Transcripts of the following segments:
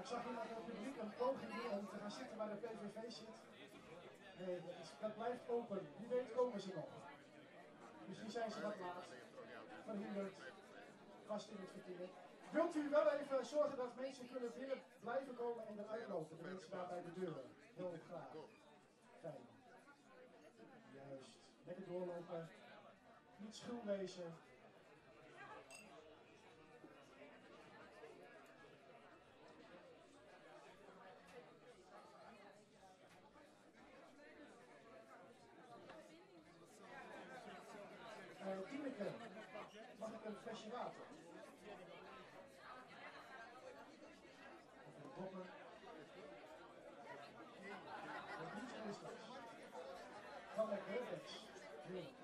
zag hier in het publiek een poging doen om te gaan zitten waar de PVV zit. Nee, dat blijft open. Wie weet komen ze nog. Misschien zijn ze wat laat, verhinderd, vast in het verkeer. Wilt u wel even zorgen dat mensen kunnen binnen blijven komen en eruit lopen? De mensen daar bij de deuren. Heel graag. Fijn. Juist. Lekker doorlopen. Niet schuw wezen. Tineke, mag ik een flesje water? Of een kopper? Wat niet zo is dat. Kan lekker, hè, Bex? Heerlijk.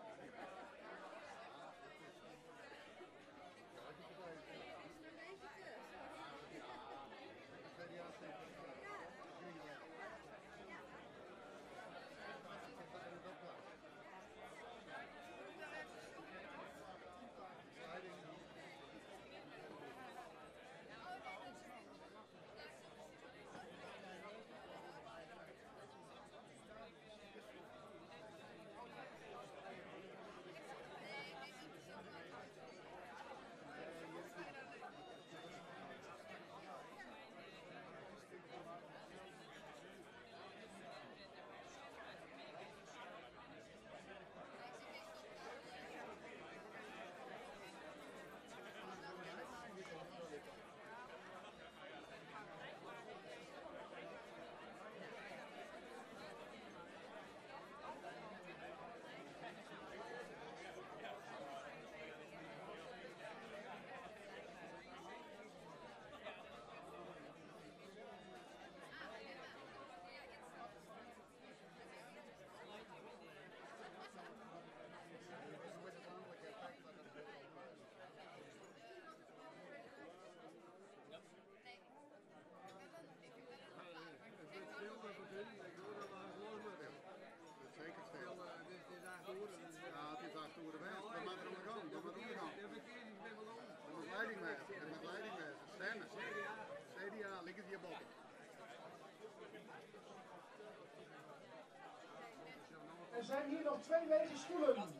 Er zijn hier nog 2 lege stoelen.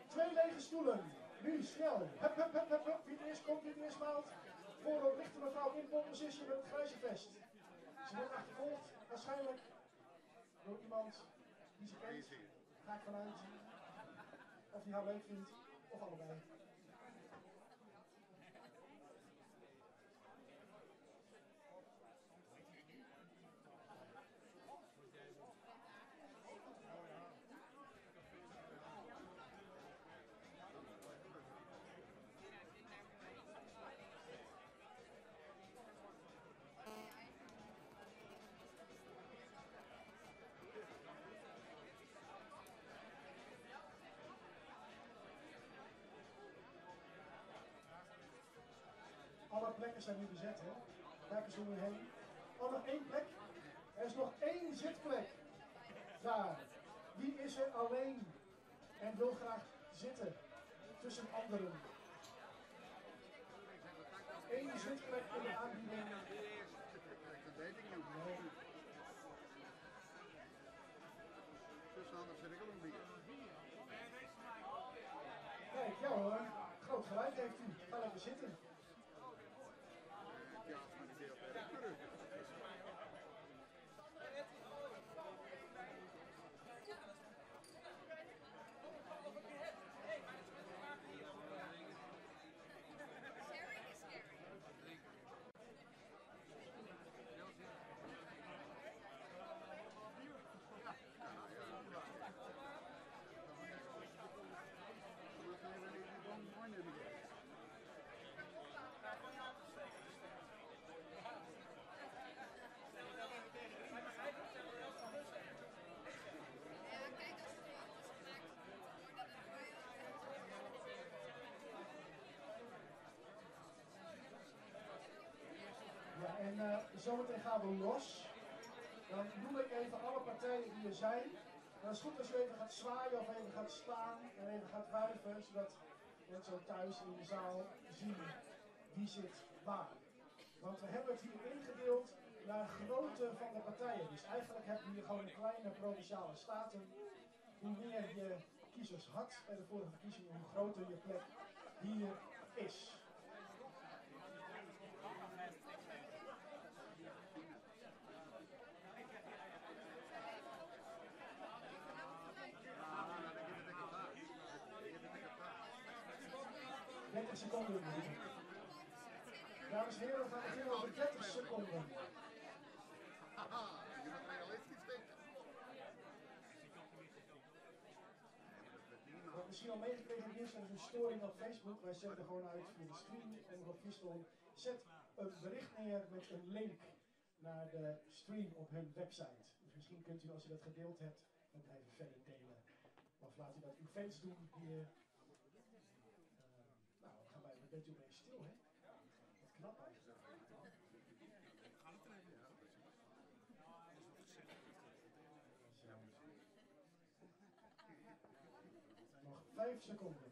2 lege stoelen. Nu, snel. Hup, hup, hup, hup, hup. Wie het eerst komt, wie het eerst maalt. Voorop ligt de mevrouw in pole position met het grijze vest. Ze wordt achtervolgd, waarschijnlijk door iemand die ze kent. Ga ik vanuit. Of die haar leuk vindt, of allebei. Alle plekken zijn nu bezet, hè? Kijk eens om je heen. Oh, nog 1 plek. Er is nog 1 zitplek. Daar. Wie is er alleen en wil graag zitten tussen anderen? 1 zitplek in de aanbieding. Dat weet ik niet. Nee. Dus anders zit ik ook een bier. Kijk, ja hoor. Groot gelijk heeft u. Ga lekker zitten. Ja, maar die deel bij de terug. Ja, en zometeen gaan we los. Dan noem ik even alle partijen die er zijn. En het is goed als u even gaat zwaaien of even gaat staan en even gaat wuiven, zodat mensen thuis in de zaal zien wie zit waar. Want we hebben het hier ingedeeld naar grootte van de partijen. Dus eigenlijk heb je hier gewoon een kleine provinciale staten. Hoe meer je kiezers had bij de vorige verkiezingen, hoe groter je plek hier is. Seconden. Dames en heren, we gaan beginnen over 30 seconden. Haha, je moet realistisch denken. We hebben misschien al meegekregen, hier is een storing op Facebook. Wij zetten gewoon uit voor de stream en op Friesland. Zet een bericht neer met een link naar de stream op hun website. Dus misschien kunt u, als u dat gedeeld hebt, ook even verder delen. Of laat u dat uw fans doen hier. Bent u een beetje stil, hè? Wat knap eigenlijk. Nog 5 seconden.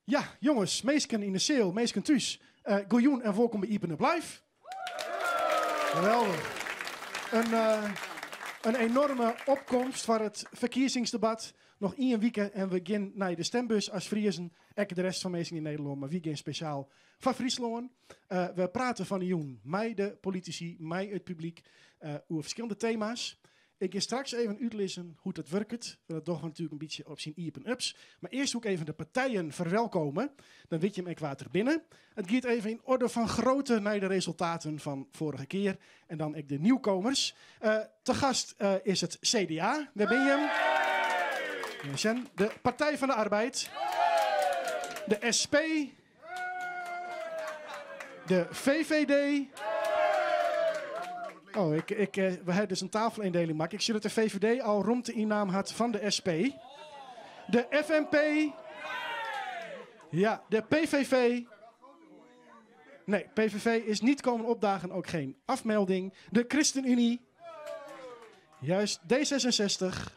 Ja, jongens, meesken in de sale, meesken thuis. Goejoen en welkom bij Iepen Up Live. Geweldig. Een enorme opkomst voor het verkiezingsdebat. Nog 1 week en we gaan naar de stembus als Friesen. En de rest van mensen in Nederland, maar wie gaan speciaal van Friesland. We praten van de joen, mij de politici, mij het publiek, over verschillende thema's. Ik ga straks even uitlezen hoe dat werkt. Dat toch natuurlijk een beetje op zijn Iepen-ups. Maar eerst moet ik even de partijen verwelkomen. Dan weet je hem wat er binnen. Het gaat even in orde van grootte naar de resultaten van vorige keer. En dan ik de nieuwkomers. Te gast is het CDA. Daar ben je hem. De Partij van de Arbeid. De SP. De VVD. Oh, we hebben dus een tafelindeling maken. Ik zie dat de VVD al rond de innaam had van de SP. De FNP. Ja, de PVV. Nee, PVV is niet komen opdagen, ook geen afmelding. De ChristenUnie. Juist, D66.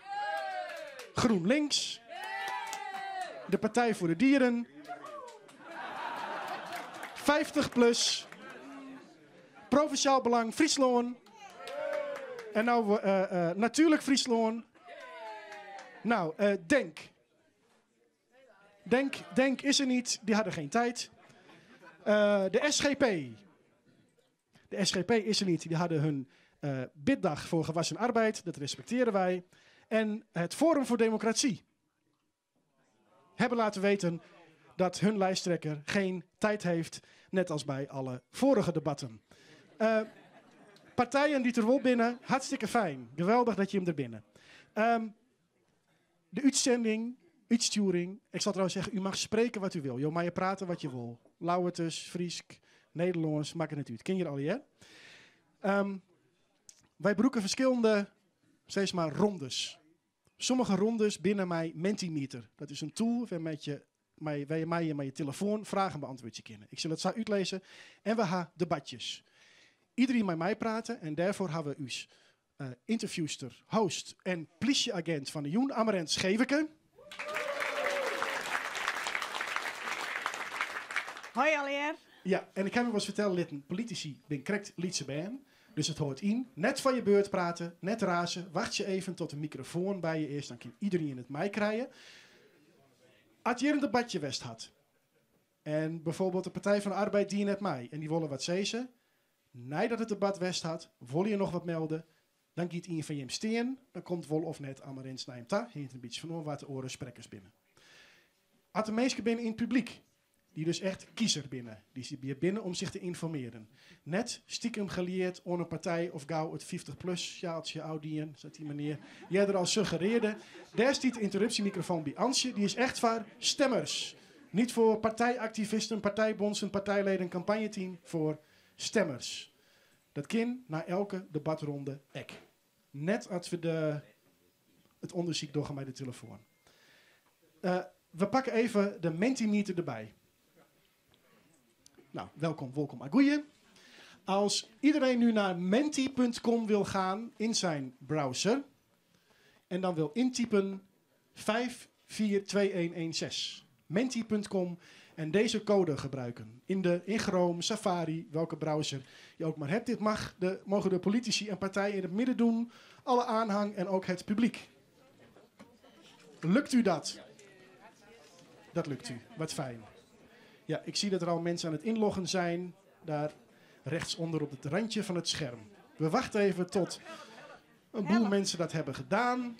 GroenLinks. De Partij voor de Dieren. 50PLUS. Provinciaal Belang Friesland. En nou natuurlijk Friesland. Nou, Denk is er niet, die hadden geen tijd. De SGP. De SGP is er niet, die hadden hun biddag voor gewassen arbeid. Dat respecteren wij. En het Forum voor Democratie hebben laten weten dat hun lijsttrekker geen tijd heeft. Net als bij alle vorige debatten. Partijen die er wel binnen, hartstikke fijn. Geweldig dat je hem er binnen. De uitzending, uitsturing. Ik zal trouwens zeggen, u mag spreken wat u wil. Je mag je praten wat je wil. Lauwertus, Friesk, Nederlands, maakt het niet uit. Ken je er al, ja? Wij broeken verschillende, steeds maar rondes. Sommige rondes binnen mijn Mentimeter. Dat is een tool waar je mij met je telefoon vragen beantwoord je kunnen. Ik zal het zo uitlezen. En we gaan debatjes. Iedereen met mij praten en daarvoor hebben we ons interviewster, host en politieagent van de Joen, Amarant Scheveke. Hoi Allier. Ja, en ik kan me wel eens vertellen, litten, politici ben correct lietse baan. Dus het hoort in. Net van je beurt praten, net razen. Wacht je even tot de microfoon bij je is, dan kan iedereen het mij krijgen. Als je een debatje west had. En bijvoorbeeld de Partij van de Arbeid die net mij. En die willen wat zezen. Nadat het debat west had, wil je nog wat melden. Dan giet een van je hem steen. Dan komt wol of net Amarins naar hem ta. Heet een beetje van wat de oren sprekers binnen. Als de meesten binnen in het publiek. Die dus echt kiezer binnen. Die zit hier binnen om zich te informeren. Net stiekem geleerd onder een partij of gauw het 50-plus sjaaltje oudien, zat die meneer. Jij er al suggereerde. Daar stiet de interruptiemicrofoon bij Ansje. Die is echt voor stemmers. Niet voor partijactivisten, partijbondsen, partijleden, campagneteam. Voor stemmers. Dat kan na elke debatronde ek. Net als we het onderzoek doorgaan bij de telefoon. We pakken even de Mentimeter erbij. Nou, welkom Agoeie. Als iedereen nu naar menti.com wil gaan in zijn browser en dan wil intypen 5, 54216. Menti.com en deze code gebruiken. In Chrome, Safari, welke browser je ook maar hebt. Dit mogen de politici en partijen in het midden doen. Alle aanhang en ook het publiek. Lukt u dat? Dat lukt u. Wat fijn. Ja, ik zie dat er al mensen aan het inloggen zijn. Daar rechtsonder op het randje van het scherm. We wachten even tot een boel mensen dat hebben gedaan.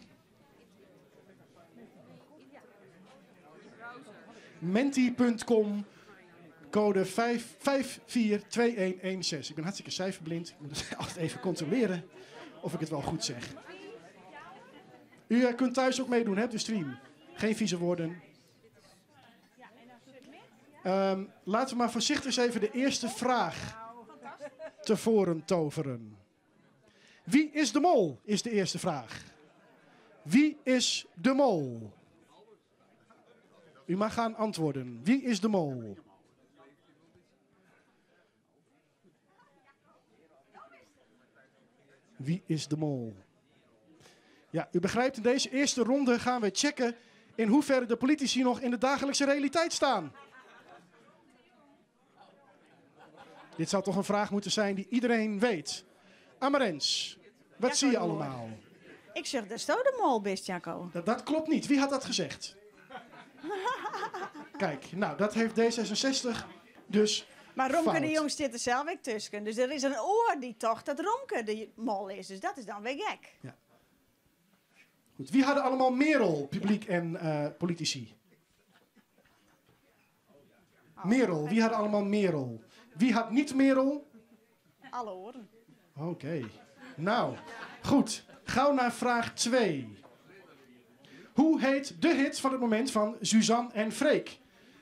Menti.com, code 542116. Ik ben hartstikke cijferblind. Ik moet het altijd even controleren of ik het wel goed zeg. U kunt thuis ook meedoen, hè, op de stream. Geen vieze woorden. Laten we maar voorzichtig eens even de eerste vraag tevoren toveren. Wie is de mol, is de eerste vraag. Wie is de mol? U mag gaan antwoorden. Wie is de mol? Wie is de mol? Ja, u begrijpt, in deze eerste ronde gaan we checken in hoeverre de politici nog in de dagelijkse realiteit staan. Dit zou toch een vraag moeten zijn die iedereen weet. Amarens, wat zie je allemaal? Ik zeg dat je de mol bent, Jacco. Dat klopt niet. Wie had dat gezegd? Kijk, nou, dat heeft D66 dus Maar Romke fout. de Jong zit er zelf ook tussen. Dus er is een oor die toch dat Romke de mol is. Dus dat is dan weer gek. Ja. Goed, wie hadden allemaal Merel, publiek en politici? Merel, wie hadden allemaal Merel? Wie had niet Merel? Alle oren. Oké. Nou, goed. Gauw naar vraag 2. Hoe heet de hit van het moment van Suzanne en Freek?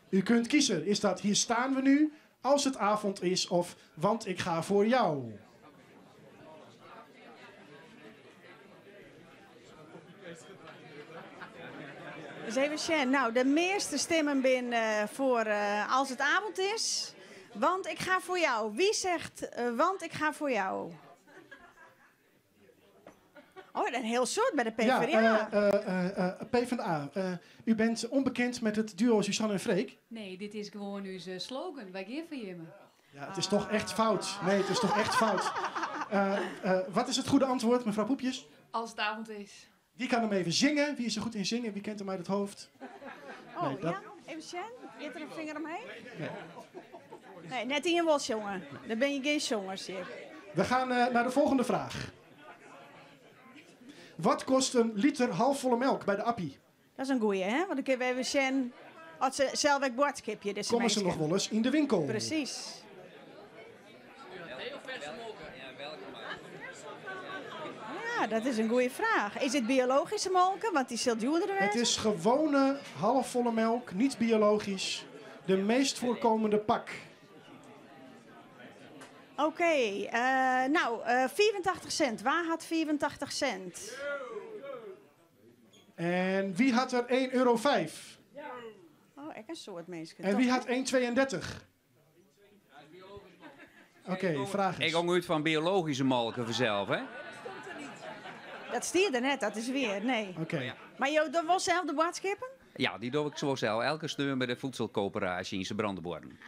U kunt kiezen. Is dat Hier staan we nu, Als het avond is of Want ik ga voor jou? Dus even Sjen. Nou, de meeste stemmen binnen voor Als het avond is. Want ik ga voor jou. Wie zegt Want ik ga voor jou? Oh, een heel soort bij de PvdA. Ja, PvdA. U bent onbekend met het duo Suzanne en Freek. Nee, dit is gewoon uw slogan. Wij geven je me. Ja, het is toch echt fout. Nee, het is toch echt fout. Wat is het goede antwoord, mevrouw Poepjes? Als het avond is. Wie kan hem even zingen? Wie is er goed in zingen? Wie kent hem uit het hoofd? Oh, Nee, dat- ja? Even Sjen. Zit er een vinger omheen? Nee, net in je was, jongen. Dan ben je geen zongers hier. We gaan naar de volgende vraag. Wat kost een liter halfvolle melk bij de Appie? Dat is een goeie, hè? Want dan kunnen we even Sjen... Als ze zelf een boodschapje. Dus Komen ze nog wel eens in de winkel? Precies. Ja, dat is een goede vraag. Is het biologische molken? Want die zult duurder Het werden. is gewone halfvolle melk, niet biologisch. De meest voorkomende pak. Oké, nou, 84 cent. Waar had 84 cent? En wie had er 1,05 euro? Oh, ik een soort mensen. En wie had 1,32? Oké, vraag Ik eens. ga uit van biologische molken vanzelf, hè? Dat stier er net, dat is weer. Nee. Oké. Maar joh, dat was zelf de boodschappen? Ja, die doe ik zo zelf. Elke steun bij de voedselcoöperatie in zijn Brandenborden.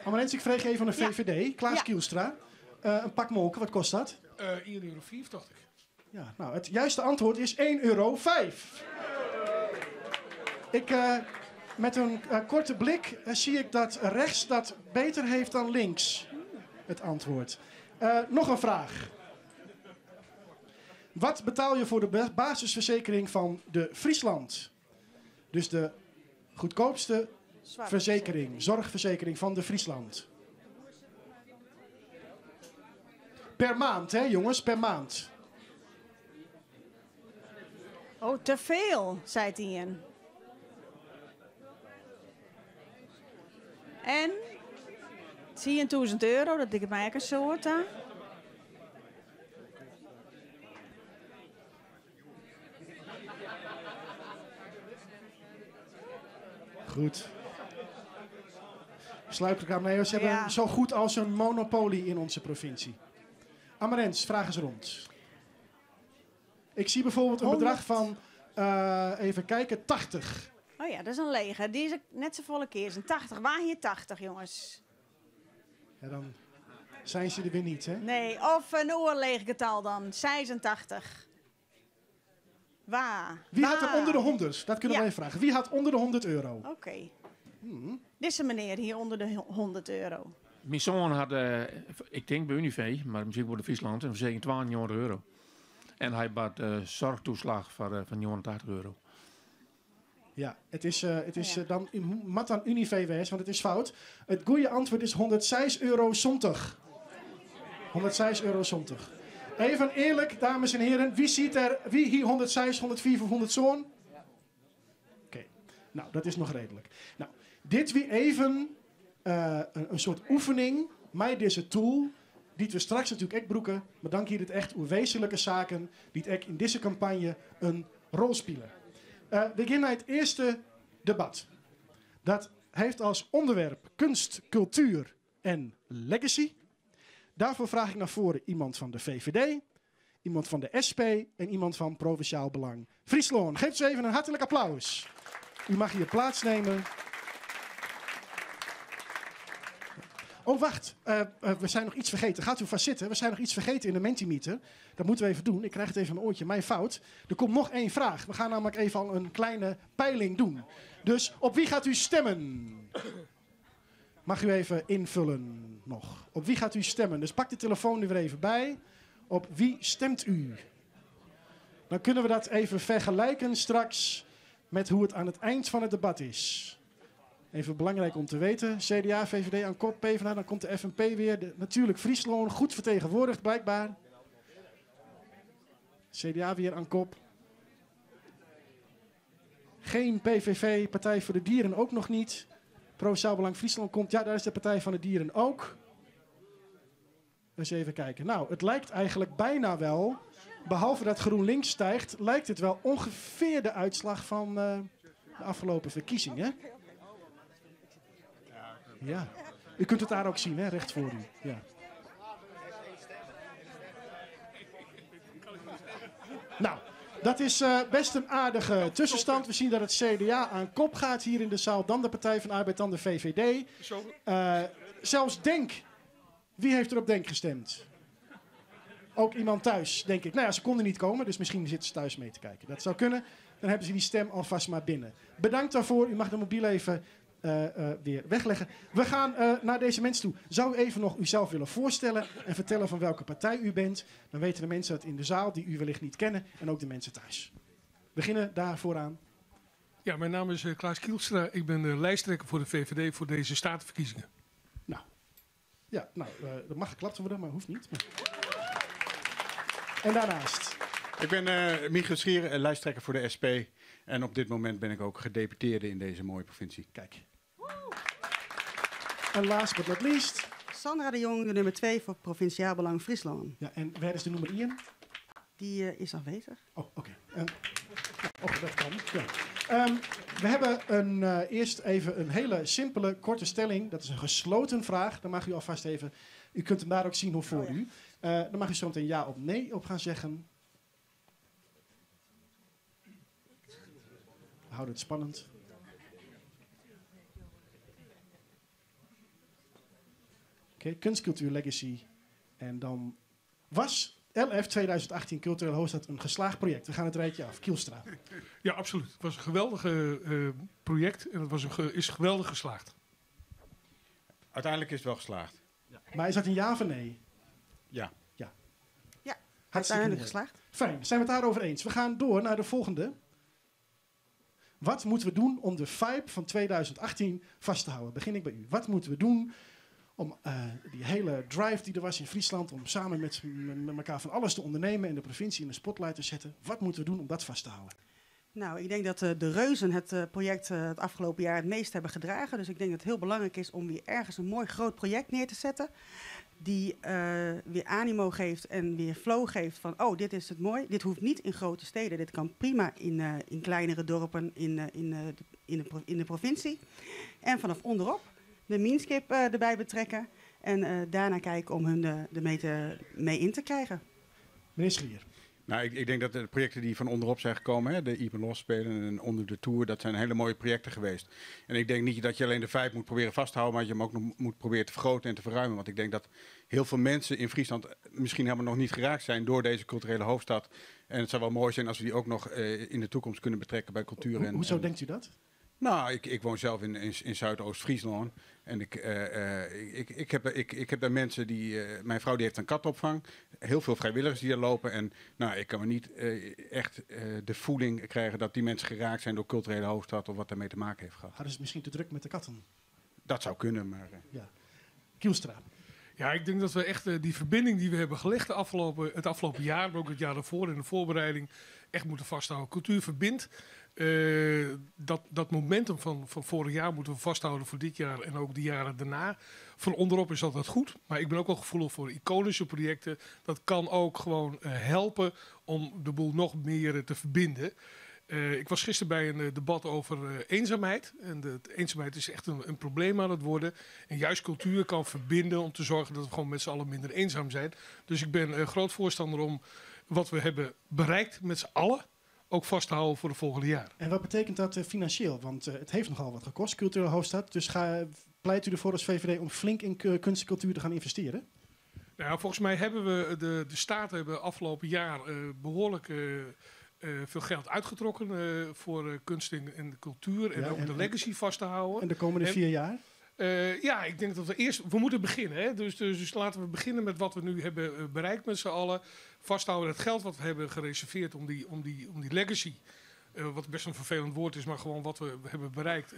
Amarens, ik vreeg even aan de Ja. VVD. Klaas Ja. Kielstra. Een pak molken, wat kost dat? 1,04 €, dacht ik. Ja, nou, het juiste antwoord is 1,05 euro. Met een korte blik zie ik dat rechts dat beter heeft dan links. Het antwoord. Nog een vraag. Wat betaal je voor de basisverzekering van de Friesland? Dus de goedkoopste verzekering, zorgverzekering van de Friesland. Per maand, hè jongens, per maand. Oh, te veel, zei het Ian. En? 10.000 euro, dat ik mij ook een soort, hè? Goed. Sluipreclameers hebben Ja. zo goed als een monopolie in onze provincie. Amarens, vraag eens rond. Ik zie bijvoorbeeld een 100. bedrag van even kijken, 80. Oh ja, dat is een lege. Die is net zo volle keer. Is een 80. Waar hier 80, jongens? Ja, dan zijn ze er weer niet, hè? Nee, of een oorleeg getal dan. Zij zijn 80. Waar? Wie had er onder de 100? Dat kunnen wij vragen. Wie had onder de 100 euro? Oké. Dit is een meneer hier onder de 100 euro. Mijn zoon had, ik denk bij Unive, maar misschien voor de Friesland, een verzekering 12 euro. En hij bad zorgtoeslag van 89 euro. Ja, het is dan mat aan Unive wees, want het is fout. Het goede antwoord is 106 euro zondag. 106 euro zondag. Even eerlijk, dames en heren. Wie hier 106, 104 of 100 zoon? Oké, nou dat is nog redelijk. Nou, dit weer even een soort oefening. Mij deze tool. Die we straks natuurlijk ook broeken. Maar dank hier het echt hoe wezenlijke zaken. Die ook in deze campagne een rol spelen. We beginnen naar het eerste debat. Dat heeft als onderwerp kunst, cultuur en legacy. Daarvoor vraag ik naar voren iemand van de VVD, iemand van de SP en iemand van Provinciaal Belang Friesland. Geef ze even een hartelijk applaus. U mag hier plaatsnemen. Oh, wacht. We zijn nog iets vergeten. Gaat u vast zitten. We zijn nog iets vergeten in de Mentimeter. Dat moeten we even doen. Ik krijg het even een oortje. Mijn fout. Er komt nog één vraag. We gaan namelijk even al een kleine peiling doen. Dus op wie gaat u stemmen? Mag u even invullen nog. Op wie gaat u stemmen? Dus pak de telefoon er weer even bij. Op wie stemt u? Dan kunnen we dat even vergelijken straks met hoe het aan het eind van het debat is. Even belangrijk om te weten. CDA, VVD aan kop, PvdA, dan komt de FNP weer. Natuurlijk Friesland, goed vertegenwoordigd blijkbaar. CDA weer aan kop. Geen PVV, Partij voor de Dieren ook nog niet. Provinciaal Belang Friesland komt. Ja, daar is de Partij van de Dieren ook. Dus even kijken. Nou, het lijkt eigenlijk bijna wel, behalve dat GroenLinks stijgt, lijkt het wel ongeveer de uitslag van de afgelopen verkiezingen. Ja, u kunt het daar ook zien, hè, recht voor u. Ja. Nou, dat is best een aardige tussenstand. We zien dat het CDA aan kop gaat hier in de zaal. Dan de Partij van de Arbeid, dan de VVD. Zelfs Denk. Wie heeft er op Denk gestemd? Ook iemand thuis, denk ik. Nou ja, ze konden niet komen, dus misschien zitten ze thuis mee te kijken. Dat zou kunnen. Dan hebben ze die stem alvast maar binnen. Bedankt daarvoor. U mag de mobiel even weer wegleggen. We gaan naar deze mensen toe. Zou u even nog uzelf willen voorstellen en vertellen van welke partij u bent? Dan weten de mensen dat in de zaal die u wellicht niet kennen en ook de mensen thuis. We beginnen daar vooraan. Ja, mijn naam is Klaas Kielstra. Ik ben de lijsttrekker voor de VVD voor deze statenverkiezingen. Nou, ja, dat mag geklapt worden, maar hoeft niet. En daarnaast? Ik ben Michiel Schier, lijsttrekker voor de SP. En op dit moment ben ik ook gedeputeerde in deze mooie provincie. Kijk. En last but not least? Sandra de Jong, de nummer 2 voor Provinciaal Belang Friesland. Ja, en waar is de nummer 1? Die is afwezig. Oh, oké. Dat kan. Ja. We hebben eerst even een hele simpele, korte stelling. Dat is een gesloten vraag. Dan mag u alvast even... U kunt hem daar ook zien hoe voor u. Dan mag u zo meteen ja of nee op gaan zeggen. We houden het spannend. Oké, kunst, cultuur, legacy. En dan was LF 2018 Cultureel Hoofdstad een geslaagd project. We gaan het rijtje af. Kielstra. Ja, absoluut. Het was een geweldig project en het is geweldig geslaagd. Uiteindelijk is het wel geslaagd. Ja. Maar is dat een ja of een nee? Ja. Ja, uiteindelijk geslaagd. Fijn, zijn we het daarover eens. We gaan door naar de volgende. Wat moeten we doen om de vibe van 2018 vast te houden? Begin ik bij u. Wat moeten we doen om die hele drive die er was in Friesland, om samen met elkaar van alles te ondernemen en de provincie in de spotlight te zetten? Wat moeten we doen om dat vast te houden? Nou, ik denk dat de reuzen het project het afgelopen jaar het meest hebben gedragen. Dus ik denk dat het heel belangrijk is om weer ergens een mooi groot project neer te zetten. Die weer animo geeft en weer flow geeft van, oh, dit is het mooi. Dit hoeft niet in grote steden. Dit kan prima in kleinere dorpen in de provincie. En vanaf onderop de Meanskip erbij betrekken. En daarna kijken om hun mee in te krijgen. Meneer Schier. Nou, ik denk dat de projecten die van onderop zijn gekomen, hè, de Ipen Los spelen en onder de Tour, dat zijn hele mooie projecten geweest. En ik denk niet dat je alleen de vibe moet proberen vast te houden, maar dat je hem ook nog moet proberen te vergroten en te verruimen. Want ik denk dat heel veel mensen in Friesland misschien helemaal nog niet geraakt zijn door deze culturele hoofdstad. En het zou wel mooi zijn als we die ook nog in de toekomst kunnen betrekken bij cultuur. Hoezo denkt u dat? Nou, ik woon zelf in Zuidoost-Friesland. En ik heb daar mensen die... mijn vrouw die heeft een katopvang. Heel veel vrijwilligers die er lopen. En nou, ik kan me niet echt de voeling krijgen dat die mensen geraakt zijn door culturele hoofdstad of wat daarmee te maken heeft gehad. Hadden ze het misschien te druk met de katten? Dat zou kunnen, maar... Ja. Kielstra. Ja, ik denk dat we echt die verbinding die we hebben gelegd het afgelopen jaar, maar ook het jaar daarvoor in de voorbereiding, echt moeten vasthouden. Cultuur verbindt. Dat momentum van vorig jaar moeten we vasthouden voor dit jaar en ook de jaren daarna. Van onderop is altijd goed, maar ik ben ook wel gevoelig voor iconische projecten. Dat kan ook gewoon helpen om de boel nog meer te verbinden. Ik was gisteren bij een debat over eenzaamheid. En eenzaamheid is echt een probleem aan het worden. En juist cultuur kan verbinden om te zorgen dat we gewoon met z'n allen minder eenzaam zijn. Dus ik ben groot voorstander om wat we hebben bereikt met z'n allen ook vast te houden voor de volgende jaar. En wat betekent dat financieel? Want het heeft nogal wat gekost, culturele hoofdstad. Dus pleit u ervoor als VVD om flink in kunst en cultuur te gaan investeren? Nou, volgens mij hebben we de Staten hebben afgelopen jaar behoorlijk veel geld uitgetrokken voor kunst en cultuur en ook de legacy vast te houden. En de komende 4 jaar? Ja, ik denk dat we moeten beginnen. Hè? Dus laten we beginnen met wat we nu hebben bereikt met z'n allen. Vasthouden het geld wat we hebben gereserveerd om die legacy, wat best een vervelend woord is, maar gewoon wat we hebben bereikt,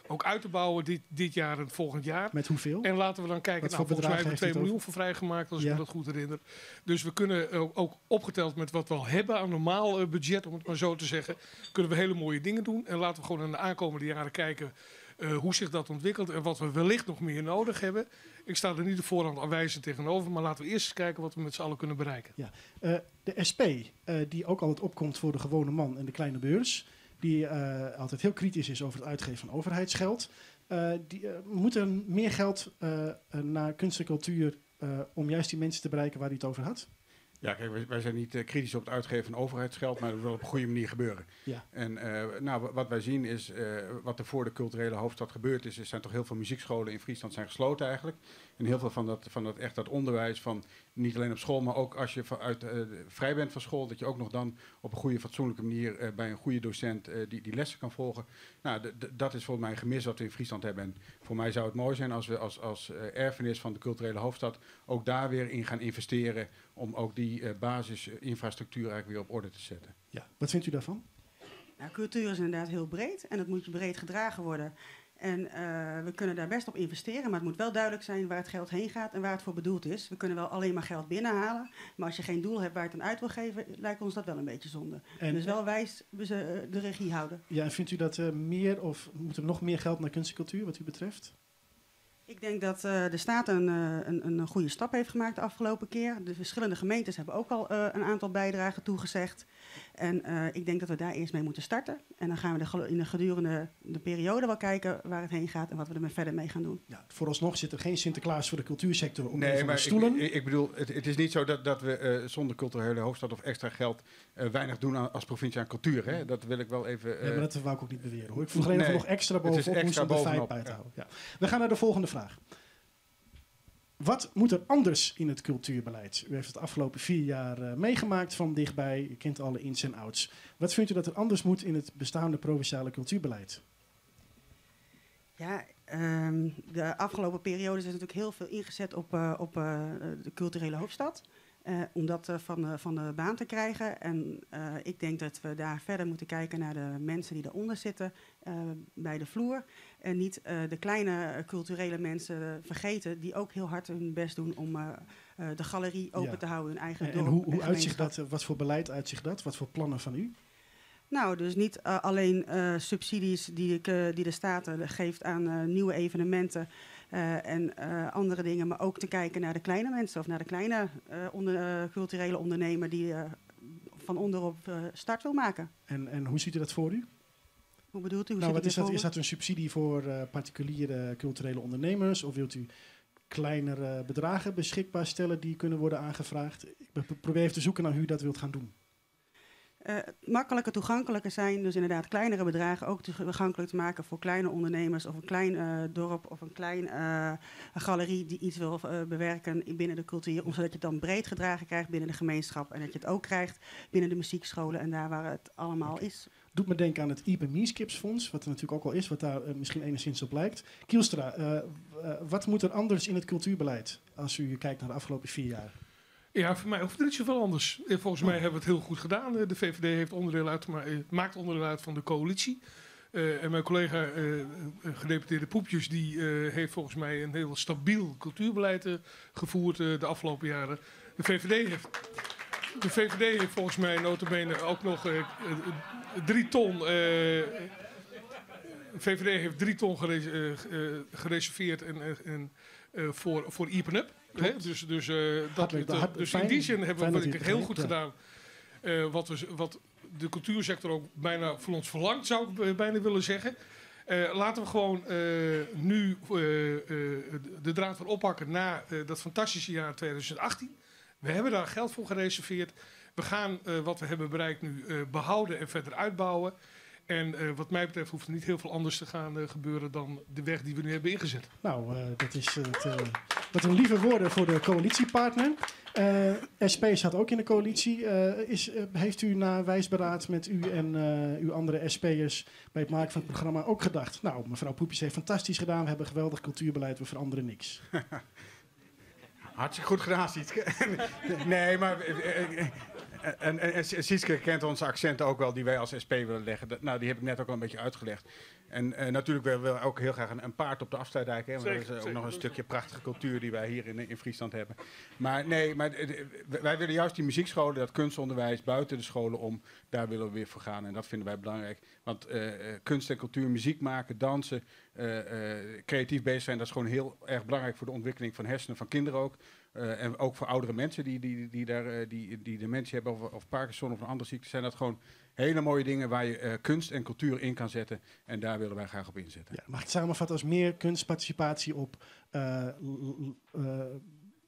ook uit te bouwen dit jaar en volgend jaar. Met hoeveel? En laten we dan kijken, volgens mij hebben we 2 miljoen voor vrijgemaakt, als ik me dat goed herinner. Dus we kunnen ook opgeteld met wat we al hebben aan normaal budget, om het maar zo te zeggen, kunnen we hele mooie dingen doen. En laten we gewoon in de aankomende jaren kijken hoe zich dat ontwikkelt en wat we wellicht nog meer nodig hebben. Ik sta er niet de voorhand aanwijzend tegenover, maar laten we eerst eens kijken wat we met z'n allen kunnen bereiken. Ja. De SP, die ook altijd opkomt voor de gewone man en de kleine beurs, die altijd heel kritisch is over het uitgeven van overheidsgeld. Moet er meer geld naar kunst en cultuur om juist die mensen te bereiken waar hij het over had? Ja, kijk, wij zijn niet kritisch op het uitgeven van overheidsgeld, maar dat wil op een goede manier gebeuren. Ja. En wat wij zien is, wat er voor de culturele hoofdstad gebeurd is, zijn toch heel veel muziekscholen in Friesland zijn gesloten eigenlijk. En heel veel van dat onderwijs, van niet alleen op school, maar ook als je vrij bent van school, dat je ook nog dan op een goede, fatsoenlijke manier bij een goede docent die lessen kan volgen. Nou, dat is volgens mij een gemis wat we in Friesland hebben. En voor mij zou het mooi zijn als we als erfenis van de culturele hoofdstad ook daar weer in gaan investeren om ook die basisinfrastructuur eigenlijk weer op orde te zetten. Ja, wat vindt u daarvan? Nou, cultuur is inderdaad heel breed en het moet breed gedragen worden. En we kunnen daar best op investeren, maar het moet wel duidelijk zijn waar het geld heen gaat en waar het voor bedoeld is. We kunnen wel alleen maar geld binnenhalen, maar als je geen doel hebt waar je het aan uit wil geven, lijkt ons dat wel een beetje zonde. Dus wel wijs de regie houden. Ja, en vindt u dat moet er nog meer geld naar kunst en cultuur wat u betreft? Ik denk dat de staat een goede stap heeft gemaakt de afgelopen keer. De verschillende gemeentes hebben ook al een aantal bijdragen toegezegd. En ik denk dat we daar eerst mee moeten starten. En dan gaan we in de gedurende de periode wel kijken waar het heen gaat en wat we er verder mee gaan doen. Ja, vooralsnog zit er geen Sinterklaas voor de cultuursector op de stoelen. Ik bedoel, het is niet zo dat we zonder culturele hoofdstad of extra geld weinig doen als provincie aan cultuur. Hè? Dat wil ik wel even... Ja, maar dat wou ik ook niet beweren, hoor. Ik vroeg alleen of we nog extra bovenop moesten de feit bij te houden. Ja. We gaan naar de volgende vraag. Wat moet er anders in het cultuurbeleid? U heeft het afgelopen 4 jaar meegemaakt van dichtbij. U kent alle ins en outs. Wat vindt u dat er anders moet in het bestaande provinciale cultuurbeleid? Ja, de afgelopen periode is natuurlijk heel veel ingezet op de culturele hoofdstad. Om dat van de baan te krijgen. En ik denk dat we daar verder moeten kijken naar de mensen die eronder zitten bij de vloer. En niet de kleine culturele mensen vergeten die ook heel hard hun best doen om de galerie open te houden. Hun eigen dorp. En hoe uitzicht dat? Wat voor beleid uitzicht dat? Wat voor plannen van u? Nou, dus niet alleen subsidies die de staat geeft aan nieuwe evenementen en andere dingen, maar ook te kijken naar de kleine mensen of naar de kleine culturele ondernemer die van onderop start wil maken. En hoe ziet u dat voor u? Hoe bedoelt u? Wat is dat? Is dat een subsidie voor particuliere culturele ondernemers? Of wilt u kleinere bedragen beschikbaar stellen die kunnen worden aangevraagd. Ik probeer even te zoeken naar hoe u dat wilt gaan doen. Makkelijker, toegankelijker zijn. Dus inderdaad kleinere bedragen ook toegankelijk te maken voor kleine ondernemers of een klein dorp of een klein galerie die iets wil bewerken binnen de cultuur. Zodat je het dan breed gedragen krijgt binnen de gemeenschap. En dat je het ook krijgt binnen de muziekscholen en daar waar het allemaal is. Doet me denken aan het Ipe Meeskipsfonds, wat er natuurlijk ook al is, wat daar misschien enigszins op lijkt. Kielstra, wat moet er anders in het cultuurbeleid als u kijkt naar de afgelopen 4 jaar? Ja, voor mij hoeft het niet zoveel anders. Volgens mij hebben we het heel goed gedaan. De VVD heeft maakt onderdeel uit van de coalitie. En mijn collega gedeputeerde Poepjes, die heeft volgens mij een heel stabiel cultuurbeleid gevoerd de afgelopen jaren. De VVD heeft volgens mij nota bene ook nog 3 ton... De VVD heeft 3 ton gereserveerd voor Iepen-up. Dus in die zin hebben we het heel goed gedaan. Wat de cultuursector ook bijna van ons verlangt, zou ik bijna willen zeggen. Laten we gewoon nu de draad van oppakken na dat fantastische jaar 2018. We hebben daar geld voor gereserveerd. We gaan wat we hebben bereikt nu behouden en verder uitbouwen. En wat mij betreft hoeft er niet heel veel anders te gaan gebeuren dan de weg die we nu hebben ingezet. Nou, dat is wat een lieve woorden voor de coalitiepartner. SP staat ook in de coalitie. Heeft u na wijsberaad met u en uw andere SP'ers bij het maken van het programma ook gedacht? Nou, mevrouw Poepjes heeft fantastisch gedaan. We hebben een geweldig cultuurbeleid. We veranderen niks. Hartstikke goed gedaan, Sietske. Nee, maar... En Sietske kent onze accenten ook wel die wij als SP willen leggen. Die heb ik net ook al een beetje uitgelegd. En natuurlijk willen we ook heel graag een paard op de afsluitdijk. Hè, want dat is ook nog een stukje prachtige cultuur die wij hier in Friesland hebben. Maar wij willen juist die muziekscholen, dat kunstonderwijs buiten de scholen om, daar willen we weer voor gaan. En dat vinden wij belangrijk. Want kunst en cultuur, muziek maken, dansen, creatief bezig zijn, dat is gewoon heel erg belangrijk voor de ontwikkeling van hersenen van kinderen ook. En ook voor oudere mensen die dementie hebben of Parkinson of een andere ziekte, zijn dat gewoon hele mooie dingen waar je kunst en cultuur in kan zetten. En daar willen wij graag op inzetten. Ja, mag ik het samenvatten als meer kunstparticipatie op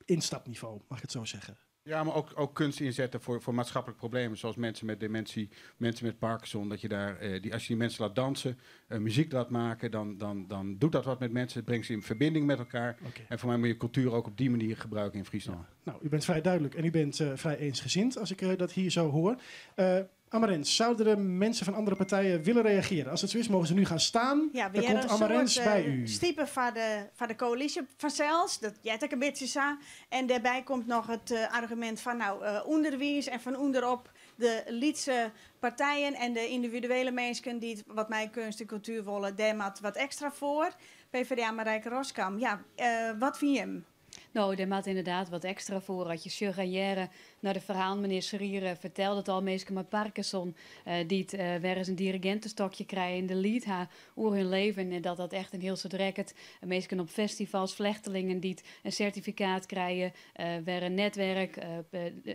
instapniveau, mag ik het zo zeggen? Ja, maar ook kunst inzetten voor maatschappelijke problemen, zoals mensen met dementie, mensen met Parkinson. Dat je daar, als je die mensen laat dansen, muziek laat maken, dan doet dat wat met mensen. Het brengt ze in verbinding met elkaar. Okay. En voor mij moet je cultuur ook op die manier gebruiken in Friesland. Ja. Nou, u bent vrij duidelijk en u bent vrij eensgezind, als ik dat hier zo hoor. Amarens, zouden er mensen van andere partijen willen reageren? Als het zo is, mogen ze nu gaan staan. Ja, dan komt Amarens bij u. Stiepen van de coalitie vanzelfs, dat jij het een beetje zo. En daarbij komt nog het argument van onderwijs en van onderop de liedse partijen en de individuele mensen die wat mij kunst en cultuur willen, daar maakt wat extra voor. PvdA Marijke Roskam, wat vind je hem? Nou, daar maakt inderdaad wat extra voor. Als je surgariëre naar de verhaal, meneer Schrier vertelde het al, mensen met Parkinson, die het weer eens een dirigentenstokje krijgen in de lied over hun leven. En dat echt een heel soort record. Mensen op festivals, vlechtelingen die een certificaat krijgen, weer een netwerk,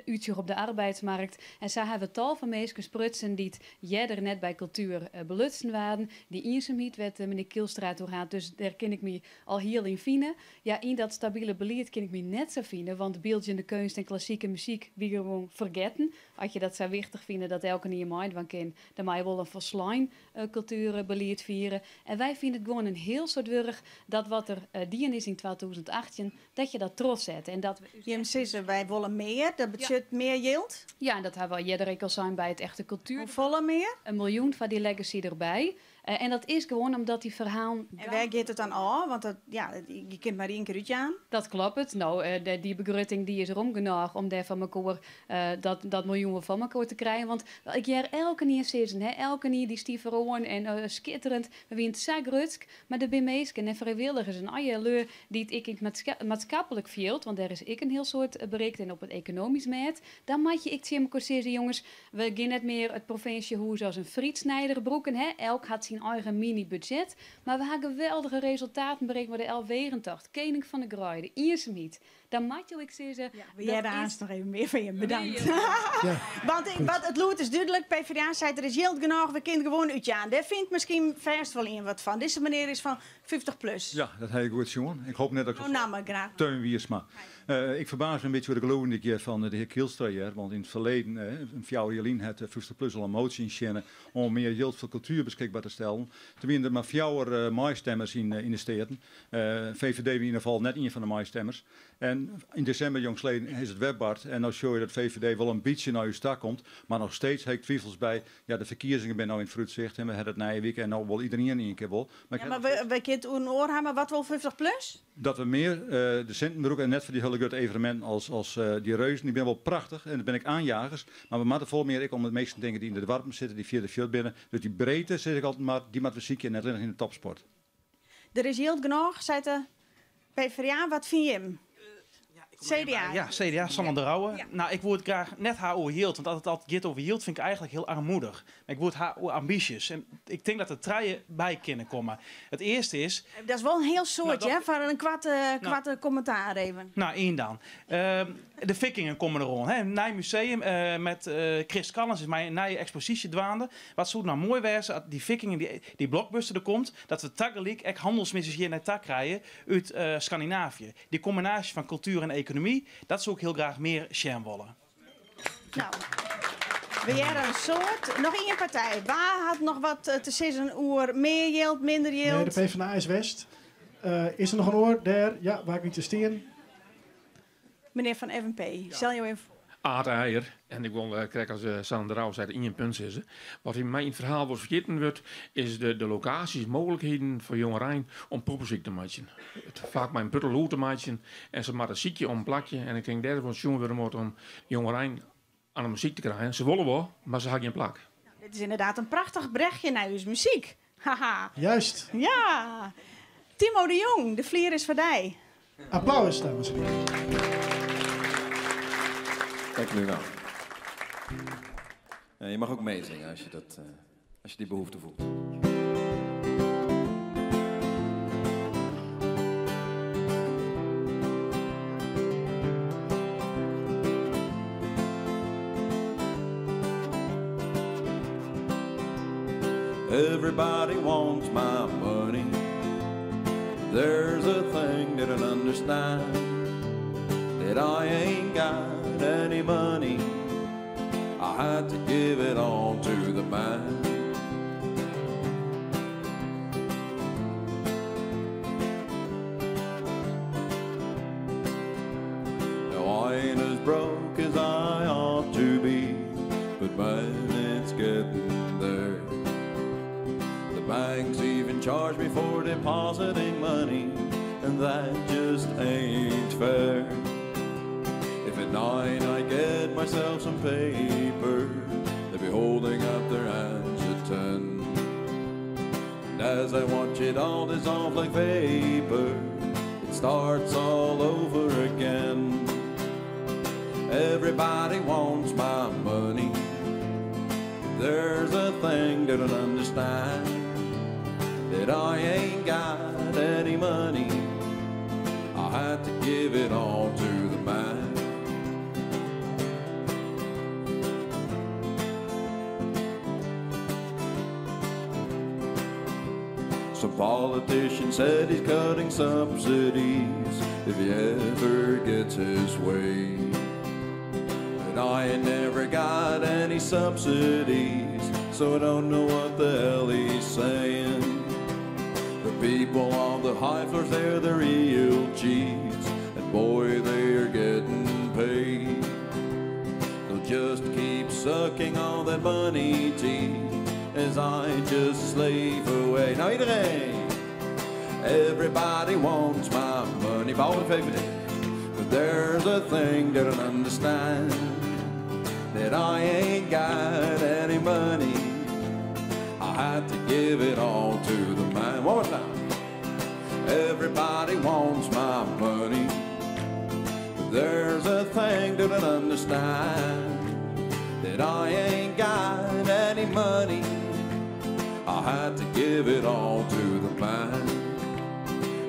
uitzicht op de arbeidsmarkt. En zo hebben we tal van mensen sprutsen die het er net bij cultuur belutsen waren. Die eenzaamheid werd meneer Kielstra toe gaat. Dus daar ken ik me al heel in vinden. Ja, in dat stabiele beleid ken ik me net zo vinden, want beeldje in de kunst en klassieke muziek wie gewoon vergeten. Als je dat zou wichtig vinden dat elke niet je mind van kan, dan mag je wel een verslaan cultuurbeleid vieren. En wij vinden het gewoon een heel soort wurg dat wat er dien is in 2018, dat je dat trots zet. En dat wij willen meer, dat budget meer yield. Ja, en dat hebben we iedere keer zijn bij het echte cultuur. Hoeveel meer? 1 miljoen van die legacy erbij. En dat is gewoon omdat die verhaal... En waar gaat het dan al? Want je kunt maar 1 keer uit aan. Dat klopt. Nou, die begrutting die is erom genoeg om daar van elkaar dat miljoen van elkaar te krijgen. Want ik jaar elke keer zitten, elke keer die stieve roon en schitterend. We winnen zo grutsk, maar de mensen en vrijwilligers en alle leur die ik maatschappelijk veelt, want daar is ik een heel soort bereikt en op het economisch meet. Dan mag je ik zie zeggen, jongens, we gaan net meer het provinciehuis als een frietsnijderbroeken. Elk had zijn eigen mini-budget. Maar we hebben geweldige resultaten bereikt met de L84. Kening van de Graai, de eenzaamheid. dan moet je ook zeggen... We hebben haast nog even meer van je, bedankt. Ja. Want het loert is duidelijk, PvdA zei er is heel genoeg, we kunnen gewoon uitjaan. Daar vindt misschien vast wel in wat van. Deze meneer is van 50 plus. Ja, dat heb ik goed jongen. Ik hoop net dat ik Nou, maar graag. Teun Wiersma. Ik verbaas me een beetje wat ik geloofde keer van de heer Kielstra hier. Want in het verleden, een vrouw Jelien had 50 plus al een motie inschinnen om meer geld voor cultuur beschikbaar te stellen. Toen waren er maar 4 maaistemmers in de steden. VVD was in ieder geval net een van de maaistemmers. En in december jongsleden is het webbard. En dan show je dat VVD wel een beetje naar uw stad komt. Maar nog steeds heb ik twijfels bij. Ja, de verkiezingen ben nou in het vooruitzicht. En we hebben het na je week en nou wel iedereen in één keer wel. Maar we kunnen een oor hebben, wat wel 50 plus? Dat we meer de centen beroeken en net voor die hele grote evenementen als die reuzen. Die ben wel prachtig en dan ben ik aanjagers. Maar we moeten vol meer om het meeste dingen die in de warm zitten, die via de field binnen. Dus die breedte zit ik altijd maar, die moeten we zieken en net alleen in de topsport. Er is heel genoeg, zei de PvdA, wat vind je hem? CDA. Ja, CDA, Sander de Rauwe. Ja. Nou, ik word graag net haar over hield, want als het altijd gaat over hield, vind ik eigenlijk heel armoedig. Maar ik word haar over ambitieus. En ik denk dat er 3 bij kunnen komen. Het eerste is... Dat is wel een heel soortje, Nou, hè? Voor een kwarte commentaar even. Nou, één dan. De Vikingen komen er rond. Een nieuw museum met Chris Callens is mijn nieuwe expositie dwaande. Wat zou nou mooi wezen als die Vikingen, die blockbuster er komt, dat we tegelijk echt handelsmissies hier naar tak krijgen uit Scandinavië. Die combinatie van cultuur en economie, dat zou ik heel graag meer scherm willen. Nou, we hebben een soort. Nog één partij. Waar had nog wat te zeggen over meer yield, minder yield? Nee, de PvdA is West. Is er nog een oor daar? Ja, waar ik niet te steen? Meneer van FNP, stel je even. Aardeier. En ik wil krijg als Sander de Rauw zei, in je punt zitten. Wat in mijn verhaal wordt vergeten wordt, is de locaties, mogelijkheden voor jongeren om popmuziek te maken. Vaak mijn puttelhoed te maken en ze maar een ziekje om een plakje. En ik denk dat het jongen weer moet om jongeren aan de muziek te krijgen. Ze willen wel, maar ze hebben geen plak. Nou, dit is inderdaad een prachtig berichtje naar uw muziek. Haha. Juist. Ja. Timo de Jong, de vlier is voorbij. Applaus, dames en heren. Dank u wel. Je mag ook meezingen als je die behoefte voelt. Everybody wants my money. There's a thing that I don't understand, that I ain't got any money. I had to give it all to the man. Now I ain't as broke as I ought to be, but man, it's getting there. The banks even charge me for depositing money, and that just ain't fair. If at 9 I get myself some paper, they'll be holding up their hands at 10. And as I watch it all dissolve like vapor, it starts all over again. Everybody wants my money. There's a thing they don't understand, that I ain't got any money. I had to give it all to the man. Some politician said he's cutting subsidies if he ever gets his way. And I ain't never got any subsidies, so I don't know what the hell he's saying. The people on the high floors, they're the real cheats, and boy, they're getting paid. They'll just keep sucking all that money teeth as I just slave away. Nou iedereen, everybody wants my money. Behalve de VVD. But there's a thing they don't understand, that I ain't got any money. I had to give it all to the man. One more time. Everybody wants my money. But there's a thing they don't understand, that I ain't got any money. I had to give it all to the man.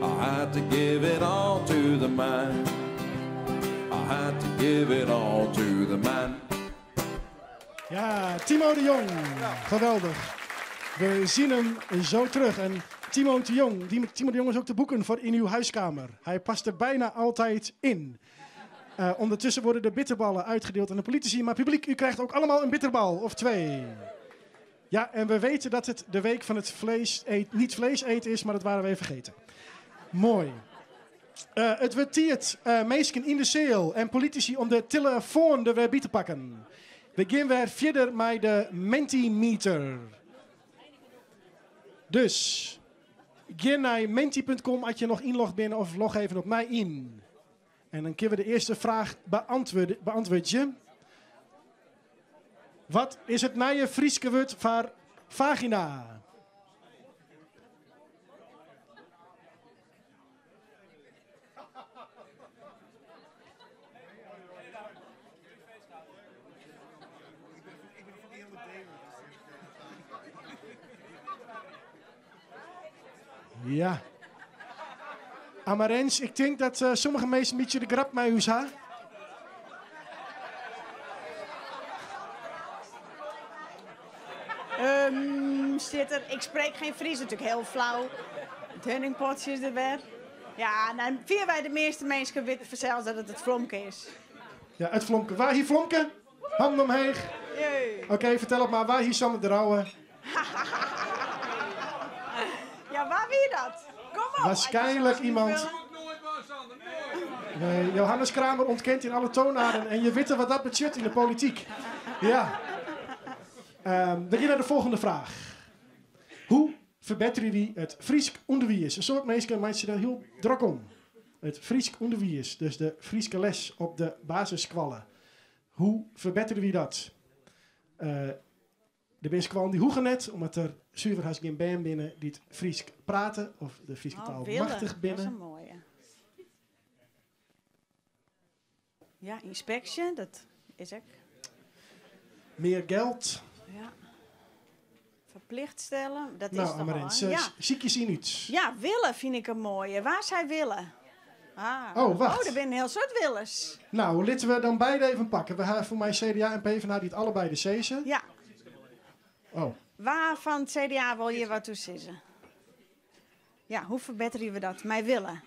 I had to give it all to the man. had to give it all to the man. Ja, Timo de Jong. Geweldig. We zien hem zo terug. En Timo de Jong is ook te boeken voor in uw huiskamer. Hij past er bijna altijd in. Ondertussen worden de bitterballen uitgedeeld aan de politici. Maar publiek, u krijgt ook allemaal een bitterbal of 2. Ja, en we weten dat het de week van het niet vlees eten is, maar dat waren we even vergeten. Mooi. Het wordt tijd meesken in de zeel en politici om de telefoon er weer bij te pakken. We gaan weer verder met de Mentimeter. Dus, ga naar menti.com als je nog inlogt binnen of log even op mij in. En dan kunnen we de eerste vraag beantwoorden. Wat is het nieuwe Frieske woord voor vagina? Ja. Amarens, ik denk dat sommige mensen een beetje de grap met u zijn. Ik spreek geen Fries, natuurlijk heel flauw. Het hunningpotje is er weer. Ja, dan vieren wij de meeste mensen weten vanzelf dat het vlomke is. Ja, het vlomke. Waar hier vlomke? Handen omheen. Oké, vertel op maar. Waar hier Sander de Rauwe? Ja, waar wie dat? Kom op. Waarschijnlijk iemand. Nee, Johannes Kramer ontkent in alle toonaarden. En je weet wat dat betekent in de politiek. Ja. We gaan naar de volgende vraag. Hoe verbeteren we het Fries onderwijs? Een soort mensen daar heel druk om. Het Fries onderwijs, dus de Frieske les op de basisscholen. Hoe verbeteren we dat? De mensen kwam die hoegen net, omdat er zuiver haast geen band binnen die het Fries praten of de Friese taal machtig binnen. Dat is een mooie. Ja, inspectie, dat is ik. Meer geld. Ja. Verplicht stellen, dat nou, is toch Amarens, wel. Ja. Zie je zien iets? Ja, willen vind ik een mooie. Waar zij willen. Oh, wacht. Oh, er zijn een heel soort willens. Nou, laten we dan beide even pakken. We hebben voor mij CDA en PvdA die het allebei de C'en. Ja. Oh. Waar van het CDA wil je wat toe zeggen? Ja, hoe verbeteren we dat? Mij willen.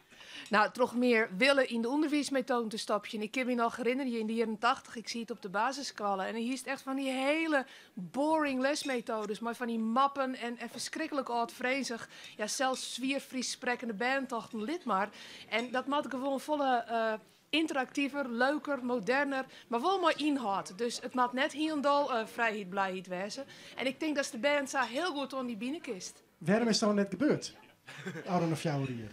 Nou, toch meer willen in de onderwijsmethode te stapje. Ik kan me nog herinneren, in de jaren 80, ik zie het op de basisscholen. En hier is het echt van die hele boring lesmethodes. Maar van die mappen en verschrikkelijk oudvrezig. Ja, zelfs zwierfries sprekende bandtochten lid maar. En dat maakt gewoon volle interactiever, leuker, moderner, maar wel mooi inhoud. Dus het maakt net hier en dal vrijheid, blijheid wezen. En ik denk dat de band zo heel goed aan die binnenkist. Waarom is dat nou net gebeurd? Oude of jou hier?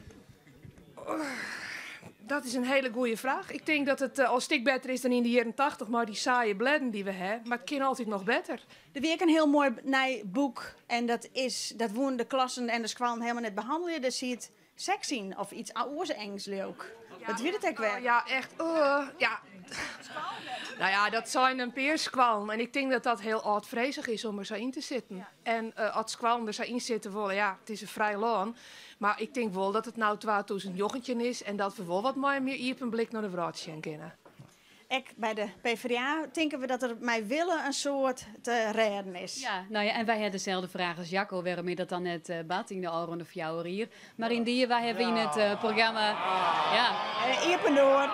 Dat is een hele goede vraag. Ik denk dat het al een stuk beter is dan in de jaren 80, maar die saaie bladen die we hebben. Maar het kan altijd nog beter. Er weer een heel mooi boek. En dat wonen de klassen en de scholen helemaal net behandelen. Dus zie je het seks zien of iets oors-engs ook. Ja, dat weet het ook wel. Ja, echt. Ja. Nou ja, dat zijn een peerskwalm. En ik denk dat dat heel oudvrezig is om er zo in te zitten. Ja. En als skwalm er zo in zitten willen, ja, het is een vrij loon. Maar ik denk wel dat het nou 2000 jochentje is en dat we wel wat meer op een blik naar de vraag kennen. Bij de PvdA denken we dat er mij willen een soort te redden is. Ja, nou ja, en wij hebben dezelfde vraag als Jacco, waarom je dat dan net bad in de oren of jouw hier. Maar in die, wij hebben in het programma... Ja. Iepen door.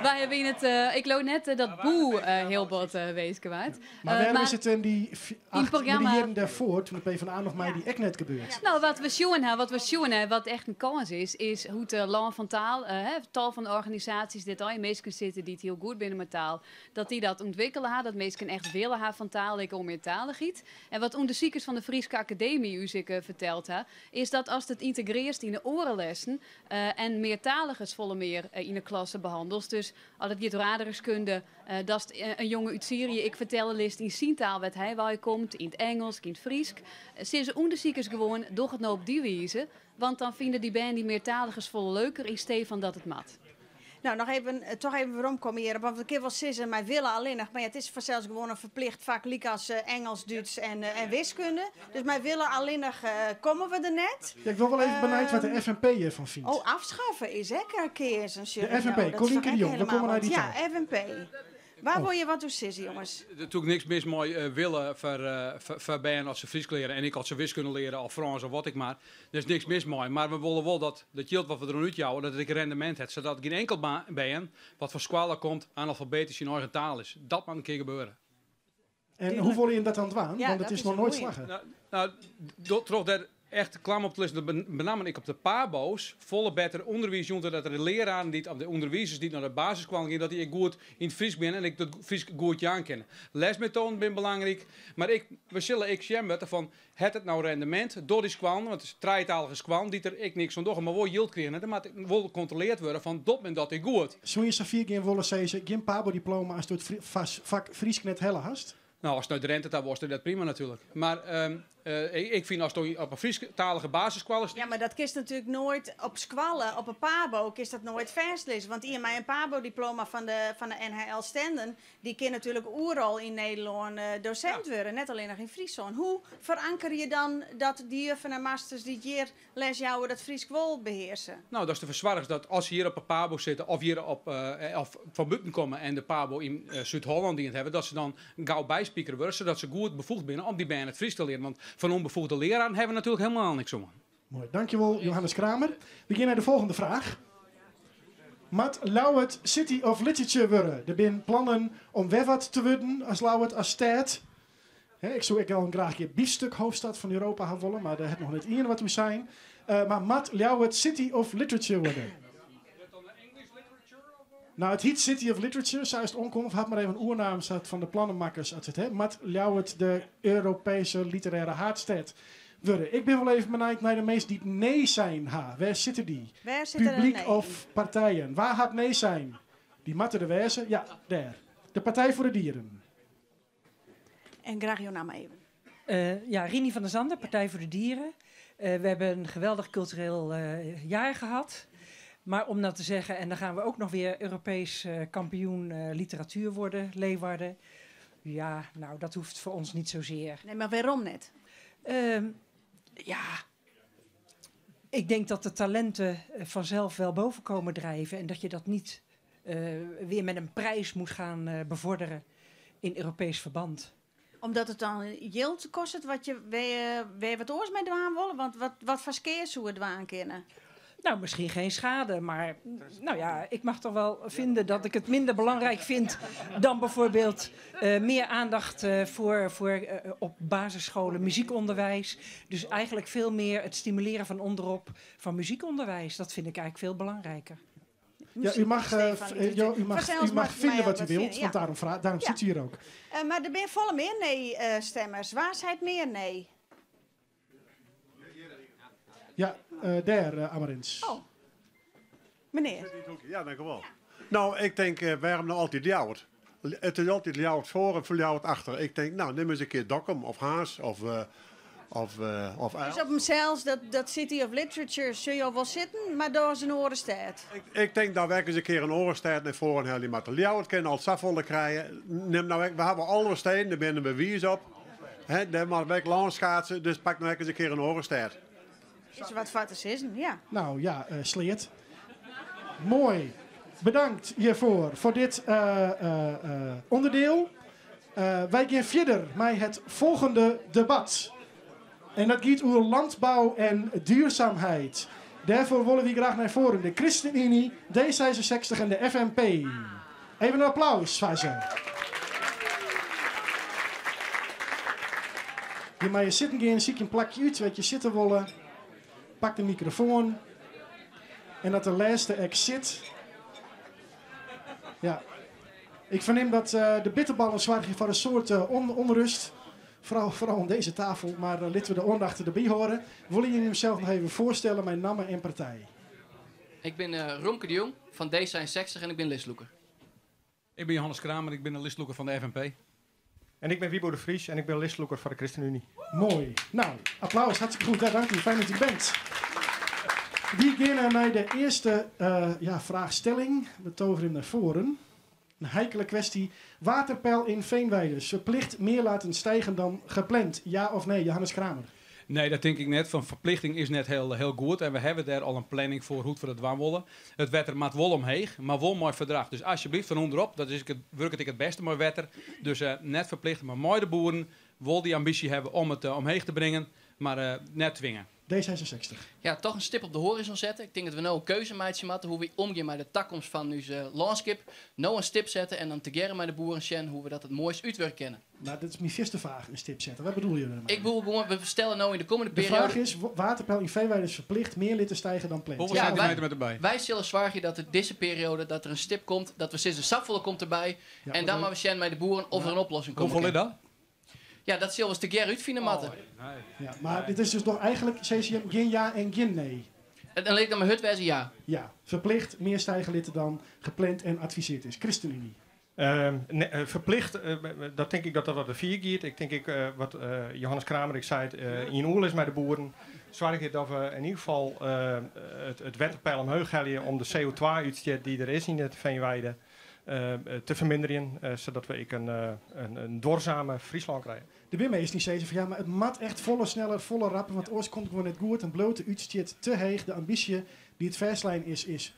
Wij hebben in het... ik loop net dat boe heel bot wees kwijt. Maar waarom is het in die programma daarvoor, toen de PvdA nog maar die echt net gebeurd? Nou, wat we zien, wat echt een kans is hoe het land van taal, tal van organisaties, dit al in mensen zitten die het heel goed binnen met taal, dat die dat ontwikkelen hebben, dat mensen echt willen hebben van taal, ik om meer talen giet. En wat onderzoekers van de Frieske Academie u zich verteld hebben, is dat als het integreert in de orenlessen en meertaligers volle meer in de klasse behandelt. Dus als het raderingskunde, dat is een jongen uit Syrië, ik vertel een list in zijn taal wat hij waar komt, in het Engels, in het Fries. Sinds de onderzoekers gewoon door het nou op die wijze, want dan vinden die band die meertaligers volle leuker in steeds van dat het mat. Nou, nog even, toch even waarom komen hier. Want we kunnen wel zeggen, maar willen alleen nog. Maar ja, het is vanzelfs gewoon een verplicht vak, liek als Engels, Duits en wiskunde. Dus wij willen alleen nog, komen we er net. Ja, ik wil wel even benieuwd wat de FNP hiervan vindt. Oh, afschaffen is hè, keers een De FNP, Colinke de Jong, we komen naar die Ja, FNP. Waar wil je wat toe zeggen, jongens? Er is natuurlijk niks mis mee willen voor bijen als ze Fries leren en ik als ze wiskunde leren of Frans of wat ik maar. Er is niks mis mee, maar we willen wel dat geld wat we er uit jouwen, dat het een rendement heeft, zodat geen enkel bijen wat van squala komt analfabetisch in eigen taal is. Dat moet een keer gebeuren. En hoe wil je dat aan het waan? Ja, Want het dat is is nog een nooit goeie. slagen. Toch dat echt klam op te lezen, benamelijk ik op de pabo's, volle beter onderwijs, dat er de leraren die, of de onderwijzers die naar de basis kwamen, dat die goed in het Fries ben en ik dat Fries goed aan kennen. Lesmethoden zijn belangrijk, maar we zullen exammen van het nou rendement door die squan, want het is tweetalige squan, die er niks van doen, maar wel yield krijgen. Dan moet wel gecontroleerd worden van dat is goed. Zou je Safir geen willen zeggen, geen Pabo-diploma als je het vak Fries net helle hast? Nou, als het nou de rente daar was, is dat prima natuurlijk. Maar ik vind als je op een Friestalige basisschool. Ja, maar dat kist natuurlijk nooit op squallen, op een pabo, kist dat nooit vastlezen. Want iemand met een pabo-diploma van de NHL Stenden, die kan natuurlijk oeral in Nederland docent worden, net alleen nog in Friesland. Hoe veranker je dan dat die juffen en masters die hier les jouwen dat Fries wel beheersen? Nou, dat is de verzwargers dat als je hier op een pabo zitten of hier op of van buiten komen en de pabo in Zuid-Holland die het hebben, dat ze dan gauw bijspiekeren worden, zodat ze goed bevoegd binnen om die bij het Fries te leren. Want van onbevoegde leraren hebben we natuurlijk helemaal niks om. Mooi, dankjewel Johannes Kramer. We gaan naar de volgende vraag. Mat Lauwert City of Literature worden? Er zijn plannen om weer wat te worden als Lauwert als stad. Ik zou ik al graag een keer biefstuk hoofdstad van Europa gaan willen, maar daar heeft nog net één wat we zijn. Maar Mat Lauwert City of Literature worden? Nou, het heet City of Literature, zou het onkomen, of had maar even een oernaam van de plannenmakkers. Mat Lauwert de Europese literaire haardstad worden. Ik ben wel even benieuwd naar de meest die nee zijn. Waar zitten die? Waar zitten Publiek nee? of partijen? Waar had nee zijn? Die matten de wezen? Ja, daar. De Partij voor de Dieren. En graag jouw naam even. Ja, Rini van der Zanden, Partij voor de Dieren. We hebben een geweldig cultureel jaar gehad. Maar om nou te zeggen, en dan gaan we ook nog weer Europees kampioen literatuur worden, Leeuwarden. Ja, nou, dat hoeft voor ons niet zozeer. Nee, maar waarom net? Ja, ik denk dat de talenten vanzelf wel boven komen drijven. En dat je dat niet weer met een prijs moet gaan bevorderen in Europees verband. Omdat het dan geld kost, wat je weer wat oors mee doen willen? Want wat voor skeer zou het doen kunnen? Nou, misschien geen schade, maar nou ja, ik mag toch wel vinden dat ik het minder belangrijk vind dan bijvoorbeeld meer aandacht voor op basisscholen muziekonderwijs. Dus eigenlijk veel meer het stimuleren van onderop van muziekonderwijs. Dat vind ik eigenlijk veel belangrijker. Ja, u mag vinden wat u wilt, want daarom zit u hier ook. Maar er zijn volle meer nee-stemmers. Waar zijn het meer nee? Ja, daar, Amarins. Oh. Meneer. Ja, dank u wel. Nou, ik denk, waarom nou altijd Ljouwert? Het is altijd Ljouwert voor en voor Ljouwert achter. Ik denk, nou, neem eens een keer Dokkum of Haas of Dus op hemzelf, dat City of Literature, zul je al wel zitten, maar daar is een orenstad. Ik denk, daar werken eens een keer een orenstad naar voren en heel die matten. Ljouwert kan al safvolle krijgen. Neem nou, we hebben alle steden, daar ben een bewijs op. Daar mag ik landschaatsen, dus pak nou eens een keer een orenstad. Is wat vatters is, ja. Nou ja, Sleert. Mooi. Bedankt hiervoor, voor dit onderdeel. Wij gaan verder met het volgende debat. En dat gaat over landbouw en duurzaamheid. Daarvoor willen we graag naar voren de ChristenUnie, D66 en de FNP. Even een applaus voor ze. Je mag je zitten gaan, zie je een plakje uit, weet je zitten willen. Pak de microfoon. En dat de laatste exit. Ja. Ik verneem dat de bitterballen zorgen voor een soort onrust. Vooral aan deze tafel. Maar laten we de aandacht erbij horen. Willen jullie zelf nog even voorstellen, mijn naam en partij? Ik ben Romke de Jong van D66 en ik ben listloeker. Ik ben Johannes Kramer, ik ben de listloeker van de FNP. En ik ben Wiebo de Vries en ik ben listloeker van de ChristenUnie. Mooi. Nou, applaus. Hartstikke goed. Ja, dank u. Fijn dat u bent. We beginnen met de eerste vraagstelling. We toveren naar voren. Een heikele kwestie. Waterpeil in veenweides. Verplicht meer laten stijgen dan gepland. Ja of nee, Johannes Kramer? Nee, dat denk ik net. Van verplichting is net heel goed. En we hebben daar al een planning voor hoe we het wanwollen. Het wetter maakt wel omheeg, maar wel mooi verdrag. Dus alsjeblieft van onderop, dat is werkt het beste mooi wetter. Dus net verplicht, maar mooi de boeren wel die ambitie hebben om het omheeg te brengen, maar net dwingen. D66. Ja, toch een stip op de horizon zetten. Ik denk dat we nou een keuze maken hoe we omgaan met de toekomst van onze landschap. Nou een stip zetten en dan together met de boeren zien hoe we dat het mooist uitwerk kennen. Nou, dat is mijn eerste vraag, een stip zetten. Wat bedoel je ermee? Ik bedoel gewoon, we stellen nou in de komende periode... De vraag is, waterpeil in veenweides verplicht meer liter stijgen dan plant. Hoeveel centimeter met erbij? Wij zullen zwaar dat er deze periode dat er een stip komt, dat we sinds de sapvolle komt erbij. Ja, en dan maar we zien met de boeren of er een oplossing komt. Hoeveel is dat? Ja, dat zullen we together uitvinden, Matten. Ja, maar dit is dus nog eigenlijk CCM geen ja en geen nee. En dan leek dan mijn hutwijze ja. Ja, verplicht meer stijgen liter dan gepland en adviseerd is. ChristenUnie. Verplicht, dat denk ik dat dat wat de 4 gaat. Ik denk wat Johannes Kramer, ik zei het, in oorlog met de boeren. Zorg je dat we in ieder geval het waterpeil omhoog halen om de CO2-uitstoot die er is in het veenweide te verminderen, zodat we een doorzame Friesland krijgen. De Wim is niet steeds van ja, maar het mat echt volle sneller, volle rappen, want oors komt gewoon net goed. Een blote uitstoot te heeg. De ambitie die het verslijn is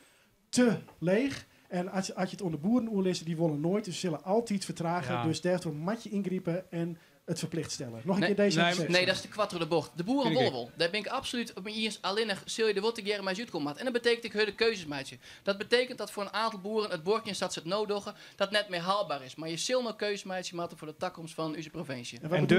te leeg. En als je het onder boeren oorleest, die willen nooit, dus ze zullen altijd vertragen. Ja. Dus daardoor moet je ingrijpen en het verplicht stellen. Nog een keer deze nee, dat is de kwart door de bocht. De boeren willen wel. Daar ben ik absoluut op mijn eers alleen nog zul je de wat keer maar uitkomen. En dat betekent ik de keuzes maatje. Dat betekent dat voor een aantal boeren het bordje dat ze het nodig dat net meer haalbaar is. Maar je zult nog keuzes maken voor de toekomst van onze provincie. Wacht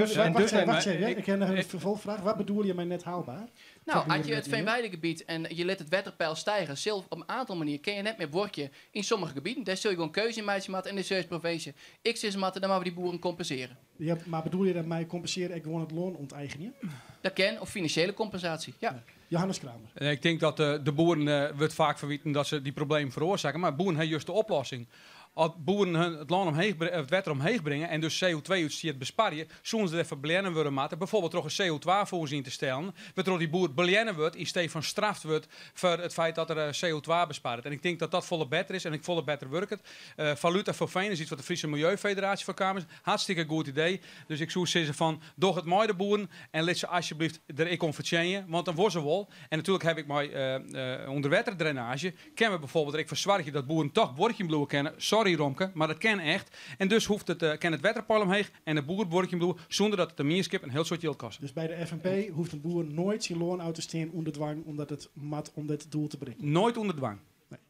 even, ik heb een vervolgvraag. Wat bedoel je met net haalbaar? Nou, als je het veenweidegebied en je let het waterpeil stijgen, zelf op een aantal manieren kun je net meer bordje in sommige gebieden. Daar zul je gewoon keuze in maken in de Zeeuwse provincie. Ik zit matten, dan maar we die boeren compenseren. Ja, maar bedoel je dat mij compenseren en gewoon het loon onteigenen? Dat kan, of financiële compensatie, ja. Johannes Kramer. Ik denk dat de boeren wordt vaak verweten dat ze die problemen veroorzaken, maar boeren hebben juist de oplossing. Als boeren het land het wetter omheeg brengen en dus CO2-uitstoot besparen, soms er even belennen worden maken, bijvoorbeeld toch een CO2-voorzien te stellen, waardoor die boer belennen wordt in steeds van straft wordt voor het feit dat er CO2 bespaart. En ik denk dat dat volle beter is en ik volle beter werkt. Valuta voor veen is iets wat de Friese Milieufederatie voor Kamers. Hartstikke goed idee. Dus ik zou zeggen van, doe het mooi de boeren en laat ze alsjeblieft er ik om vertjennen, want dan worden ze wel. En natuurlijk heb ik mijn onderwaterdrainage. Kennen we bijvoorbeeld er ik verzorg dat boeren toch bordje kennen. Sorry Romke, maar dat kan echt. En dus hoeft kan het waterpeil omheeg en de boer bordje bloeien zonder dat het de meerskip een heel soort geld kost. Dus bij de FNP hoeft een boer nooit zijn loon uit te steken onder dwang omdat het mat om dit doel te bereiken? Nooit onder dwang. Nee.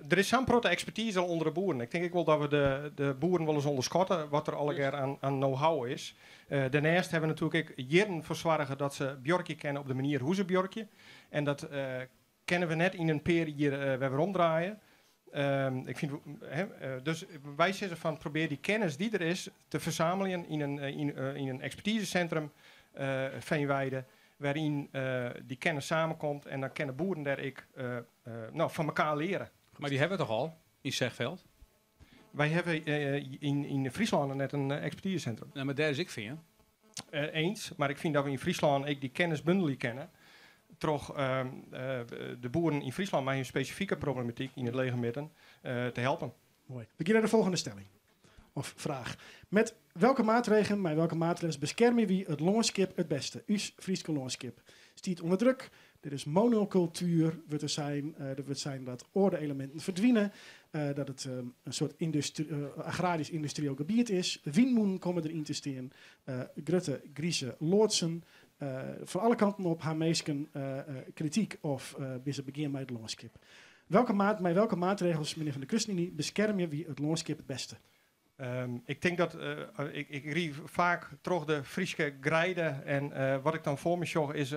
Er is zo'n grote expertise al onder de boeren. Ik denk wel dat we de boeren wel eens onderschatten wat er alle keer aan know-how is. Daarnaast hebben we natuurlijk jaren voor zorgen dat ze bjorkje kennen op de manier hoe ze bjorkje. En dat kennen we net in een periode waar we ronddraaien. Ik vind, dus wij zeggen van probeer die kennis die er is te verzamelen in een expertisecentrum veenweide, waarin die kennis samenkomt en dan kennen boeren daar van elkaar leren. Maar die hebben we toch al in Zegveld? Wij hebben in Friesland net een expertisecentrum. Nou, maar daar is ik vind. Eens, maar ik vind dat we in Friesland die kennisbundel kennen. Toch de boeren in Friesland met hun specifieke problematiek in het legermidden te helpen. Mooi. We beginnen de volgende stelling. Of vraag. Met welke maatregelen beschermen we het landschap het beste? Us Frieske landschap. Stiet onder druk. Dit is monocultuur. Er zijn dat orde-elementen verdwijnen. Dat het een soort agrarisch industrieel gebied is. Windmoen komen erin te staan. Grutte, Griese, loodsen. Van alle kanten op haar meesken kritiek of bij ze beginnen met het landschap. Welke maatregels, meneer Van der ChristenUnie, bescherm je wie het landschap het beste? Ik denk dat ik rief vaak terug de Friese grijden en wat ik dan voor me zag is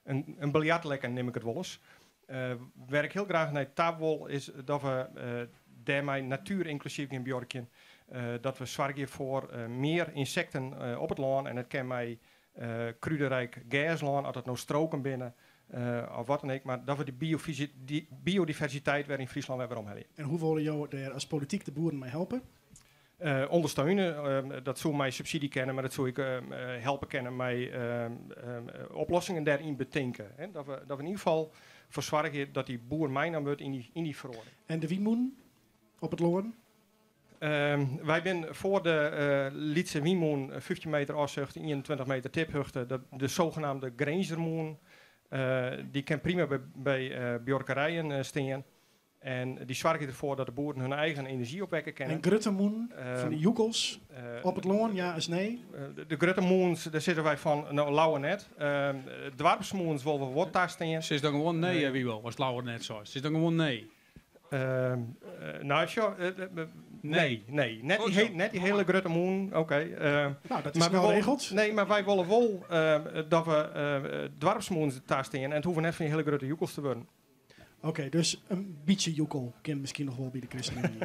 een biljartlekker, neem ik het wel eens. Waar ik heel graag naar tafel is dat we daarmee natuur inclusief in bjorkje, dat we zorgen voor meer insecten op het land en het kan mij kruidenrijk gasland, als het nou stroken binnen of wat dan ook, maar dat we die biodiversiteit weer in Friesland weer omhellen. En hoe willen jullie daar als politiek de boeren mee helpen? ondersteunen. Dat zou mij subsidie kennen, maar dat zou ik helpen kennen mij oplossingen daarin bedenken. Hè? Dat we in ieder geval voor zorgen dat die boer mijnaam wordt in die verordening. En de Wiemoen op het Loon? Wij zijn voor de Lietse Wiemoen 15 meter afzucht, 21 meter tiphuchten, de zogenaamde Grangermoen. Die kan prima bij bjorkerijen staan. En die zorgen ervoor dat de boeren hun eigen energie opwekken kunnen. En Gruttemoen van de Joekels op het Loon, ja is nee? De Gruttemoens, daar zitten wij van lauwe net. Dwarpsmoens willen we wat daar staan. Ze is dan gewoon nee, wie wil, was lauwe net zo. Ze is dan gewoon nee. Nou, nee. Net die hele Gruttemoen, oké. Nou, dat is wel geregeld. Nee, maar wij willen wel dat we dwarpsmoens daar staan. En het hoeven net van die hele grote joekels te worden. Oké, dus een beetje joekel kan misschien nog wel bij de ChristenUnie.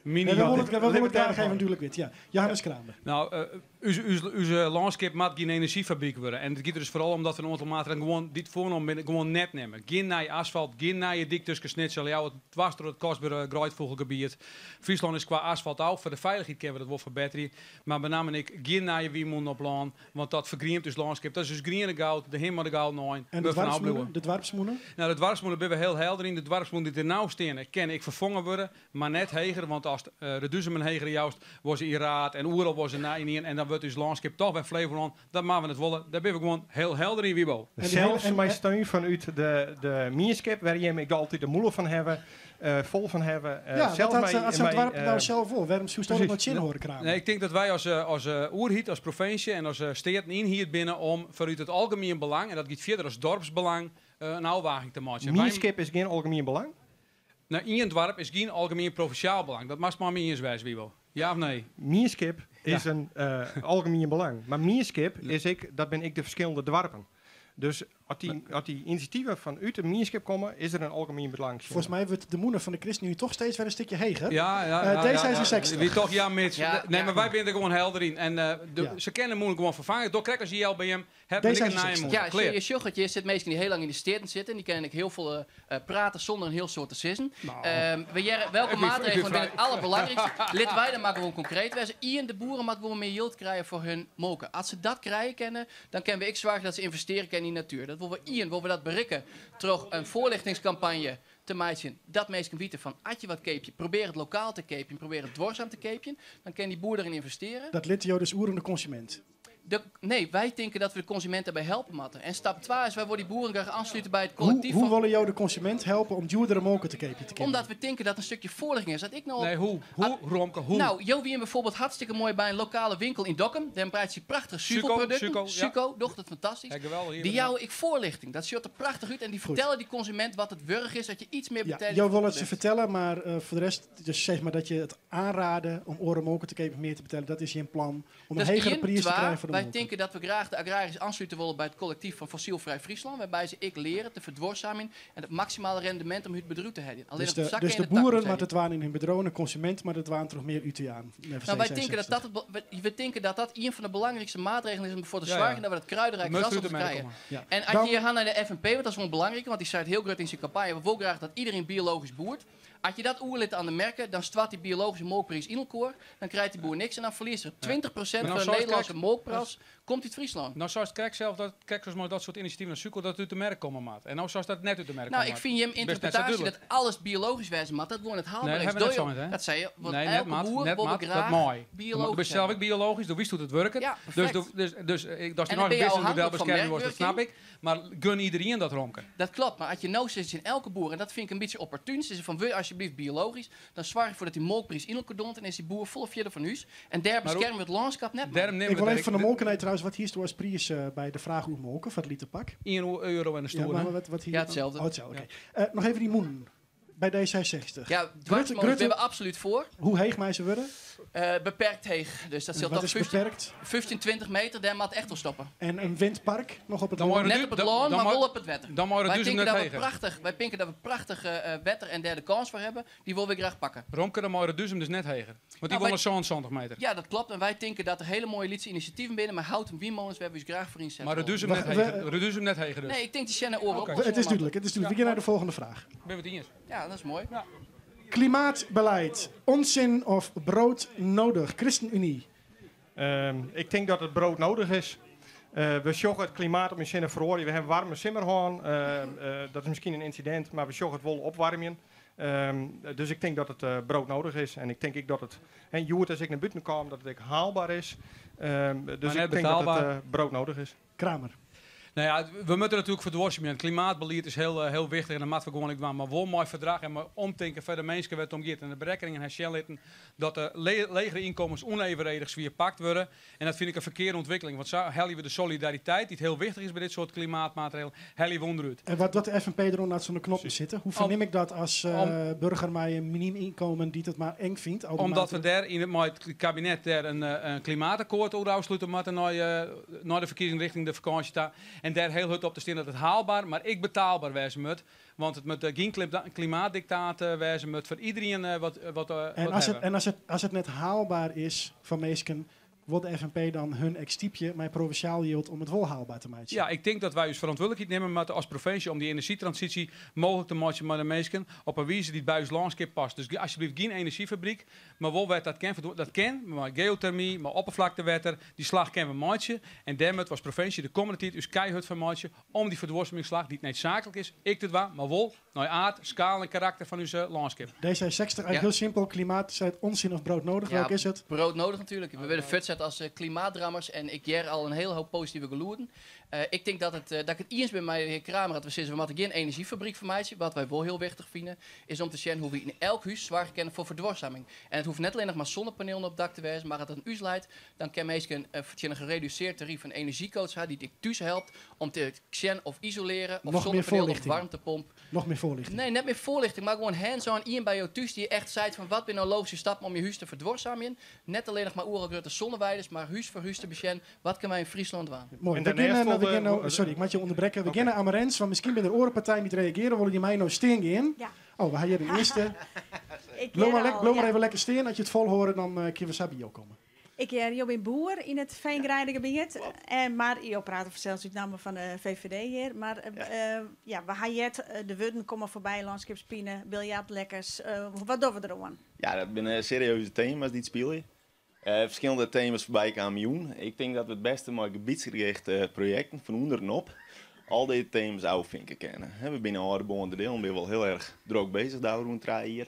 We willen het graag even natuurlijk weten. Ja. Johannes Kramer. Nou, onze landschap moet geen energiefabriek worden. En het gaat er dus vooral omdat we een aantal maatregelen gewoon dit voornomen gewoon net nemen. Geen naar je asfalt, geen naar je dik tussen snitsel. Ja, het was door het kostbare Grootvogelgebied. Friesland is qua asfalt ook. Voor de veiligheid kennen we dat wel verbeteren. Maar met name ik geen naar je Wiemoen op land. Want dat vergrient dus landschap. Dat is dus groene goud, de helemaal de goud nooit. En de dwarpsmoenen? Nou, de dwarpsmoenen ben we heel helder in. De dwarpsmoenen die er nou staan, kan ik vervangen worden. Maar net heger, want als de duizenden heger juist was in raad en oerl was er in. En dan wordt dus landschap toch bij Flevoland. Dat maken we het willen. Daar ben we gewoon heel helder in, Wiebo. Zelfs mijn steun vanuit de Mierskip, waar je ik altijd de moeder van hebben, vol van hebben. Ja, zelfs als het dwarp nou zelf voor. Waarom zou je toch wat zin horen kramen? Nee, ik denk dat wij als oerhiet, als provincie en als steden in hier binnen om vanuit het algemeen belang, en dat gaat verder als dorpsbelang, een uitwaging te maken. Mierskip is geen algemeen belang? Nou, in het dorp is geen algemeen provinciaal belang. Dat mag maar meer eens wijs, Wiebo. Ja of nee? Mierskip is een algemeen belang. Maar Mierskip dat ben ik de verschillende dwarpen. Dus als die initiatieven vanuit de Mierskip komen, is er een algemeen belang. Volgens mij wordt de moeder van de ChristenUnie toch steeds weer een stukje heger. D66. Wie toch, ja, Mits. Nee, maar wij zijn er gewoon helder in. En ze kennen moeilijk gewoon vervangen. Door krijg als je LBM hebt, ik een naaien ja, je sjoggetje zit meestal die heel lang in de steden zitten. Die kennen ik heel veel praten zonder een heel soort te sissen. Welke maatregelen zijn het allerbelangrijkste? Lid wij dan maar gewoon concreet wezen. Ian de boeren moet gewoon meer yield krijgen voor hun moken. Als ze dat krijgen kennen, dan kunnen we zorgen dat ze investeren kunnen in de natuur. Dat willen we willen we dat bereiken. Terug een voorlichtingscampagne te maken. Dat mensen weten van, als je wat keepje, probeer het lokaal te keepje, probeer het dwarszaam te keepje. Dan kan die boer erin investeren. Dat liet jou dus oerende consument. Nee, wij denken dat we de consument daarbij helpen moeten. En stap 2 is, wij worden die boeren graag aansluiten bij het collectief. Hoe willen jou de consument helpen om duurdere moken te kepen? Omdat we denken dat een stukje voorlichting is. Dat ik nou nee, hoe? Romke, hoe? Nou, Jovien bijvoorbeeld hartstikke mooi bij een lokale winkel in Dokkum. Dan breidt hij prachtig suikerproducten. Suco, doch, dat fantastisch. Die jou ik voorlichting. Dat ziet er prachtig uit. En die vertellen die consument wat het wurg is. Dat je iets meer betaalt. Jou wil het ze vertellen, maar voor de rest, dus zeg maar dat je het aanraden om orenmoken te kepen meer te betalen. Dat is je plan om een hegere prijs te krijgen voor de wij denken dat we graag de agrariërs aansluiten willen bij het collectief van Fossielvrij Friesland. Waarbij ze ik leren te verdwaarzamen en het maximale rendement om het bedrijf te hebben. Alleen dus de boeren met het waan in hun bedrogen, de consument met het waan terug meer UT aan. Nou, wij denken dat dat een van de belangrijkste maatregelen is om ervoor te zorgen dat we het kruidenrijk gras op te krijgen. Ja. En als je hier gaat naar de FNP, want dat is gewoon belangrijk, want die zei het heel groot in zijn campagne, we willen graag dat iedereen biologisch boert. Als je dat oerlid aan de merken, dan start die biologische molkprijs in elkaar. Dan krijgt die boer niks en dan verliest er 20% van de Nederlandse molkprijs komt uit Friesland. Nou, zoals kijk zelf dat soort initiatieven naar Suco dat uit de merk komen maat. En nou zoals dat net uit de merk komen. Nou, ik vind je interpretatie dat alles biologisch wezen maat. Dat wordt het haalbaar. Nee, dat zei je. Want nee, elke boer wil graag mooi. biologisch. Dus zelf ik biologisch, dan wist hoe het werken. Ja, dus dat is nog een businessmodel bescherming wordt, dat snap ik. Maar gun iedereen dat romken. Dat klopt, maar als je nou zit in elke boer, en dat vind ik een beetje opportuns, is van wil je alsjeblieft biologisch, dan zorg je ervoor dat die molkprijs in elkaar doet en is die boer vol verder van huis. En daar beschermen we het landschap net. Ik wil even van de molkenheid trouwens, wat hier is als prijs bij de vraag hoe molken, van het liter pak. €1 en een stoel. Ja, hetzelfde. Oh, hetzelfde. Okay. Nog even die moen bij D66. Ja, dwarsmolens ben we absoluut voor. Hoe heeg mij ze worden? Beperkt heeg. Dus dat zult toch 15, 20 meter, daar moet echt wel stoppen. En een windpark nog op het land? Net op het land, maar wel op het wetter. Dan wij denken dat we prachtige wetter en derde kans voor hebben. Die willen we graag pakken. Romke, dan moet dus net heger. Want die willen zo'n 20 meter. Ja, dat klopt. En wij denken dat er hele mooie liedse initiatieven binnen, maar houten windmolens, we hebben dus graag voor inzetten. Maar reduce hem net heger dus. Nee, ik denk die Shannon oren op. Het is duidelijk. We gaan naar de volgende vraag. Ben we het eens? Ja, dat is mooi. Ja. Klimaatbeleid. Onzin of broodnodig? ChristenUnie. Ik denk dat het brood nodig is. We zorgen het klimaat op een zin verhoren. We hebben warme simmerhoorn. Dat is misschien een incident, maar we zorgen het wel opwarmen. Dus ik denk dat het brood nodig is. En ik denk dat het, Joert, als ik naar buiten kom, dat het haalbaar is. Dus ik denk dat het brood nodig is. Kramer. Nou ja, we moeten natuurlijk verdwarsen. Het klimaatbeleid is heel wichtig en dat moeten we gewoon niet doen. Maar wel mooi verdrag en maar omdenken voor de mensen waar het om gaat. En de berekeningen herstellen dat de legere inkomens onevenredig weer pakt worden. En dat vind ik een verkeerde ontwikkeling. Want zo hellen we de solidariteit, die heel wichtig is bij dit soort klimaatmaatregelen, hellen we onderuit. En wat doet de FNP er aan zo'n knoppen zitten? Hoe verneem ik dat als burger met een minimum-inkomen die het maar eng vindt? Omdat we daar in het kabinet daar een klimaatakkoord over afsluiten moeten naar de verkiezing richting de vakantie. En daar heel hard op te staan dat het haalbaar, maar ik betaalbaar wezen moet. Want het moet geen klimaatdictaat wezen moet voor iedereen wat als het net haalbaar is van mensen, wordt de FNP dan hun extiepje met provinciaal yield om het wel haalbaar te maken? Ja, ik denk dat wij ons verantwoordelijkheid nemen met als provincie om die energietransitie mogelijk te maken met de mensen op een wijze die bij ons landschap past. Dus alsjeblieft geen energiefabriek, maar wel werd dat kan, maar geothermie, maar oppervlaktewetter, die slag kennen we maken. En daarmee was provincie de komende tijd dus keihard van maken om die verdwarsemingsslag die niet zakelijk is, ik dit waar, maar wel naar aard, schaal en karakter van onze landschap. Deze 60 eigenlijk heel simpel, klimaat, is het onzin of brood nodig? Ja, welk is het? Brood nodig natuurlijk. We willen vet zetten als klimaatdrammers en ik jer al een hele hoop positieve geloeren. Ik denk dat ik het eens ben met de heer Kramer dat we zeggen, we moeten geen energiefabriek vermijden. Wat wij wel heel wichtig vinden, is om te zien hoe we in elk huis zwaar kennen voor verdwarsing. En het hoeft net alleen nog maar zonnepanelen op het dak te wezen, maar als het een huis leidt, dan kan mensen een gereduceerd tarief een energiecoach hebben die thuis helpt om te zien of isoleren of zonnepaneel of warmtepomp. Nog meer voorlichting? Nee, net meer voorlichting, maar gewoon hands-on in bij jou thuis die je echt zei van wat ben nou logische stappen om je huis te verdwarsamen. Net alleen nog maar oergrote zonneweiders, maar huis voor huis te beschen. Wat kunnen wij in Friesland doen? Mooi. Sorry, ik moet je onderbreken. We beginnen aan Marens, want misschien ben er orenpartijen die reageren. Willen die mij nou steen in? Ja. Oh, we gaan hier de eerste. Blow maar even lekker steen. Als je het vol hoort, dan kunnen we Sabio komen. Ik ben in Boer in het Veengrijdengebied. Maar je praat over zelfs uitname van de VVD hier. Maar we gaan de Wudden komen voorbij, landschapspinnen, biljartlekkers. Wat doen we eraan? Ja, dat zijn serieuze thema's die het spelen. Verschillende thema's voorbij komen. Ik denk dat we het beste met gebiedsgerichte projecten van onderop al deze thema's uitvinken kennen. We binnen Aardebonden deel ben wel heel erg druk bezig daar rond 3 jaar.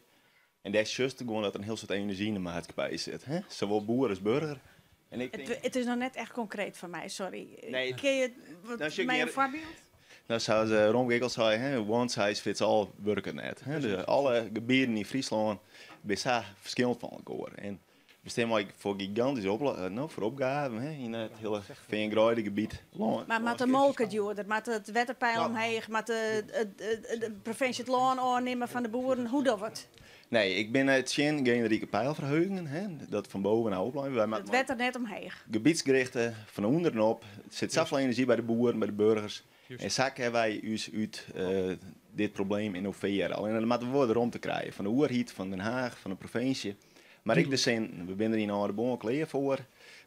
En dat is juist gewoon dat er een heel soort energie in de maatschappij zit. Zowel boer als burger. En ik denk... Het is nog net echt concreet voor mij, sorry. Nee, kun je mij een voorbeeld? Nou, zoals Ron Giggles zei, one size fits all werkt net. Dus alle gebieden in Friesland zijn verschillend van elkaar. En we staan voor gigantische opgaven in het hele Veengrijdengebied. Maar met de molkenduurder, met het wetterpeil omheen, met de provincie het loon aannemen van de boeren, hoe doen we het? Nee, ik ben het geen generieke pijlverhogingen, dat van boven naar opblijven. Het wetter net omheen. Gebiedsgerichte van onderop. Het zit zoveel energie bij de boeren, bij de burgers. Just. En zo hebben wij ons uit dit probleem innoveren. Alleen dan moeten we worden rond te krijgen. Van de Oerhiet, van Den Haag, van de provincie. Maar ik we zijn er in Aardeboom klaar voor.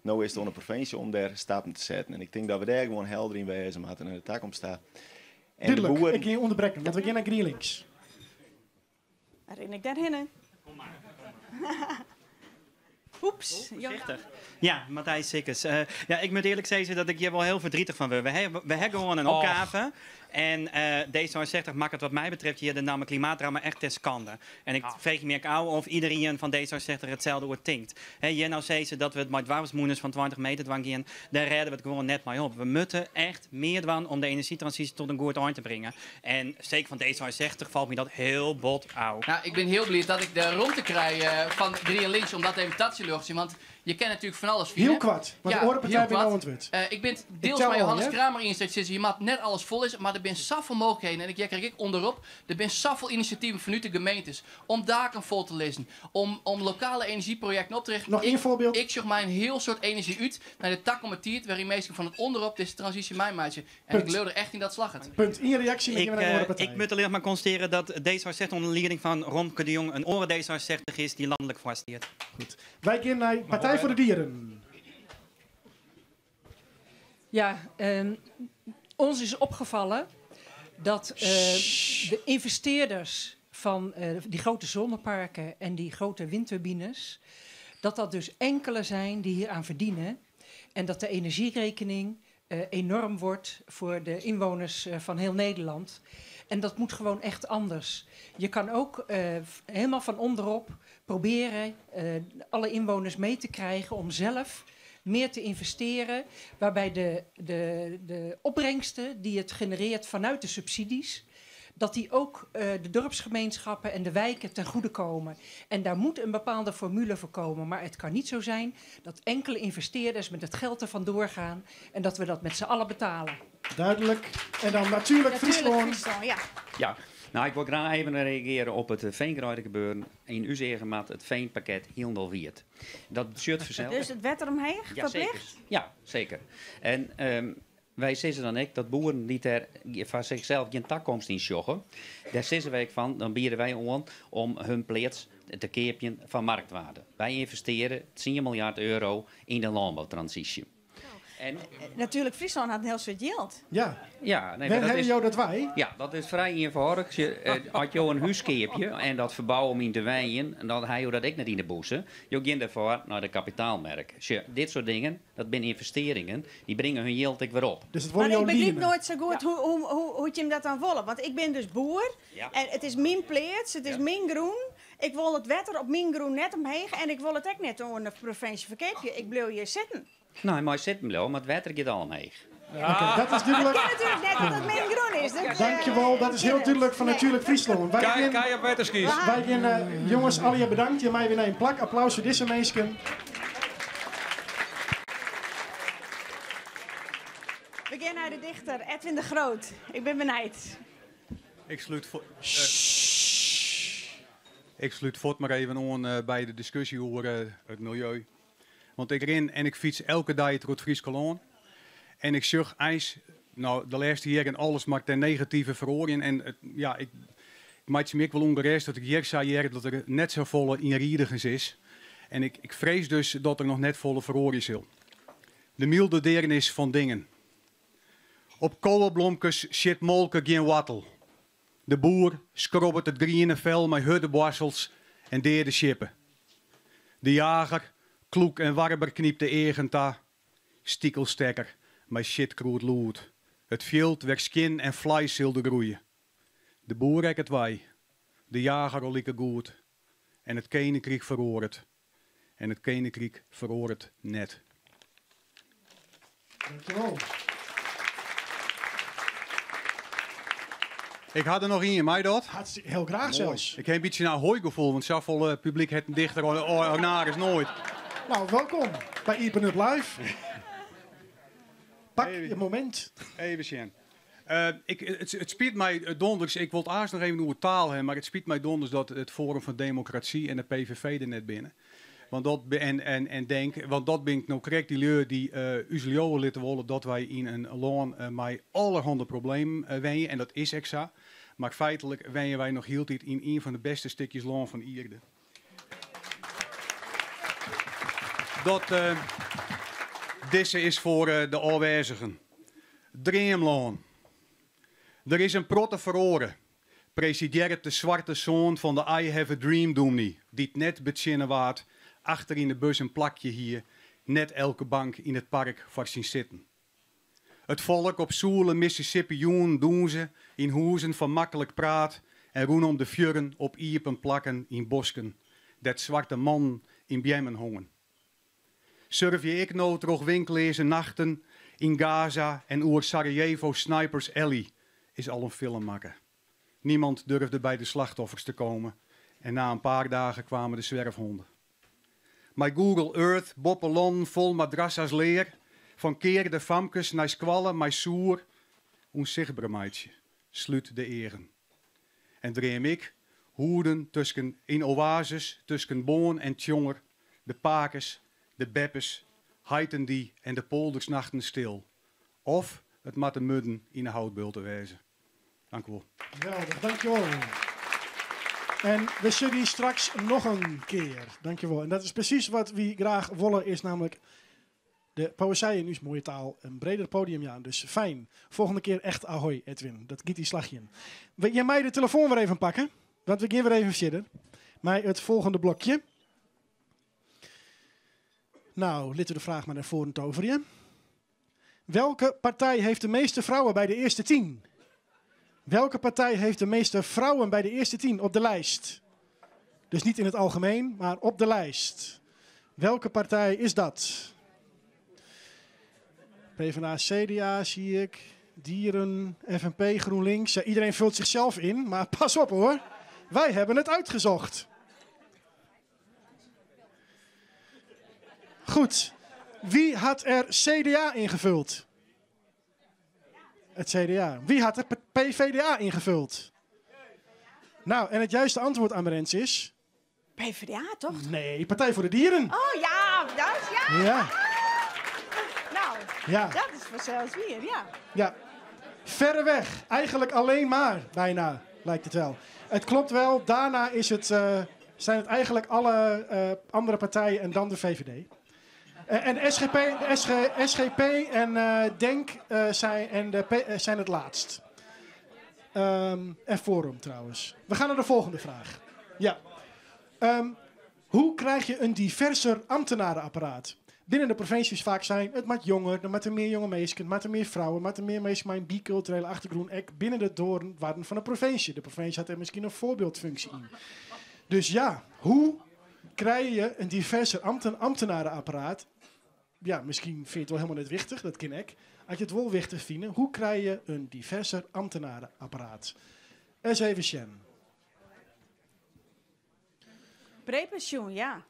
Nu is het aan de provincie om daar stappen te zetten. En ik denk dat we daar gewoon helder in wezen moeten en de toekomst staan. Duidelijk, ik ga je onderbreken, want we gaan naar GreenLinks. Ren ik daarheen? Oeps. Ja, Matthijs Sikkers. Ik moet eerlijk zeggen dat ik hier wel heel verdrietig van ben. We hebben gewoon een opgave. En D66 maakt het wat mij betreft hier de naam klimaatdrama echt ter schande. En ik vreeg me ook of iedereen van D66 hetzelfde woord denkt. Hier nou zeggen ze dat we het met warmsmoeners van 20 meter dwang daar redden we het gewoon net mee op. We moeten echt meer doen om de energietransitie tot een goed eind te brengen. En zeker van D66 valt me dat heel bot uit. Nou, ik ben heel blij dat ik de rond te krijgen van GreenLinks om dat even te luchten. Want je kent natuurlijk van alles vinden. Heel kwart, want de orenpartij ben nou ontwet. Ik ben deels bij Johannes Kramer inzet. Je maakt net alles vol is, maar er zijn zoveel mogelijkheden. En krijg ik onderop, er zijn zoveel initiatieven vanuit de gemeentes om daken vol te lezen, om lokale energieprojecten op te richten. Nog één voorbeeld. Ik zoek mij een heel soort energie uit naar de tak om het tiert, waarin mensen van het onderop deze transitie mij maatje. En ik geloof er echt in dat slag het. Punt. In reactie met je naar de orenpartij. Ik moet alleen maar constateren dat D66 onder leiding van Romke de Jong een oren D66 is die landelijk vaststeert. Goed. Wij gaan naar Partij voor de Dieren. Ja, ons is opgevallen dat de investeerders van die grote zonneparken en die grote windturbines, dat dus enkele zijn die hier aan verdienen. En dat de energierekening enorm wordt voor de inwoners van heel Nederland. En dat moet gewoon echt anders. Je kan ook helemaal van onderop proberen alle inwoners mee te krijgen om zelf meer te investeren, waarbij de opbrengsten die het genereert vanuit de subsidies, dat die ook de dorpsgemeenschappen en de wijken ten goede komen. En daar moet een bepaalde formule voor komen. Maar het kan niet zo zijn dat enkele investeerders met het geld ervan doorgaan en dat we dat met z'n allen betalen. Duidelijk. En dan natuurlijk Friesland. Ja, nou, ik wil graag even reageren op het veenkruidengebeuren. In uw zeggen maat het veenpakket heel wierd. Dat shirt vanzelf. Dus het wet eromheen, Ja, zeker. verplicht? Ja, zeker. En wij zeggen dan ook dat boeren die er van zichzelf geen toekomst in sjoggen. Daar zeggen wij van, dan bieden wij om hun plaats te keerpjen van marktwaarde. Wij investeren 10 miljard euro in de landbouwtransitie. En Natuurlijk, Friesland had een heel soort geld. Ja. Ja, nee, Wij hebben jou dat wij. Ja, dat is vrij eenvoudig. Als je een huiskeepje en dat verbouwen om in te wijnen, dan ga je dat ik net in de bossen. Je gaat daarvoor naar de kapitaalmerk. Dit soort dingen, dat zijn investeringen, die brengen hun yield ook weer op. Dus het Maar ik begreep nooit zo goed hoe je hem dat dan volgt. Want ik ben dus boer en het is mijn plaats, het is mijn groen. Ik wil het wetter op mijn groen net omheen en ik wil het ook net onder de provincie verkeepje. Ik blijf hier zitten. Nou, maar zit me maar het water gaat allemaal mee. Oké, dat is duidelijk. Ik ken natuurlijk net dat het mijn groen is. Dus, Dankjewel, dat is heel duidelijk van Natuurlijk Friesland. Kaya Wetterskies. Wij gaan, jongens, alle bedankt. Je mij weer naar een plak. Applaus voor deze mensen. We gaan naar de dichter Edwin de Groot. Ik ben benijd. Ik sluit voort maar even aan bij de discussie over het milieu. Want ik ren en ik fiets elke dag door het Fries Kolon. En ik zeg ijs, nou de laatste jaren alles maar ten negatieve veroordelen. En ik maak me wel ongerust dat ik hier zei dat er net zo volle inrieders is. En ik vrees dus dat er nog net volle veroordelen zal. De milde deernis van dingen. Op kolenblomkes shit molken geen wattel. De boer schrobbert het groene vel met huddeboissels en deed de schippen. De jager, kloek en warber kniept de egenta. Stiekelstekker, met shitkroet lood. Het veld werd skin en vlees zulde groeien. De boer rek het wij. De jager al lieke goed. En het koninkrijk veroordeeld. En het koninkrijk veroordeeld net. Dankjewel. Ik had er nog in, mij dat? Heel graag zelfs. Ik heb een beetje naar hooi gevoel, want zoveel publiek heeft een dichter naar is nooit. Nou, welkom bij Iepen Up Live. Pak je moment. Even zien. Het spijt mij donders, ik wil het eerst nog even over taal hebben, maar het spijt mij donders dat het Forum van Democratie en de PVV er net binnen. Want dat, want dat ben ik nou correct die leur die uzelioen laten willen dat wij in een land met allerhande problemen wenjen. En dat is exa. Maar feitelijk wenjen wij nog heel tijd in een van de beste stukjes land van Ierde. Dat deze is voor de aanwezigen. Dreamland. Er is een protte verhoren. Presidert de zwarte zoon van de I Have a Dream Doemnie. Die het net bezinnen waard. Achter in de bus een plakje hier. Net elke bank in het park voor zien zitten. Het volk op Soelen, Mississippi, doen ze. In hoezen van makkelijk praat. En roen om de fjurren op iepen plakken in bosken. Dat zwarte man in Bjemmen hongen. Surf je ik nou terug winkelen nachten in Gaza en oer Sarajevo Snipers Alley is al een film maken. Niemand durfde bij de slachtoffers te komen en na een paar dagen kwamen de zwerfhonden. My Google Earth, boppelon vol madrassa's leer, van keer de famkes naar squallen, my soer, onzichtbaar meidje, sluit de eren. En dreem ik, hoeden tussen in oases, tussen boon en tjonger, de pakes, de beppes, heiten die en de polders nachten stil. Of het matte mudden in een houtbult wezen. Dank u wel. Geweldig, dankjewel. En we zullen die straks nog een keer. Dankjewel. En dat is precies wat we graag willen, is namelijk de poëzij in uw mooie taal een breder podium, ja. Dus fijn. Volgende keer echt ahoy, Edwin. Dat giet die slagje in. Wil jij mij de telefoon weer even pakken? Want we gaan weer even verder. Maar het volgende blokje. Nou, laten we de vraag maar naar voren toveren. Welke partij heeft de meeste vrouwen bij de eerste 10? Welke partij heeft de meeste vrouwen bij de eerste 10 op de lijst? Dus niet in het algemeen, maar op de lijst. Welke partij is dat? PvdA, CDA zie ik. Dieren, FNP, GroenLinks. Ja, iedereen vult zichzelf in, maar pas op hoor. Wij hebben het uitgezocht. Goed. Wie had er CDA ingevuld? Het CDA. Wie had er PvdA ingevuld? Nou, en het juiste antwoord, Amarens, is... PvdA, toch? Nee, Partij voor de Dieren. Oh ja, dat is ja. Ja. Nou, Ja. dat is vanzelfs weer, ja. Ja, verreweg. Eigenlijk alleen maar, bijna, lijkt het wel. Het klopt wel, daarna is het, zijn het eigenlijk alle andere partijen en dan de VVD. En de SGP en DENK zijn het laatst. En Forum trouwens. We gaan naar de volgende vraag. Ja. Hoe krijg je een diverser ambtenarenapparaat? Binnen de provincies vaak zijn het wat jonger, er moeten meer jonge meisjes, er moeten meer vrouwen, er moeten meer mensen met een biculturele achtergrond. Ook binnen de doornwaarden van de provincie. De provincie had er misschien een voorbeeldfunctie in. Dus ja, hoe krijg je een diverser ambtenarenapparaat? Ja, misschien vind je het wel helemaal net wichtig, dat ken ik. Als je het wel wichtig vindt, hoe krijg je een diverser ambtenarenapparaat? Eens even Sjen. Prepensioen, ja.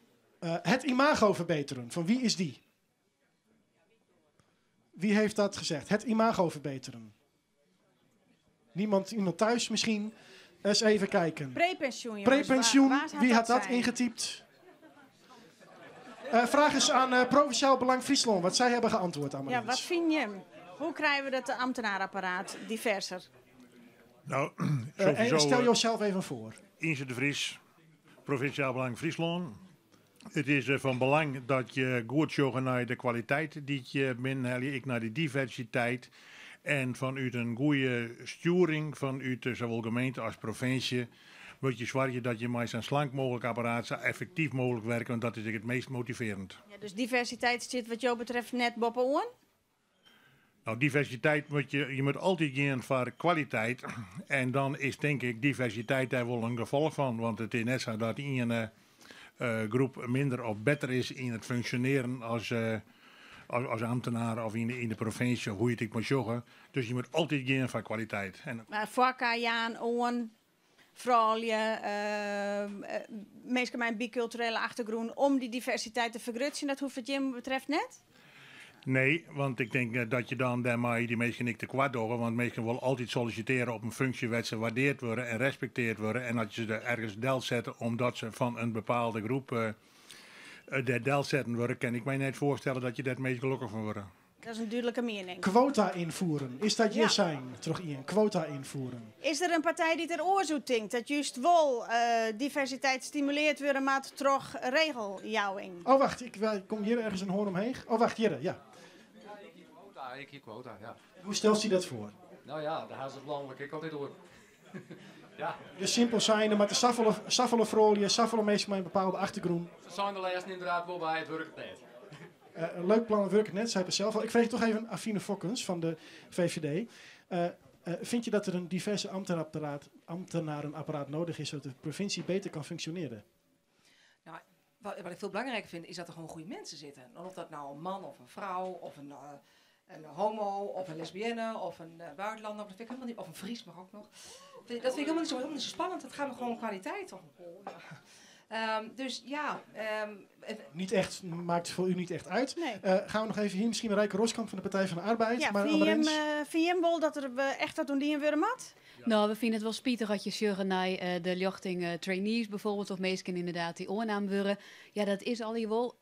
Het imago verbeteren, van wie is die? Wie heeft dat gezegd? Het imago verbeteren. Iemand thuis misschien? Eens even kijken. Prepensioen, jongens. Prepensioen, Waar wie had dat zijn? ingetypt? Vraag eens aan Provinciaal Belang Friesland, wat zij hebben geantwoord aan Ja, wat vind je? Hoe krijgen we dat ambtenaarapparaat diverser? Nou, en stel jezelf even voor. Inge de Vries, Provinciaal Belang Friesland. Het is van belang dat je goed zorgt naar de kwaliteit die je binnenhaalt, ik naar de diversiteit. En vanuit een goede sturing, vanuit zowel gemeente als provincie, moet je zorgen dat je met zo'n slank mogelijk apparaat zo effectief mogelijk werkt, want dat is het meest motiverend. Ja, dus diversiteit zit wat jou betreft net bovenaan? Nou, diversiteit moet je moet altijd gaan voor kwaliteit. En dan is denk ik diversiteit daar wel een gevolg van. Want het is net zo dat een groep minder of beter is in het functioneren als ambtenaar of in de provincie, hoe je het ook moet zeggen. Dus je moet altijd gaan voor kwaliteit. En Maar vakka, Jaan, Owen, vrouwen, mensen met een biculturele achtergrond, om die diversiteit te vergroten, dat hoeft het je betreft net? nee, want ik denk dat je dan daarmee die mensen niet te kwaad doen. Want mensen willen altijd solliciteren op een functie waar ze waardeerd worden en respecteerd worden. En dat je ze er ergens deel zetten omdat ze van een bepaalde groep deel zetten worden, kan ik mij niet voorstellen dat je daar het meest gelukkig van wordt. Dat is een duidelijke mening. Quota invoeren, is dat je Ja. zijn? Terug in, quota invoeren. Is er een partij die er oorzoek denkt dat juist wel diversiteit stimuleert worden met toch regeljouwing? Oh wacht, ik kom hier ergens een hoorn omheen. Oh wacht, hier, ja. Ik hier quota, ja. Hoe stelt hij dat voor? Nou ja, daar is het landelijk ik altijd door. Ja. Dus simpel zijn, maar de saffelen vrouwen, saffelen mensen met een bepaalde achtergrond. Ze zijn de laatste inderdaad wel bij het werk net. Een leuk plan, werkt net, zei het zelf al. Ik vreeg toch even Afine Fokkens van de VVD. Vind je dat er een diverse ambtenarenapparaat nodig is, zodat de provincie beter kan functioneren? Nou, wat ik veel belangrijker vind, is dat er gewoon goede mensen zitten. En of dat nou een man of een vrouw of een homo of een lesbienne of een buitenlander, dat vind ik helemaal niet, of een Fries mag ook nog. Dat vind ik helemaal niet zo spannend. Het gaat me gewoon om kwaliteit. Dus ja. Niet echt, maakt voor u niet echt uit. Nee. Gaan we nog even hier, misschien Rijke Roskamp van de Partij van de Arbeid. Ja, maar vind je Amarens? hem wel dat er echt dat doen die in worden mat? Nou, we vinden het wel spietig dat je zorgen naar de lichting trainees bijvoorbeeld, of mensen inderdaad die oornaam worden. Ja, dat is al hier wel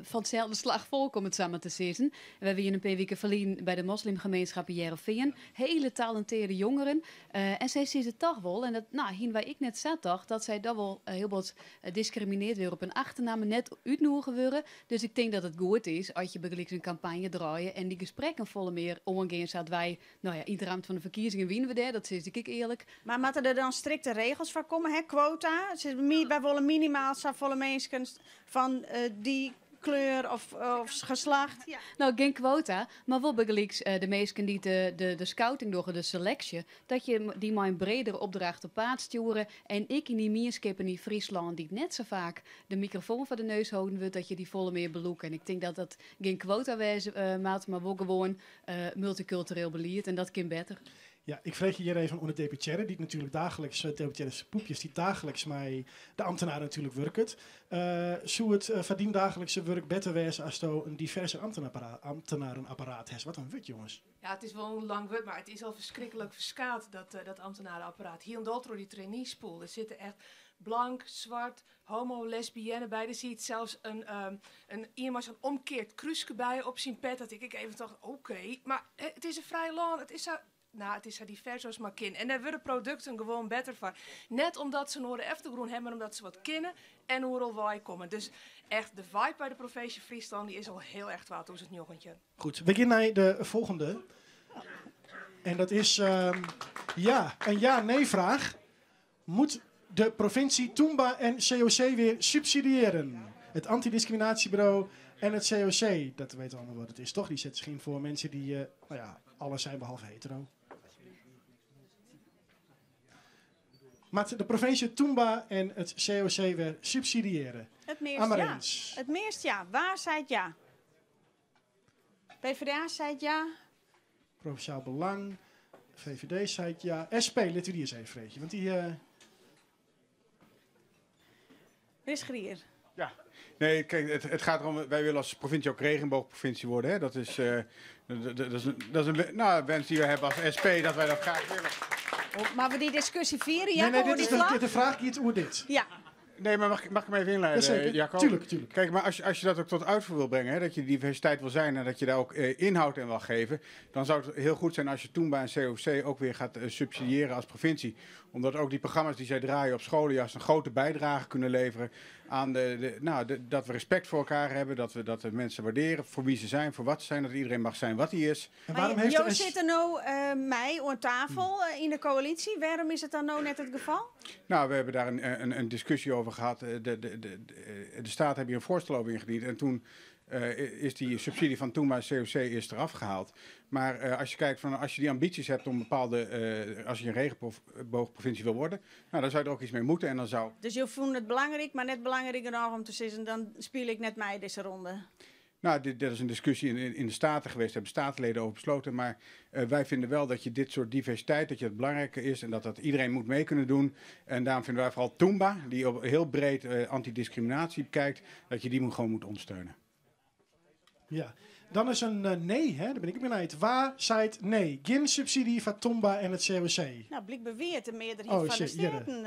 van hetzelfde slag volk om het samen te zitten. We hebben hier een paar weken verleden bij de moslimgemeenschap in Jereveen. Hele talenteerde jongeren. En zij zien het toch wel. En dat, nou, hier waar ik net zat, toch, dat zij dat wel heel wat discrimineerd worden op een achternaam net uitnodigen worden. Dus ik denk dat het goed is als je begrijpt een campagne draaien en die gesprekken volle meer omgaan zodat wij, nou ja, iedere avond van de verkiezingen winnen we daar. Dat is ik eerlijk. Maar moeten er dan strikte regels voor komen, hè? Quota? Wij willen minimaal zoveel mensen van die kleur of geslacht. Ja. Nou, geen quota, maar wel begelijks de mensen die de scouting doen, de selectie, dat je die maar een bredere opdracht op paard sturen. En ik in die mierskippen in Friesland die net zo vaak de microfoon voor de neus houden wordt, dat je die volle meer beloeken. En ik denk dat dat geen quota wezen maakt, maar wel gewoon multicultureel beleid en dat kan beter. Ja, ik vraag je hier even onder deputaire, die natuurlijk dagelijks, deputaire poepjes, die dagelijks met de ambtenaren natuurlijk werken. Zou het verdien dagelijkse werk beter wezen als je een diverse ambtenarenapparaat hebt? Wat een wut, jongens. Ja, het is wel een lang woord, maar het is al verschrikkelijk verskaat, dat ambtenarenapparaat. Hier in Doltro, die traineespool, er zitten echt blank, zwart, homo, lesbienne bij. Er zie je zelfs iemand zo'n omkeerd kruisje bij op zijn pet. Dat ik even dacht, oké, maar het is een vrij land, het is zo... Nou, het is zo divers als maar kin. En daar worden producten gewoon beter van. Net omdat ze een achtergrond hebben, omdat ze wat kennen en hoe al wij komen. Dus echt, de vibe bij de provincie Friesland die is al heel echt wat, hoe is het jochentje. Goed, we gaan naar de volgende. En dat is een ja-nee-vraag. Moet de provincie Toomba en COC weer subsidiëren? Het antidiscriminatiebureau en het COC, dat weten we allemaal wat het is, toch? Die zetten zich in voor mensen die, alles zijn behalve hetero. Maar de provincie Toomba en het COC weer subsidiëren. Het meest Amarins. ja. Het meest ja. Waar zei het ja? PvdA zei het ja. Provinciaal Belang. VVD zei het ja. SP, laten we die eens even vreetje. Want die... Is Grier. Ja. Nee, kijk, het gaat erom, wij willen als provincie ook regenboogprovincie worden. Hè? Dat is een wens die we hebben als SP, dat wij dat graag willen. Maar we die discussie vieren, ja? Nee, dit is de vraag die het hoe dit. Ja. Nee, maar mag ik me even inleiden, Jacob? Tuurlijk. Kijk, maar als je dat ook tot uitvoer wil brengen, hè, dat je diversiteit wil zijn en dat je daar ook inhoud in wil geven, dan zou het heel goed zijn als je Toomba en COC ook weer gaat subsidiëren als provincie. Omdat ook die programma's die zij draaien op scholen juist een grote bijdrage kunnen leveren aan dat we respect voor elkaar hebben, dat we mensen waarderen voor wie ze zijn, voor wat ze zijn, dat iedereen mag zijn wat hij is. En waarom heeft Jo zit er nou mij aan tafel in de coalitie. Waarom is het dan nou net het geval? Nou, we hebben daar een discussie over gehad. De Staat heeft hier een voorstel over ingediend. En toen is die subsidie van Toomba en COC eerst eraf gehaald. Maar als je kijkt van als je die ambities hebt om als je een regenboogprovincie wil worden, nou, dan zou je er ook iets mee moeten. En dan zou... Dus je vond het belangrijk, maar net belangrijker nog om te zeggen, dan speel ik net mij deze ronde. Nou, dit is een discussie in de Staten geweest, daar hebben statenleden over besloten. Maar wij vinden wel dat je dit soort diversiteit, dat je het belangrijker is en dat iedereen moet mee kunnen doen. En daarom vinden wij vooral Toomba, die op heel breed antidiscriminatie kijkt, dat je die gewoon moet ondersteunen. Ja, dan is een nee, hè? Daar ben ik benieuwd. Waar zei het nee? Geen subsidie van Toomba en het COC. Nou, blik beweert de meerderheid van de steden.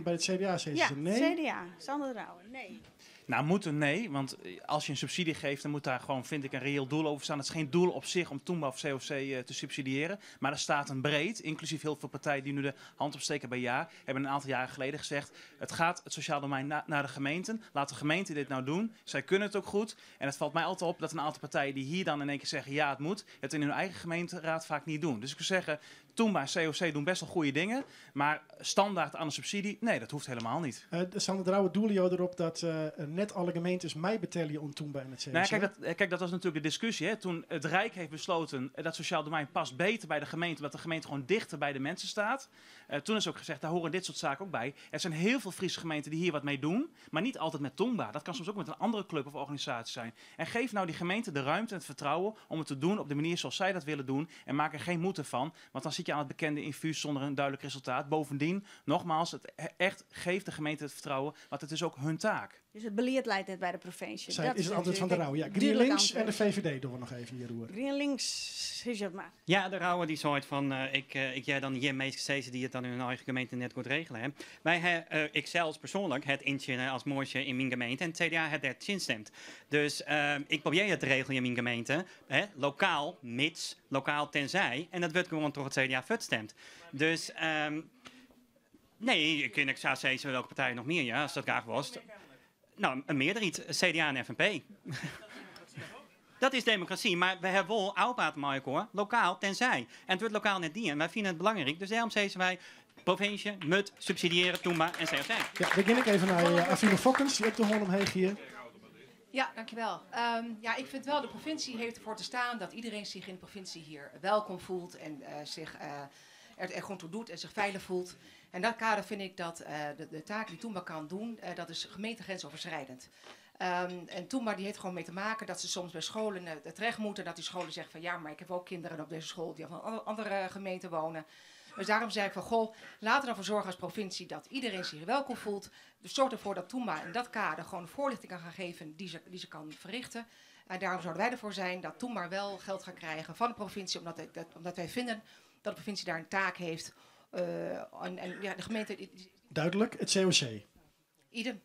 Bij het CDA zei ze nee. Ja, CDA, Sander de Rauwe, nee. Nou, moet een nee, want als je een subsidie geeft, dan moet daar gewoon, vind ik, een reëel doel over staan. Het is geen doel op zich om Toomba of COC te subsidiëren, maar er staat een breed, inclusief heel veel partijen die nu de hand opsteken bij ja, hebben een aantal jaren geleden gezegd, het gaat het sociaal domein naar de gemeenten. Laat de gemeente dit nou doen. Zij kunnen het ook goed. En het valt mij altijd op dat een aantal partijen die hier dan in één keer zeggen ja, het moet, het in hun eigen gemeenteraad vaak niet doen. Dus ik zou zeggen, Toomba en COC doen best wel goede dingen, maar standaard aan een subsidie, nee, dat hoeft helemaal niet. Sander de Rauwe doelde jou erop dat net alle gemeentes mij betalen om Toomba en het COC. Nou, kijk, dat was natuurlijk de discussie. Hè? Toen het Rijk heeft besloten dat sociaal domein past beter bij de gemeente, omdat de gemeente gewoon dichter bij de mensen staat. Toen is ook gezegd, daar horen dit soort zaken ook bij. Er zijn heel veel Friese gemeenten die hier wat mee doen, maar niet altijd met Toomba. Dat kan soms ook met een andere club of organisatie zijn. En geef nou die gemeente de ruimte en het vertrouwen om het te doen op de manier zoals zij dat willen doen. En maak er geen moeten van, want dan zit je aan het bekende infuus zonder een duidelijk resultaat. Bovendien, nogmaals, het echt geeft de gemeente het vertrouwen, want het is ook hun taak. Dus het beleid leidt net bij de provincie. Dat is het antwoord van de Rauwe. Ja, GroenLinks en de VVD doen we nog even hier roer. GroenLinks, is het maar. Ja, de Rauwe die zei van, jij dan hier meest gezegd die het dan in hun eigen gemeente net goed regelen. Hè. Wij, ik zelfs persoonlijk, het intje als mooiste in mijn gemeente en het CDA het dat instemt. Dus ik probeer het te regelen in mijn gemeente, lokaal, mits, lokaal tenzij. En dat wordt gewoon door het CDA stemt. Dus, nee, ik zou zeggen welke partij nog meer, ja, als dat graag was. Nou, een meerderheid, CDA en FNP. Dat is democratie, maar we hebben wel oudbaat hoor, lokaal tenzij. En het wordt lokaal net die en wij vinden het belangrijk. Dus daarom zeggen wij, provincie, moet subsidiëren, Toemba en COC. Ja, dan begin ik even naar Afine Fokkens, die ook de hoorn omheen hier. Ja, dankjewel. Ja, ik vind wel, de provincie heeft ervoor te staan dat iedereen zich in de provincie hier welkom voelt en zich er gewoon toe doet en zich veilig voelt. En in dat kader vind ik dat de taak die Toemba kan doen, dat is gemeentegrensoverschrijdend. En Toemba die heeft gewoon mee te maken dat ze soms bij scholen terecht moeten. Dat die scholen zeggen van ja, maar ik heb ook kinderen op deze school die van andere gemeenten wonen. Dus daarom zei ik van goh, laten we ervoor zorgen als provincie dat iedereen zich welkom voelt. Dus zorg ervoor dat Toemba in dat kader gewoon de voorlichting kan gaan geven die ze kan verrichten. En daarom zouden wij ervoor zijn dat Toemba wel geld gaat krijgen van de provincie. Omdat wij vinden dat de provincie daar een taak heeft. En ja, de gemeente... Duidelijk, het COC. Idem.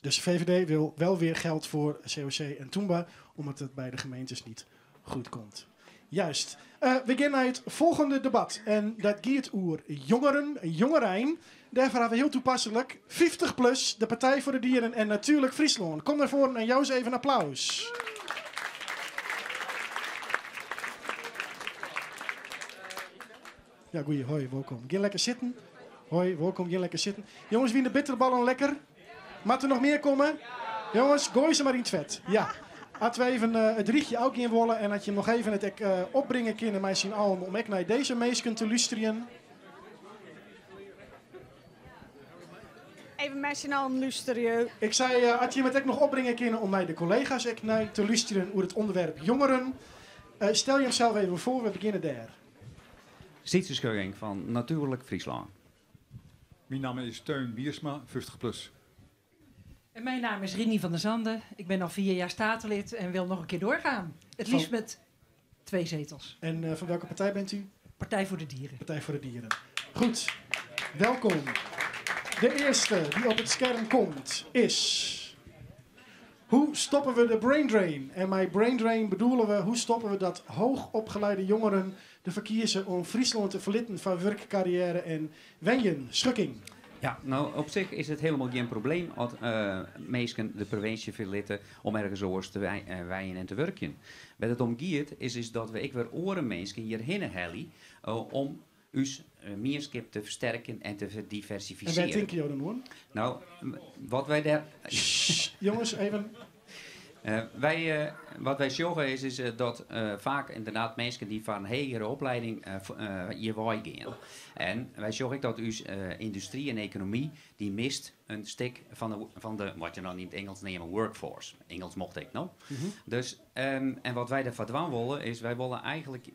Dus de VVD wil wel weer geld voor COC en Toemba, omdat het bij de gemeentes niet goed komt. Juist. We gaan naar het volgende debat. En dat gaat over jongerijn. Daarvoor hebben we heel toepasselijk 50 plus, de Partij voor de Dieren en natuurlijk Friesland. Kom daarvoor en jou eens even een applaus. Ja, goeie, hoi, welkom. Ga lekker zitten. Hoi, welkom, ga lekker zitten. Jongens, wie de bitterballen lekker? Mag er nog meer komen? Jongens, gooi ze maar in het vet. Ja. Had we even het rietje ook in willen en had je nog even het opbrengen kunnen mij zien allen om ik naar deze meesken te luisteren. Even met z'n allen luisteren. Ik zei, had je met nog opbrengen kunnen om mij de collega's naar te luisteren over het onderwerp jongeren. Stel je hemzelf even voor, we beginnen daar. Sietse Scheuring van Natuurlijk Friesland. Mijn naam is Teun Biersma, 50 plus. En mijn naam is Rini van der Zanden. Ik ben al 4 jaar statenlid en wil nog een keer doorgaan. Het liefst met 2 zetels. En van welke partij bent u? Partij voor de Dieren. Partij voor de Dieren. Goed, welkom. De eerste die op het scherm komt is... Hoe stoppen we de brain drain? En met brain drain bedoelen we, hoe stoppen we dat hoogopgeleide jongeren de verkiezen om Friesland te verlitten van werkcarrière en wenjen? Schukking. Ja, nou op zich is het helemaal geen probleem als mensen de provincie verlitten om ergens oors te wijnen en te werken. Wat het om gaat is dat we weer oren mensen hierheen hellen om ons meerskip te versterken en te diversificeren. En wij denken jou dan hoor? Nou, wat wij daar... Jongens, even... Wat wij zeggen is dat vaak inderdaad mensen die van hogere opleiding hier gaan. En wij zeggen dat uw industrie en economie die mist een stuk van de wat je dan in het Engels neemt workforce. Engels mocht ik nou. Dus, en wat wij ervan doen willen is, wij willen eigenlijk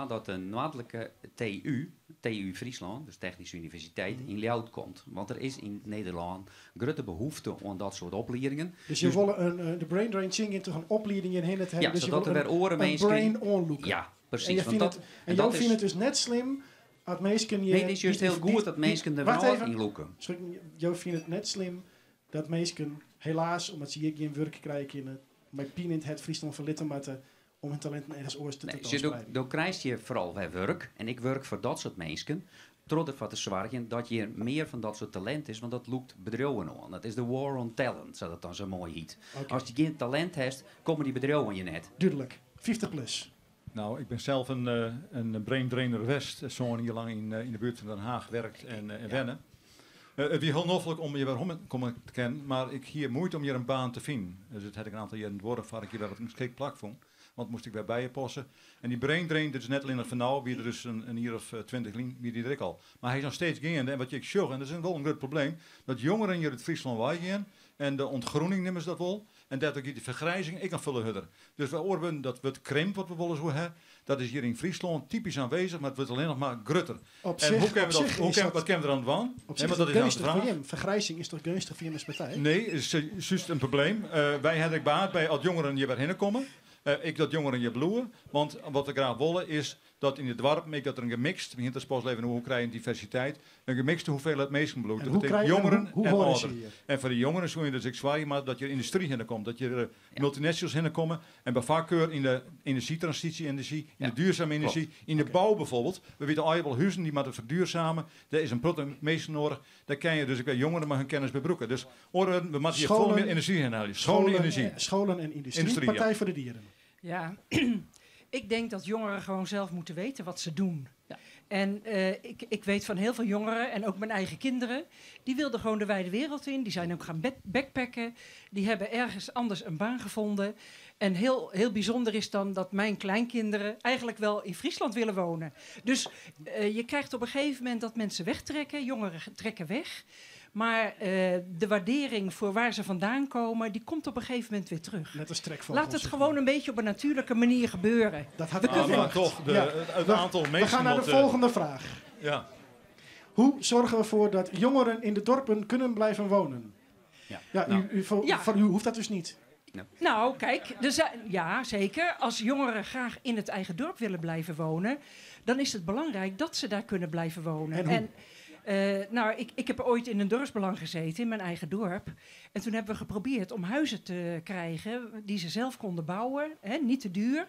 dat de noordelijke TU Friesland, dus Technische Universiteit, in Leeuwarden komt. Want er is in Nederland grote behoefte aan dat soort opleidingen. Dus je wil de brain drain in toch een opleiding in het hebben. Ja, dus zodat je er weer oren mensen... brain onloeken. Ja, precies. En jou vindt het dus net slim dat mensen... Nee, het is juist heel goed dat mensen er wel in loeken. Jou vindt het net slim dat mensen helaas, omdat ze hier geen werk krijgen, met pien in het Friesland verlitten moeten om hun talenten ergens oors te tentoonspreiden. Dan krijg je vooral weer werk. En ik werk voor dat soort mensen. Trots ervoor te zorgen dat je meer van dat soort talent is. Want dat loekt bedrijven aan. Dat is de war on talent, zoals dat dan zo mooi heet. Okay. Als je geen talent hebt, komen die bedrijven je net. Duidelijk. 50 plus. Nou, ik ben zelf een brain drainer West. Zo'n hier lang in de buurt van Den Haag werkt en wennen. Het is heel noffelijk om je waarom te kennen, maar ik hier moeite om hier een baan te vinden. Dus het had ik een aantal jaren worden waar ik hier wel een schik plak vond. Want moest ik weer bij je passen. En die brain drain, dit is net alleen nog van nou, wie er dus een hier of 20 wie die er al. Maar hij is nog steeds gaande. En wat je zag, en dat is wel een groot probleem, dat jongeren hier uit Friesland gaan en de ontgroening nemen ze dat wel. En dat ook die vergrijzing, ik kan vullen hudder. Dus we horen dat we het krimp wat we willen zo hebben. Dat is hier in Friesland typisch aanwezig, maar het wordt alleen nog maar grutter. Wat kunnen we er aan doen? Vergrijzing is toch gunstig voor je partij? Nee, is juist een probleem. Wij hebben baat bij als jongeren hier weer komen. Ik dat jongeren je bloeien, want wat we graag willen is dat in het dorp dat er een gemixt, begint als pas leven hoe krijg je diversiteit, een gemixte hoeveelheid mensen bloed. Dat betekent jongeren en ouderen. En voor de jongeren zou je dus ik zwaar, maar dat je industrie heen komt, dat je multinationals heen komen en bij vakkeur in de energietransitie, in de duurzame energie, in de bouw bijvoorbeeld. We weten al wel huizen die moeten verduurzamen. Er is een protte meester nodig. Daar kan je dus ik weet jongeren maar hun kennis bebroeken. Dus we moeten hier veel meer energie heen halen. Schone energie. Scholen en industrie. Partij voor de Dieren. Ja, ik denk dat jongeren gewoon zelf moeten weten wat ze doen. Ja. En ik weet van heel veel jongeren, en ook mijn eigen kinderen, die wilden gewoon de wijde wereld in. Die zijn ook gaan backpacken. Die hebben ergens anders een baan gevonden. En heel, heel bijzonder is dan dat mijn kleinkinderen eigenlijk wel in Friesland willen wonen. Dus je krijgt op een gegeven moment dat mensen wegtrekken. Jongeren trekken weg. Maar de waardering voor waar ze vandaan komen, die komt op een gegeven moment weer terug. Net als trekvogels. Laat het gewoon een beetje op een natuurlijke manier gebeuren. Dat had ik al verwacht. Toch, het aantal mensen. We gaan naar de volgende vraag. Ja. Hoe zorgen we ervoor dat jongeren in de dorpen kunnen blijven wonen? Van u hoeft dat dus niet. Nou, kijk, ja, zeker. Als jongeren graag in het eigen dorp willen blijven wonen, dan is het belangrijk dat ze daar kunnen blijven wonen. En hoe? Ik heb ooit in een dorpsbelang gezeten, in mijn eigen dorp. En toen hebben we geprobeerd om huizen te krijgen die ze zelf konden bouwen, niet te duur.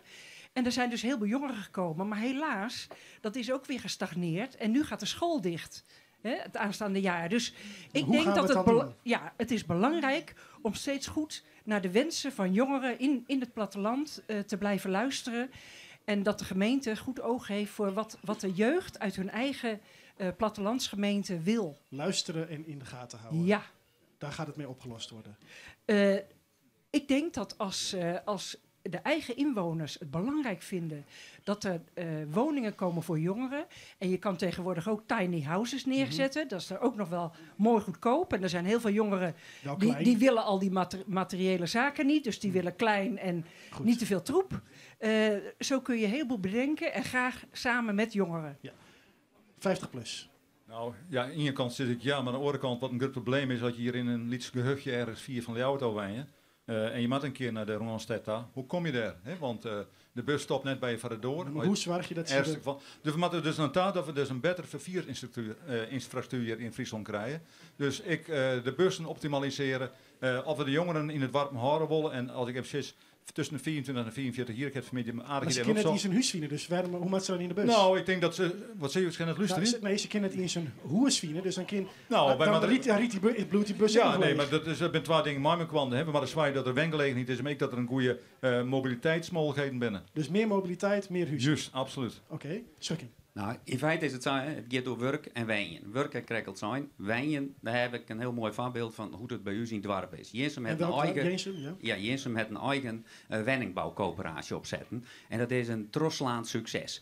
En er zijn dus heel veel jongeren gekomen. Maar helaas, dat is ook weer gestagneerd. En nu gaat de school dicht, het aanstaande jaar. Dus ik denk dat het is belangrijk om steeds goed naar de wensen van jongeren in het platteland te blijven luisteren. En dat de gemeente goed oog heeft voor wat de jeugd uit hun eigen plattelandsgemeente wil. Luisteren en in de gaten houden. Ja. Daar gaat het mee opgelost worden. Ik denk dat als de eigen inwoners het belangrijk vinden dat er woningen komen voor jongeren. En je kan tegenwoordig ook tiny houses neerzetten. Dat is er ook nog wel mooi goedkoop. En er zijn heel veel jongeren die willen al die materiële zaken niet. Dus die willen klein en niet te veel troep. Zo kun je een heleboel bedenken en graag samen met jongeren. Ja. 50 plus. Nou, ja, aan je kant zit ik ja, maar aan de andere kant, wat een groot probleem is, dat je hier in een Lietse gehuchtje ergens 4 van de auto wijnen. En je moet een keer naar de Ronaldstad. Hoe kom je daar? Want de bus stopt net bij je van de door. Maar hoe zorg je dat ze... Dus we moeten dus aan taal dat we dus een betere vervoerinfrastructuur in Friesland krijgen. Dus de bussen optimaliseren. Of we de jongeren in het warm houden willen. En als ik heb zes tussen de 24 en 44 hier, ik heb vanmiddag een aardige idee. Maar ze kunnen het in zijn huis vinden, dus hoe maakt ze dan in de bus? Nou, ik denk dat ze... Wat zie je waarschijnlijk luisteren? Nee, ze kunnen het in zijn huis vinden, dus dan kan... Nou, dan riet die bus ja, nee, maar dat zijn twee dingen maar met kwam. We maar zwaar dat er wengelegenheid is, maar ik dat er een goede mobiliteitsmogelijkheden binnen. Dus meer mobiliteit, meer huis. Juist, absoluut. Oké, Schukking. Nou, in feite is het zo, het gaat door werk en wijnen. Werk en krekkeld zijn. Wijnen, daar heb ik een heel mooi voorbeeld van hoe het bij u in het dorp is. Jensum heeft een eigen woningbouwcoöperatie opzetten. En dat is een troslaand succes.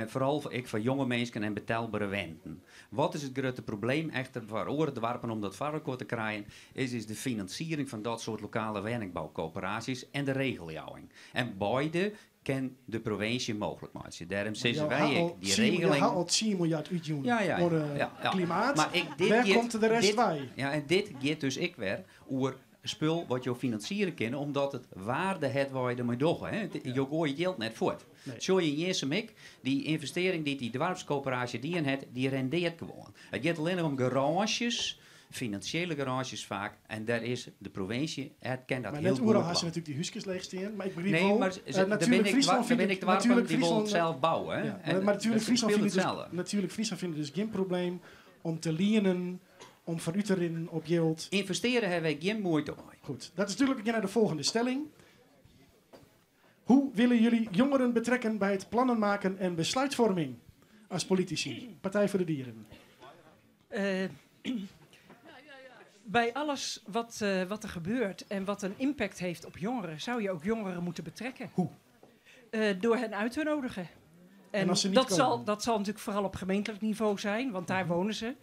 Vooral voor jonge mensen en betaalbare renten. Wat is het grote probleem echter voor oordwarpen om dat varkens te krijgen, is de financiering van dat soort lokale woningbouwcoöperaties en de regeljouwing. En beide kan de provincie mogelijk maken. Daarom zeggen wij die regeling... Je haalt al 10 miljard uitjoen voor klimaat. Maar waar komt de rest bij? Ja, en dit gaat dus ik weer over spul wat je financieren kan, omdat het waarde het waar je ermee doen. Je gooit je geld net voort. Nee. Zo je Jensum ik, die investering die dorpscoöperatie die in het, die rendeert gewoon. Het gaat alleen om garages, financiële garages vaak, en daar is de provincie, het kent dat maar heel goed. Maar net hoe ze natuurlijk die huisjes leegsteken, maar ik begrijp nee, maar natuurlijk Friesland vind ik die wil het zelf bouwen. Hè? Ja, maar natuurlijk Friesland vindt dus geen probleem om te lenen, om van u te rinnen op yield. Investeren hebben wij geen moeite mee. Goed, dat is natuurlijk naar de volgende stelling. Hoe willen jullie jongeren betrekken bij het plannen maken en besluitvorming als politici? Partij voor de Dieren. Bij alles wat er gebeurt en wat een impact heeft op jongeren, zou je ook jongeren moeten betrekken. Hoe? Door hen uit te nodigen. En als ze niet dat zal natuurlijk vooral op gemeentelijk niveau zijn, want daar wonen ze.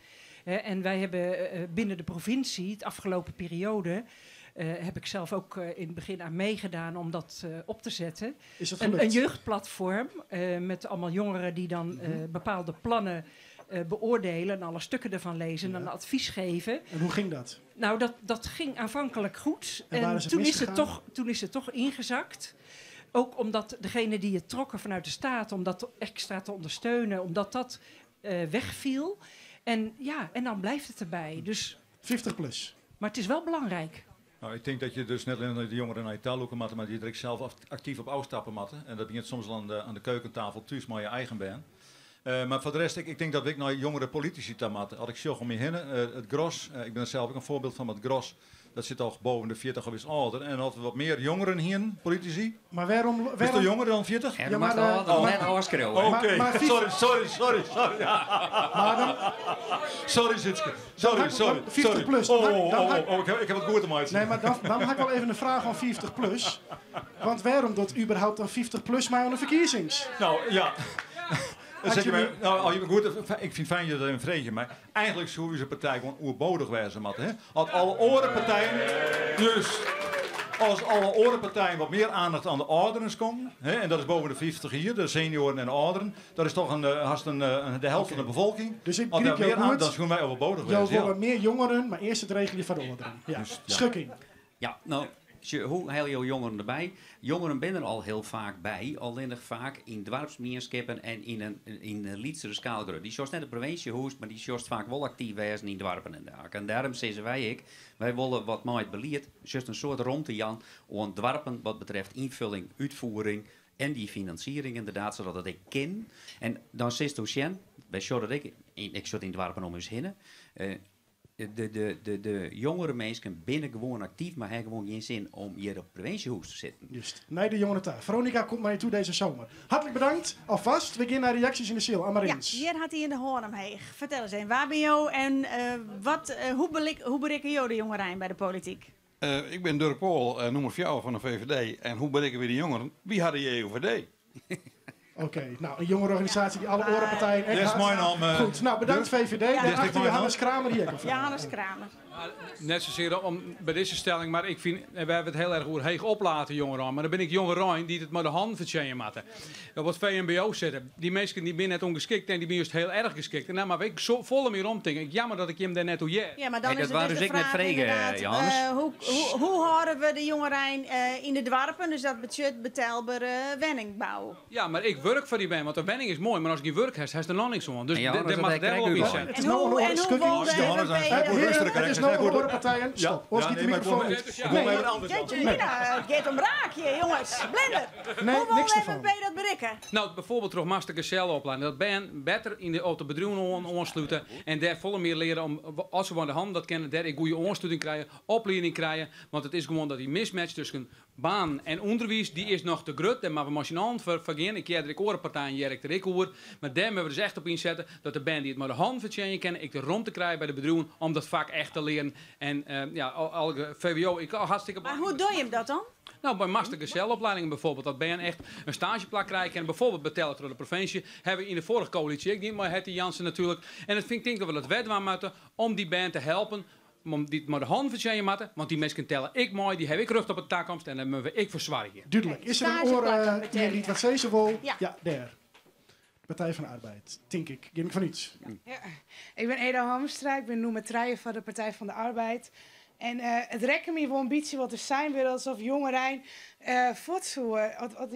En wij hebben binnen de provincie, de afgelopen periode, heb ik zelf ook in het begin aan meegedaan om dat op te zetten. Is dat gelukt? Een jeugdplatform met allemaal jongeren die dan bepaalde plannen beoordelen en alle stukken ervan lezen en een advies geven. En hoe ging dat? Nou, dat ging aanvankelijk goed. En toen is het toch ingezakt. Ook omdat degene die het trokken vanuit de staat, om dat extra te ondersteunen, omdat dat wegviel. En ja, en dan blijft het erbij. Dus 50 plus. Maar het is wel belangrijk. Nou, ik denk dat je dus net alleen de jongeren naar je taal lopen moet, maar die er zelf actief op uitstappen moet. En dat begint soms al aan de keukentafel thuis, maar je eigen bent. Maar voor de rest, ik denk dat ik naar jongere politici te moeten. Als ik zeg om je heen, het gros, ik ben er zelf ook een voorbeeld van, het gros Dat zit al boven de 40 of is ouder. En hadden we wat meer jongeren hier, politici. Maar waarom... Is er jonger dan 40? Ja, maar net afschreeuwen. Oké, sorry. Sorry, Zitske. Sorry. 50 plus. Ik heb het goed om uit te Nee, maar dan heb ik wel even een vraag van 50 plus. Want waarom doet überhaupt een 50 plus mij aan de verkiezings? Nou, ja. Zeg je me, goed, ik vind het fijn dat je er een vreetje, maar eigenlijk zou deze partij gewoon oerbodig wijzen moeten. Hè? Als alle orenpartijen, dus als alle orenpartijen wat meer aandacht aan de ouderen komen, hè, en dat is boven de 50 hier, de senioren en de ouderen, dat is toch de helft van de bevolking. Dus ik als knip daar jou meer goed. aan, dan zouden wij overbodig Jou wijzen. willen meer jongeren, maar eerst het regelen van de ouderen. Ja. Dus, ja. Schukking. Ja, nou, hoe haal je jongeren erbij? Jongeren zijn er al heel vaak bij, alleen vaak in dwarpsmeerschappen en in een lietsere schaalgrond. Die zoals net de provinciehoest, maar die zoals vaak wel actief zijn in dwarpen en dergelijke. En daarom zeggen wij willen wat mij het beleid, juist een soort rondte Jan, om dwarpen wat betreft invulling, uitvoering en die financiering inderdaad, zodat dat ik ken. En dan zegt Ocean, bij Sjord dat ik zit in dwarpen om ons heen. De jongere mensen binnen gewoon actief, maar hebben gewoon geen zin om hier op het preventiehoes te zitten. Juist. Nee, de jongeren daar. Veronica komt naar je toe deze zomer. Hartelijk bedankt. Alvast. We gaan naar reacties in de ziel. Amarins. Ja, hier had hij in de hoorn omheen. Vertel eens, waar ben je en hoe bereiken jou de jongeren bij de politiek? Ik ben Dirk Pool, nummer 4 van de VVD. En hoe bereiken we de jongeren? Wie hadden je OVD? Oké, nou, een jongere organisatie die alle orenpartijen... Dit is mijn naam. Goed, nou, bedankt VVD. Daarachter Johannes Kramer hier. Johannes Kramer. Net zozeer om bij deze stelling, maar ik vind, we hebben het heel erg over heeg oplaten jongeren. Maar dan ben ik jongeren die het maar de hand vertjennen moeten. Op het VMBO zitten. Die mensen die zijn net ongeschikt en die zijn juist heel erg geschikt. En nou, maar ik zo volle meer omdenken. Jammer dat ik hem daar net toe je. Ja, maar dan Hey, is dat het waren dus de dus ik vraag net vregen, inderdaad, hoe houden we de jongeren in de dwarpen? Dus dat budget betaalbare wenningbouw. Ja, maar ik werk voor die band, want de wenning is mooi. Maar als ik geen werk heb, is er nog niks aan. Dus Ja, daar mag het wel op iets zijn. Het is nou een het is nou een orenpartijen. Stop. Ons niet de microfoon. Het gaat om raakje, jongens. Blender. Nee, hoe niks wil ervan. we dat bereiken? Nou, bijvoorbeeld toch master cellenopleiding. Dat ben beter in de autobedrijven aansluiten en daar volle meer leren om, als we van de hand dat kennen, daar een goede aansluiting krijgen, opleiding krijgen. Want het is gewoon dat die mismatch tussen baan en onderwijs, die is nog te groot. Daar maken we machinaal vergeen. Ik keer de orenpartijen jerk er ik hoor. Maar daar moeten we dus echt op inzetten dat de band die het maar de hand vertjennen kennen, ik de rond te krijgen bij de bedrijven om dat vak echt te leren. En alle VWO, ik hartstikke Maar hoe doe je hem dat dan? Nou, bij mastergezelopleidingen bijvoorbeeld, dat ben je echt een stageplak krijgen en bijvoorbeeld betellen door de provincie, hebben we in de vorige coalitie, ik niet, maar Hetty Jansen natuurlijk. En het vind ik dat we het wet waren moeten om die band te helpen, om die maar de hand vertellen moeten, want die mensen tellen ik mooi, die heb ik rug op de toekomst en dan moeten we ik verzwaren. Duidelijk. Is er een oor niet wat ze wil? Ja, daar. Partij van de Arbeid. Denk ik. Geef ik van iets. Ja. Ik ben Eda Hamstra, ik ben nummer 3 van de Partij van de Arbeid. En het rekken me wel een beetje wat er zijn wil, alsof jongeren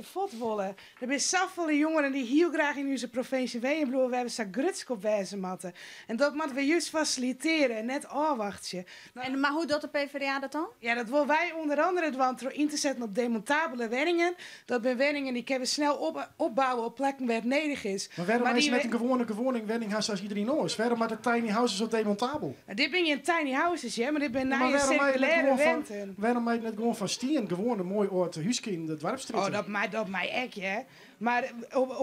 voort willen. Er zijn zoveel jongeren die heel graag in onze provincie ween. We hebben zo'n grutskop wezen matten. En dat moeten we juist faciliteren en net afwachten. Nou, maar hoe doet de PvdA dat dan? Ja, dat willen wij onder andere door in te zetten op demontabele woningen. Dat zijn woningen die kunnen we snel opbouwen op plekken waar het nodig is. Maar waarom is het net een gewone wenninghuis als iedereen anders? Waarom maar de tiny houses op demontabel? Dit ben je in tiny houses, ja, maar dit ben Maar je circulaire wenten. Waarom maak je net gewoon van stien gewoon een mooi oord huisje in de dwarpstraat? Oh, dat mij echt, ja. Maar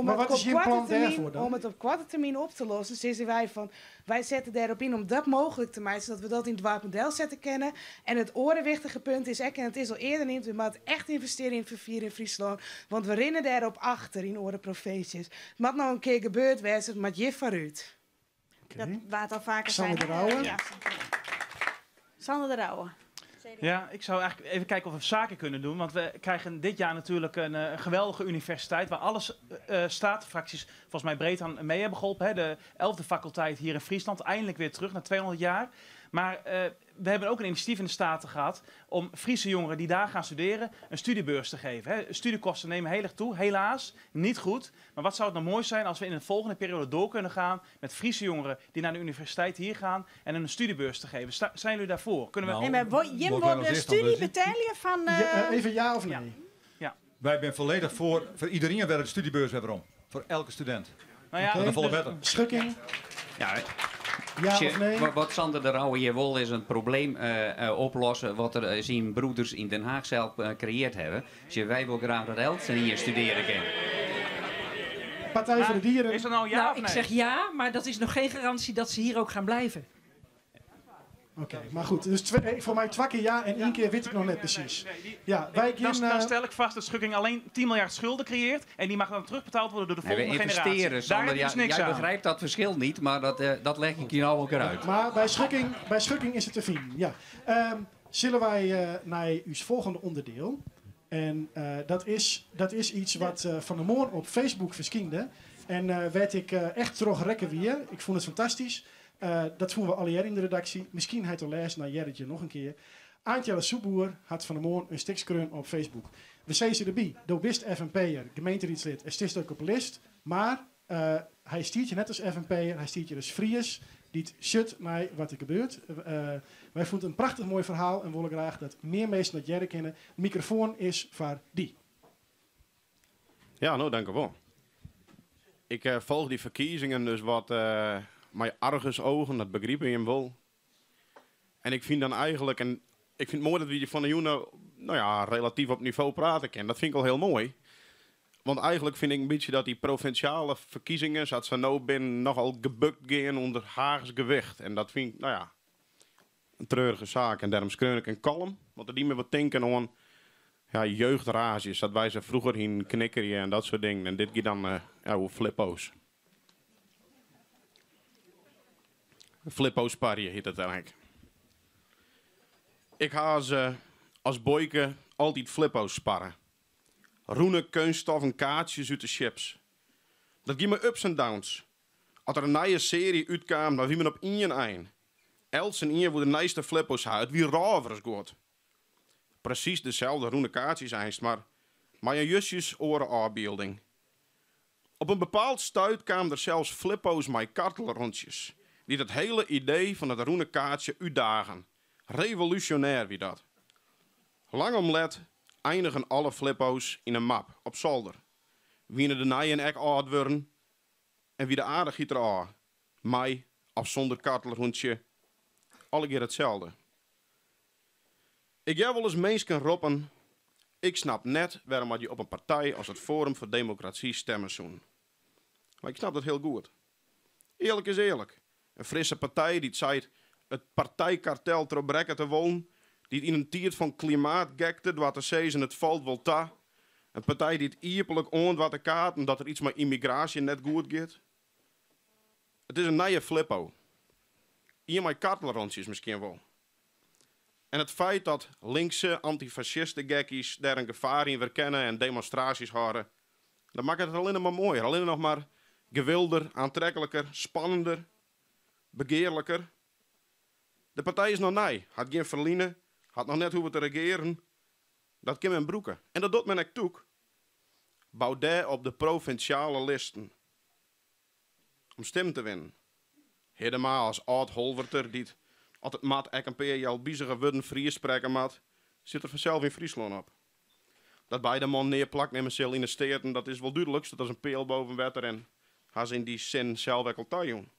Maar wat is je plan daarvoor dan? om het op korte termijn op te lossen, zeggen wij van, wij zetten daarop in om dat mogelijk te maken, zodat we dat in het dwarpmodel zetten kennen. En het orenwichtige punt is, en het is al eerder niet, we moeten echt investeren in het vervier in Friesland, want we rennen daarop achter in orenprovincies. Het moet nou een keer gebeurd wezen, maar je vooruit. Dat waard al vaker Sander zijn. de Rauwe. Ja. Sander de Rauwe. Ja, ik zou eigenlijk even kijken of we zaken kunnen doen. Want we krijgen dit jaar natuurlijk een geweldige universiteit waar alles staat. Fracties volgens mij breed aan mee hebben geholpen. Hè. De 11e faculteit hier in Friesland eindelijk weer terug na 200 jaar. Maar we hebben ook een initiatief in de Staten gehad om Friese jongeren die daar gaan studeren een studiebeurs te geven. Hè. Studiekosten nemen heel erg toe, helaas, niet goed. Maar wat zou het nou mooi zijn als we in de volgende periode door kunnen gaan met Friese jongeren die naar de universiteit hier gaan en een studiebeurs te geven. Zijn jullie daarvoor? Kunnen we... Nee, maar Jim wordt de studie betalen van... Even ja of nee? Ja. Wij zijn volledig voor iedereen waar de studiebeurs hebben om. Voor elke student. Nou ja, dat is volle dus- wetten. Schukking. Ja, Ja of nee? Wat Sander de Rauwe hier wil is een probleem oplossen wat er zijn broeders in Den Haag zelf gecreëerd hebben. Dus wij wil graag dat Elsen hier studeren kan. Partij voor de Dieren. Is er nou ja of nee? Ik zeg ja, maar dat is nog geen garantie dat ze hier ook gaan blijven. Oké, maar goed. Dus voor mij 2 keer ja en 1 keer weet ik nog net precies. Ja, wij Dan stel ik vast dat Schukking alleen 10 miljard schulden creëert. En die mag dan terugbetaald worden door de We volgende generatie. investeren, Sander. Daar heb je dus niks jij aan. begrijpt dat verschil niet, maar dat leg ik je nou ook eruit. Maar bij Schukking is het te zien. Ja. Zullen wij naar uw volgende onderdeel? En dat is iets wat van de morgen op Facebook verschijnde. En werd ik echt terugrekken weer. Ik vond het fantastisch. Dat vonden we al jaren in de redactie. Misschien hij te lezen naar Jerretje nog een keer. Aantjelle Soeboer had van de morgen een stikskreun op Facebook. We zeggen ze erbij. Doe bist FNP'er, gemeenteraadslid, en stist ook op de list. Maar hij stiert je net als FNP'er. Hij stiert je dus Fries. Die shut naar wat er gebeurt. Wij vonden het een prachtig mooi verhaal. En willen graag dat meer mensen dat Jerry kennen. De microfoon is voor die. Ja, nou, dank u wel. Ik volg die verkiezingen dus wat met argusogen, dat begrijp je hem wel. En ik vind dan eigenlijk, en ik vind het mooi dat we hier van de jongen, nou ja, relatief op niveau praten kunnen. Dat vind ik al heel mooi. Want eigenlijk vind ik een beetje dat die provinciale verkiezingen, zoals ze nou binnen, nogal gebukt gaan onder Haags gewicht. En dat vind ik, nou ja, een treurige zaak. En daarom skreun ik een kalm, want er die me wat denken aan ja, jeugdrages. Dat wij ze vroeger in knikkeren en dat soort dingen. En dit gaat dan hoe flippo's. Flippo's parje heet het eigenlijk. Ik ga als boyke altijd flippo's sparren. Roene kunststoffen kaartjes uit de chips. Dat geeft me ups en downs. Als er een nieuwe serie uitkwam, dan wie men op 1 Els en 1 voor de nieuwste flippo's had, wie rovers goed. Precies dezelfde roene kaartjes einst, maar een jusjes oren afbeelding. Op een bepaald stuit kwamen er zelfs flippo's met kartelrondjes, die dat hele idee van het roene kaartje uitdagen. Revolutionair wie dat. Lang omlet eindigen alle flippo's in een map op zolder. Wie de nijen ek oud worden en wie de aardig giet er aan. Mij of zonder kartelrondje. Alle keer hetzelfde. Ik heb wel eens mensen roepen. Ik snap net waarom je op een partij als het Forum voor Democratie stemmen zoen. Maar ik snap dat heel goed. Eerlijk is eerlijk. Een frisse partij die zei het partijkartel terugbrengen te wollen. Die in een tijd van klimaatgekte, wat te zeggen het valt wel ta. Een partij die het ierpelijk oont wat de kaarten dat er iets met immigratie net goed gaat. Het is een nieuwe flippo. Hier met kartelrondjes misschien wel. En het feit dat linkse antifascisten gekkies daar een gevaar in verkennen en demonstraties houden, dat maakt het alleen maar mooier. Alleen nog maar gewilder, aantrekkelijker, spannender, begeerlijker. De partij is nog nij, had geen verliezen, had nog net hoe te regeren. Dat kan men broeken. En dat doet men ook toe. Baudet op de provinciale listen. Om stem te winnen. Helemaal als oud-Holverter die altijd mat ek een paar jaar bizige woorden Fries spreken mat, zit er vanzelf in Friesland op. Dat bij de man neerplakt nemen ze in de steden, dat is wel duidelijk. Dat is een peel boven water en gaan ze in die zin zelf ook al doen.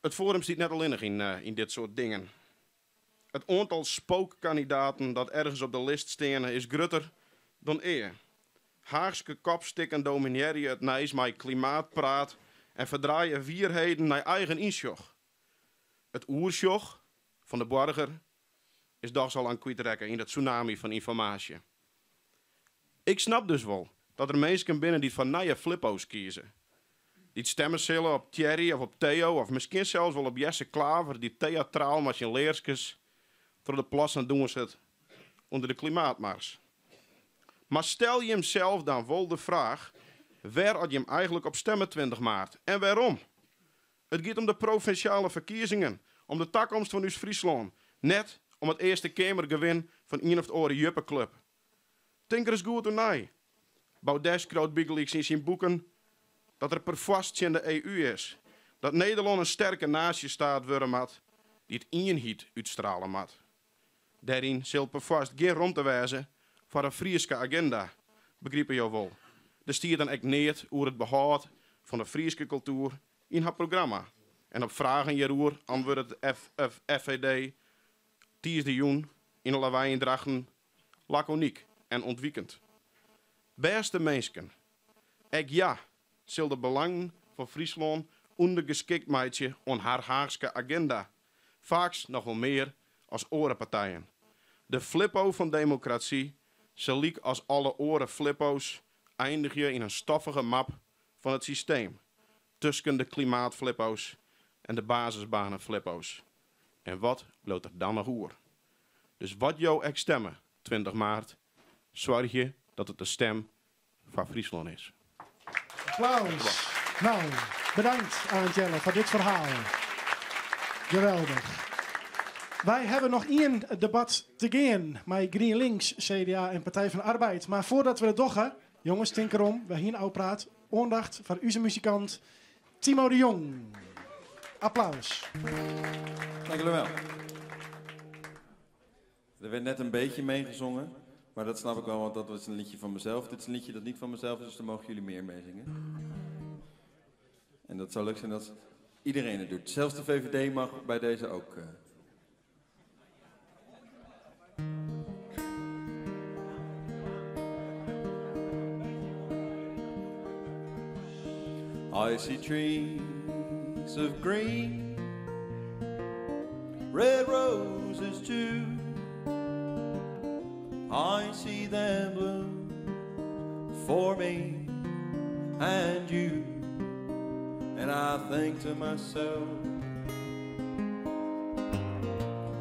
Het Forum zit net alleen in dit soort dingen. Het aantal spookkandidaten dat ergens op de list staan is groter dan eer. Haagse kopstikken domineren het nijs met klimaatpraat en verdraaien vierheden naar eigen insjoch. Het oersjoch van de burger is toch al aan kwijtrekken in dat tsunami van informatie. Ik snap dus wel dat er mensen binnen die van nieuwe flippo's kiezen. Die stemmen zullen op Thierry of op Theo of misschien zelfs wel op Jesse Klaver die theatraal met zijn leerskes door de plassen doen ze het onder de klimaatmars. Maar stel je hemzelf dan wel de vraag, waar had je hem eigenlijk op stemmen 20 maart en waarom? Het gaat om de provinciale verkiezingen, om de toekomst van Friesland, net om het eerste kamergewin van een of de andere juppenclub. Denk er eens goed door na. Baudet schreeuwt bigelijk in zijn boeken dat er pervast in de EU is. Dat Nederland een sterke natie staat worden mat, die het eenheid uitstralen mat. Daarin zal pervast geen rond te wijzen voor een Friese agenda, begrijpen je wel. Er stiert dan echt neer over het behoud van de Friese cultuur in haar programma. En op vragen hierover antwoordt het FVD Tiesdejoen in lawaai en drachten laconiek en ontwiekend. Beste mensen, ik ja, zal de belangen van Friesland ondergeschikt maken aan haar Haagse agenda. Vaak nog wel meer als orenpartijen. De flippo van democratie zal liek als alle oren flippo's eindig je in een stoffige map van het systeem. Tussen de klimaatflippo's en de basisbanen flippo's. En wat loopt er dan nog oer? Dus wat jou ek stemmen, 20 maart, zorg je dat het de stem van Friesland is. Applaus. Nou, bedankt Angela voor dit verhaal. Geweldig. Wij hebben nog één debat te gaan met GroenLinks, CDA en Partij van de Arbeid. Maar voordat we het doggen, jongens, denk erom, we hier nou praat. Aandacht voor onze muzikant Timo de Jong. Applaus. Dank jullie wel. Er werd net een beetje meegezongen, maar dat snap ik wel, want dat was een liedje van mezelf. Dit is een liedje dat niet van mezelf is, dus daar mogen jullie meer meezingen. En dat zou leuk zijn als iedereen het doet. Zelfs de VVD mag bij deze ook. I see trees of green, red roses too. I see them bloom for me and you. And I think to myself,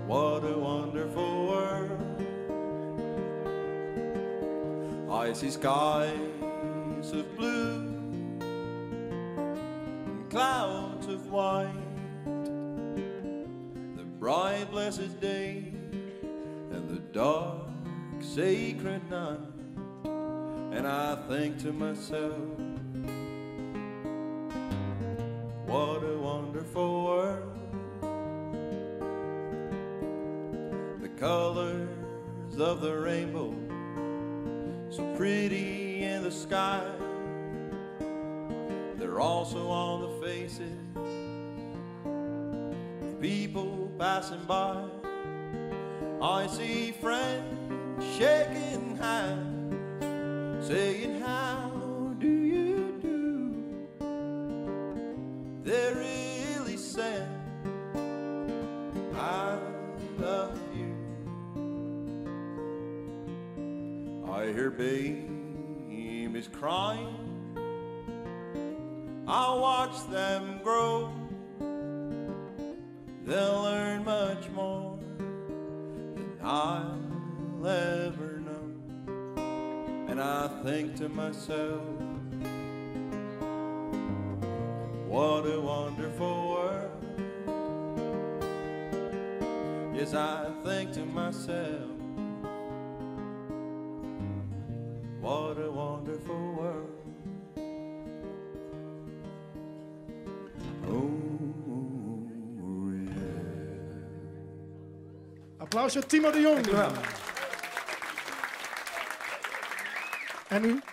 what a wonderful world. I see skies of blue, clouds of white, the bright blessed day and the dark sacred night. And I think to myself, what a wonderful world. The colors of the rainbow, so pretty in the sky, they're also on the faces of people passing by. I see friends shaking hands, saying, how do you do? They're really saying, I love you. I hear babies crying, I'll watch them grow. They'll learn much more than I'll ever know. And I think to myself, what a wonderful world. Yes, I think to myself, what a wonderful world. Applaus voor Timo de Jong. En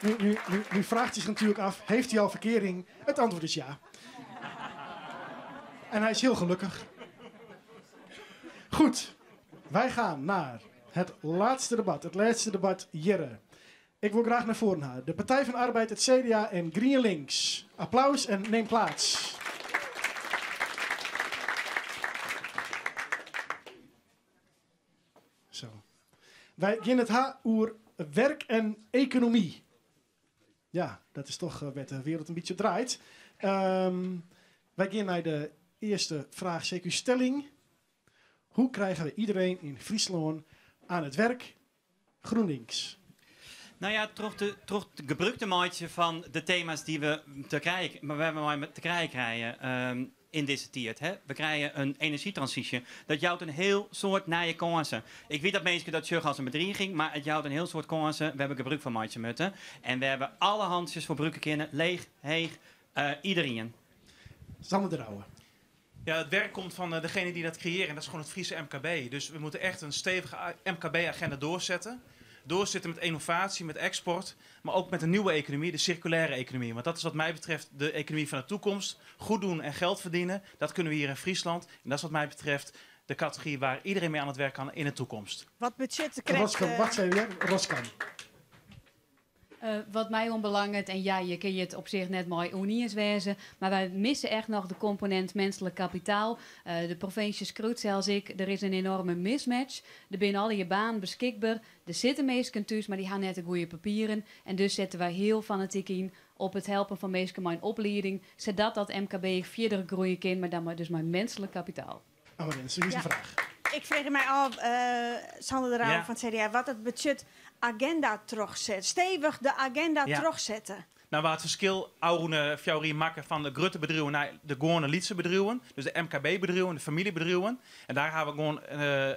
nu vraagt hij zich natuurlijk af, heeft hij al verkering? Het antwoord is ja. En hij is heel gelukkig. Goed, wij gaan naar het laatste debat. Het laatste debat Jere. Ik wil graag naar voren halen. De Partij van de Arbeid, het CDA en GroenLinks. Applaus en neem plaats. Zo. Wij gaan het over werk en economie. Ja, dat is toch waar de wereld een beetje draait. Wij gaan naar de eerste vraag, CQ stelling. Hoe krijgen we iedereen in Friesland aan het werk? GroenLinks. Nou ja, toch de gebruikte maatje van de thema's die we te krijgen in deze tijd. Hè? We krijgen een energietransitie. Dat jouwt een heel soort nieuwe kansen. Ik weet dat mensen dat zeggen als een bedreiging, maar het jouwt een heel soort kansen. We hebben gebruik van maatje moeten. En we hebben alle handjes voor gebruiken kunnen. Leeg, heeg, iedereen. Sander de Rauwe. Ja, het werk komt van degene die dat creëren. En dat is gewoon het Friese MKB. Dus we moeten echt een stevige MKB-agenda doorzetten. doorzitten met innovatie, met export, maar ook met een nieuwe economie, de circulaire economie. Want dat is wat mij betreft de economie van de toekomst. Goed doen en geld verdienen, dat kunnen we hier in Friesland. En dat is wat mij betreft de categorie waar iedereen mee aan het werk kan in de toekomst. Wat budget krijgt... Wat zei je? Roskam. Wat mij onbelangrijk, en ja, je kunt het op zich net mooi unies wezen, maar wij missen echt nog de component menselijk kapitaal. De provincie Skroet, zelfs ik, er is een enorme mismatch. Er zijn alle je baan beschikbaar. Er zitten mensen thuis, maar die hebben net de goede papieren. En dus zetten wij heel fanatiek in op het helpen van mensen mijn opleiding, zodat dat MKB verder groeien kan, maar dan maar dus mijn menselijk kapitaal. Amarens, wie is de vraag? Ik vraag mij af, Sander de Rauw van het CDA, wat het budget agenda terugzet. Stevig de agenda terugzetten. Nou, waar het verschil oude fjourie maken van de grote bedrijven naar de gewone Lietse bedrijven, dus de MKB-bedrijven, de familiebedrijven. En daar gaan we gewoon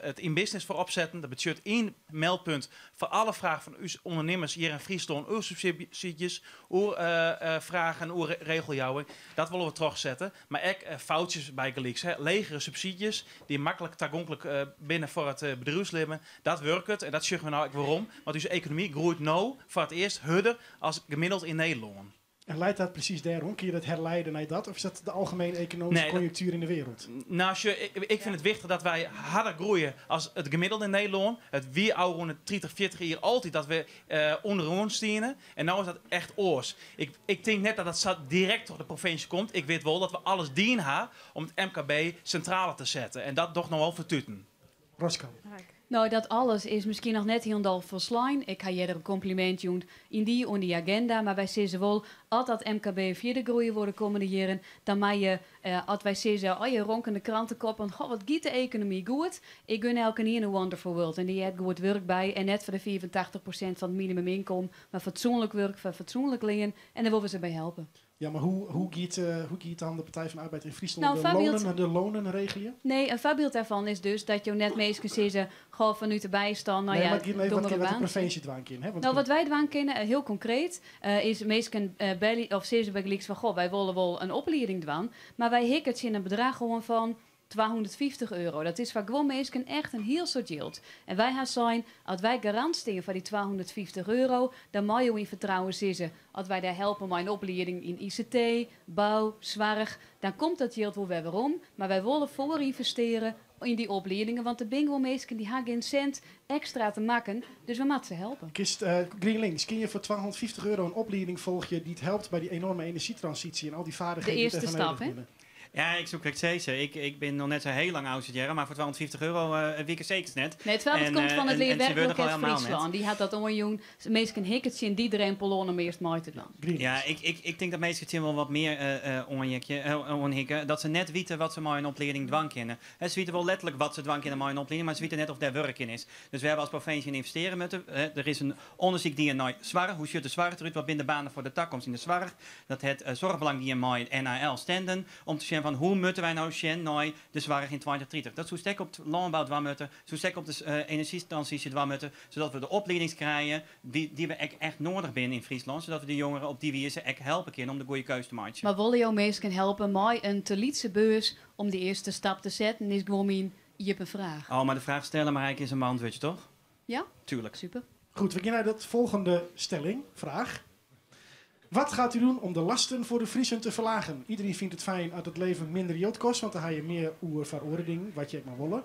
het in-business voor opzetten. Dat budget één meldpunt voor alle vragen van uw ondernemers hier in Friesland, uw subsidies, uw vragen en uw regeljouwing. Dat willen we terugzetten. Maar ook foutjes bij gelijks. Legere subsidies die makkelijk toegankelijk binnen voor het bedrijfsleven. Dat werkt het en dat zeggen we nou ook waarom. Want onze economie groeit nou voor het eerst harder als gemiddeld in Nederland. En leidt dat precies daarom? Kun je dat herleiden naar dat? Of is dat de algemene economische conjunctuur in de wereld? Nou, ik vind het wichtig dat wij harder groeien als het gemiddelde in Nederland. Het wie oude 30, 40 jaar altijd dat we onder ons stenen. En nu is dat echt oors. Ik denk net dat dat direct door de provincie komt. Ik weet wel dat we alles dienen hebben om het MKB centraal te zetten. En dat toch nog wel vertuten. Roskam. Nou, dat alles is misschien nog net heel verslaan. Ik ga je er een compliment doen in die agenda. Maar wij zeggen wel, als dat MKB verder groeien worden komende jaren, dan mag je, als wij zeggen, oh je ronkende krantenkop, en goh, wat giet de economie goed. Ik gun elke keer een wonderful world. En die heeft goed werk bij. En net voor de 84% van het minimuminkomen, maar fatsoenlijk werk, voor fatsoenlijk leren. En daar willen we ze bij helpen. Ja, maar hoe giet dan de Partij van de Arbeid in Friesland Nou, de lonen regelen? Nee, een voorbeeld daarvan is dus dat je net mensen zeggen, ga vanuit de bijstand. Nou nee, ja, wat de provincie dwaan kan. Nou, wat wij dwaan kennen, heel concreet, is mensen bellen of zeggen bij gelijks van, goh, wij willen wel een opleiding dwaan, maar wij hikken het in een bedrag gewoon van €250. Dat is voor gewoon mensen echt een heel soort geld. En wij gaan zijn, als wij garant steken voor die €250, dan mag je in vertrouwen zeggen, als wij daar helpen met een opleiding in ICT, bouw, zorg, dan komt dat geld wel weer om. Maar wij willen voor investeren in die opleidingen, want de bingo mensen die hebben geen cent extra te maken, dus we moeten ze helpen. Kist GreenLinks, kun je voor €250 een opleiding volgen die het helpt bij die enorme energietransitie en al die vaardigheden? De eerste stap, hè? Ja, ik zoek het steeds. Ik ben nog net zo heel lang oud, maar voor €250 week zeker net. Nee, het komt van het Leerwerkloket Friesland. Die had dat onjoen. Meestal hikketje in die drempel om eerst mooi te doen. Ja, ik denk dat mensen wel wat meer onhikken. Dat ze net weten wat ze maar een opleiding dwang kennen. Ze weten wel letterlijk wat ze dwang kennen maar een opleiding, maar ze weten net of daar werk in is. Dus we hebben als provincie investeren moeten. Er is een onderzoek die in zwaar, hoe zit de zwaar eruit, wat binnen de banen voor de toekomst in de zwaar. Dat het zorgbelang die in mooi NAL standen om te zien van hoe moeten wij nou zien naar de zwaar in 2030. Dat zo sterk op het landbouw dwaan moeten, zo sterk op de energietransitie dwaan moeten, zodat we de opleidings krijgen die we echt nodig hebben in Friesland, zodat we de jongeren op die wijze echt helpen kunnen om de goede keuze te maken. Maar willen jou mensen helpen met een te lietse beurs om die eerste stap te zetten, is gewoon je hebt een vraag. Oh, maar de vraag stellen, maar eigenlijk is een beantwoordje, toch? Ja? Tuurlijk. Super. Goed, we gaan naar de volgende vraag. Wat gaat u doen om de lasten voor de Friesen te verlagen? Iedereen vindt het fijn dat het leven minder geld kost, want dan ga je meer veroordeling, wat je maar willen.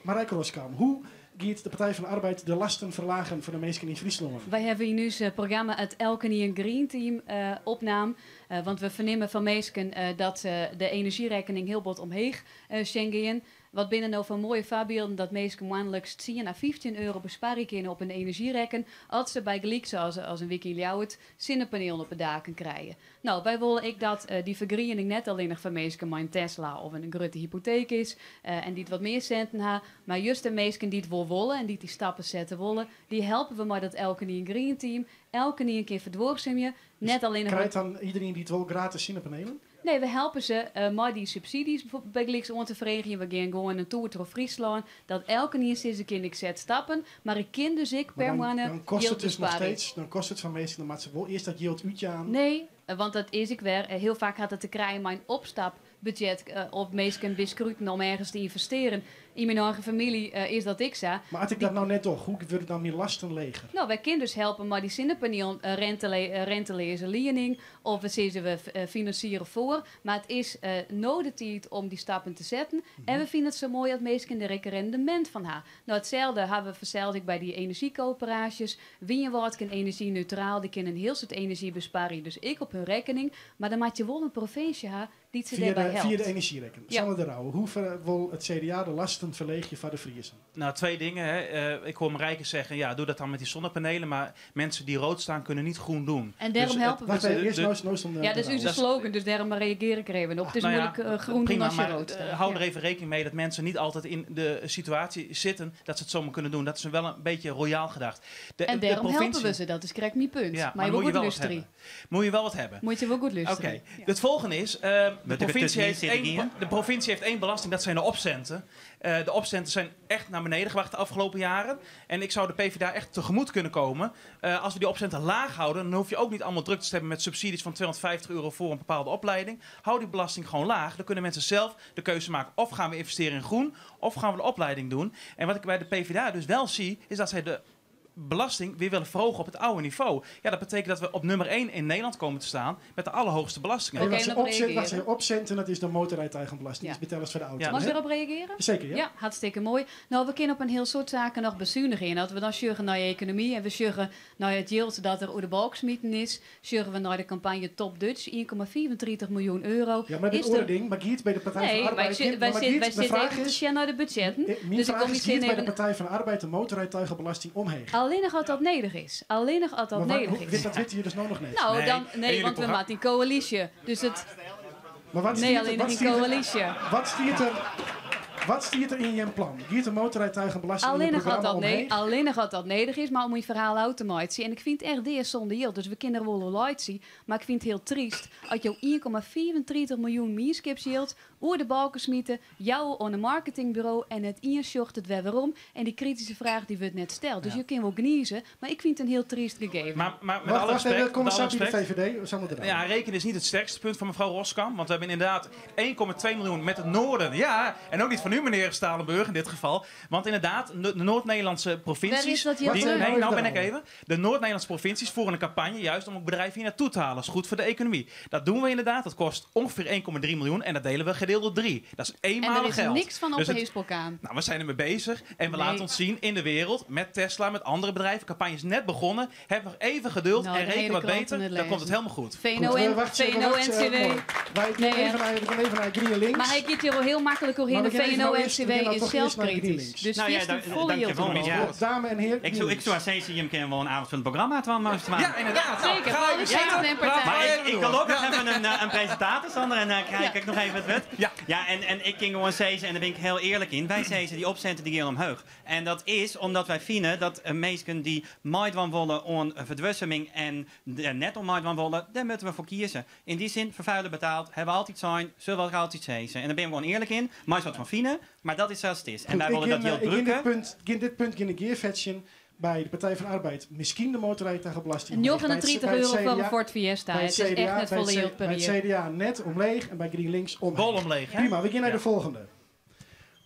Marijke Roskam, hoe gaat de Partij van de Arbeid de lasten verlagen voor de mensen in Friesland? Wij hebben hier nu het programma het Elke Green Team opnaam. Want we vernemen van mensen dat de energierekening heel bot omheeg schengen. Wat binnen nou van mooie voorbeelden dat mensen maandelijks 10 à €15 besparen kunnen op een energierekening. Als ze bij gelijk zoals een Wiki Ljouwert zonnepaneel op de daken krijgen. Nou, wij willen dat die vergriening net alleen nog van mensen met een Tesla of een grote hypotheek is. En die het wat meer centen hebben. Maar juist de mensen die het wel willen en die stap zetten willen, die helpen we met dat Elke Green Team. Elke een keer verdworven je. Net alleen nog. Krijgt dan iedereen die het wil gratis zonnepanelen? Nee, we helpen ze met die subsidies bijvoorbeeld bij Gelijks om te verenigen. We gaan gewoon een tour door Friesland. Dat elke niet eens een kind zet stappen. Maar ik kind dus per maand. Dan kost het dus nog steeds. Dan kost het van meestal. Dan maakt ze wel eerst dat geld uit aan. Nee, want dat is ik weer. Heel vaak had het te krijgen mijn opstapbudget op meestal biscuiten om ergens te investeren. in mijn eigen familie is dat ik zei. Maar als ik dat nou net toch, hoe wordt het dan meer lasten leger? Nou, wij kunnen dus helpen met die zinnenpaneel rentelezen lening. Of we financieren voor. Maar het is nodig tijd om die stappen te zetten. En we vinden het zo mooi dat mensen er een rendement van hebben. Nou, hetzelfde hebben we verzeld bij die energiecoöperaties. Wie wordt kan energie-neutraal, die kunnen een heel soort energie besparen. Dus ik op hun rekening. Maar dan moet je wel een provincie hebben die ze daarbij helpt. Via de energierekening. Ja. Sander de Rauwe, hoe wil het CDA de lasten verlegen van de Friesen? Nou, 2 dingen. Hè. Ik hoor Marijke zeggen, ja, doe dat dan met die zonnepanelen. Maar mensen die rood staan kunnen niet groen doen. En daarom helpen we ze. Ja, dat is uw slogan, dus daarom reageer ik er even op. Het is moeilijk groen doen als je rood staat. Hou er even rekening mee dat mensen niet altijd in de situatie zitten dat ze het zomaar kunnen doen. Dat is wel een beetje royaal gedacht. En daarom helpen we ze, dat is correct niet punt. Ja, maar je wil goed luisteren. Moet je wel wat hebben. Moet je wel goed luisteren. Oké. Het volgende is, de provincie heeft 1 belasting, dat zijn de opcenten. De opcenten zijn echt naar beneden gebracht de afgelopen jaren. En ik zou de PvdA echt tegemoet kunnen komen. Als we die opcenten laag houden, dan hoef je ook niet allemaal druk te stemmen met subsidies van €250 voor een bepaalde opleiding. Hou die belasting gewoon laag. Dan kunnen mensen zelf de keuze maken. Of gaan we investeren in groen, of gaan we de opleiding doen. En wat ik bij de PvdA dus wel zie, is dat zij de belasting weer willen verhogen op het oude niveau. Ja, dat betekent dat we op nummer 1 in Nederland komen te staan met de allerhoogste belastingen. Wat ze opcenten, dat is de motorrijtuigenbelasting. Die betalen ze voor de auto. Mag ik erop reageren? Zeker, ja. Ja, hartstikke mooi. Nou, we kunnen op een heel soort zaken nog bezuinigen. En dat we dan zorgen naar je economie en we zorgen naar het yield dat er over de balksmieten is. Zorgen we naar de campagne Top Dutch, €1,34 miljoen. Ja, maar dit ding, maar Giet bij de Partij van de Arbeid. Wij zitten even te zien naar de budgetten. Mijn vraag is, Giet bij de Partij van de Arbeid de motorrijtuigenbelasting omheen? Alleen nog als dat nodig is. Alleen nog als dat nodig is. Dat weet je dus nog niet. Nou, want we maken een coalitie. Dus het... Maar wat alleen nog een coalitie. Wat stiert er in je plan? Giet de motorrijtuigenbelasting in het programma omheen? Alleen nog wat dat nodig is, maar om je verhaal automatisch. En ik vind het echt deers zonder yield. Dus we kunnen er wel luid zien. Maar ik vind het heel triest. Als je 1,34 miljoen meeskips yield, oor de balken smieten, jou aan een marketingbureau en het insjocht het weer waarom. En die kritische vraag die we het net stelt. Dus je kunt wel gniezen, maar ik vind het een heel triest gegeven. Maar met alle respect, de VVD, ja, rekenen is niet het sterkste punt van mevrouw Roskam. Want we hebben inderdaad 1,2 miljoen met het noorden. Ja, en ook niet van u, meneer Stalenburg in dit geval. Want inderdaad, de Noord-Nederlandse provincies... De Noord-Nederlandse provincies voeren een campagne juist om ook bedrijven hier naartoe te halen. Dat is goed voor de economie. Dat doen we inderdaad. Dat kost ongeveer 1,3 miljoen en dat delen we gedeeld door 3. Dat is eenmalig geld. En er is niks van op de Heespelkaan. Nou, we zijn ermee bezig en we laten ons zien in de wereld met Tesla, met andere bedrijven. De campagne is net begonnen. Heb nog even geduld en reken wat beter. Dan komt het helemaal goed. VNO-NCW. Wij gaan even naar GreenLinks. Maar hij gaat hier wel heel makkelijk doorheen. De VNO-NCW is zelfkritisch. Dus volle hield. Dame en heren. Ik zou zeggen, je kan wel een avond van het programma maken. Ja, inderdaad. Zeker. Maar ik wil ook nog even een presentator, Sander, en dan krijg ik nog even het wet. Ja, en ik ging gewoon zeggen, en daar ben ik heel eerlijk in. Wij zeggen die opcenten die gaan omhoog. En dat is omdat wij vinden dat mensen die meid van willen aan verdwassing en net om meid van willen, daar moeten we voor kiezen. In die zin, vervuilen betaald, hebben we altijd zijn, zullen we altijd zeggen. En daar ben ik gewoon eerlijk in. Maar wat van vinden, maar dat is zoals het is. En wij willen dat heel drukken. In dit punt in de gearvetchen bij de Partij van de Arbeid misschien de motorrijtuigenbelasting. €39 voor een Ford Fiesta. Het is echt net volle yield per jaar. Bij het CDA net omleeg en bij GreenLinks omleeg. Bol omleeg. Prima, we gaan naar de volgende.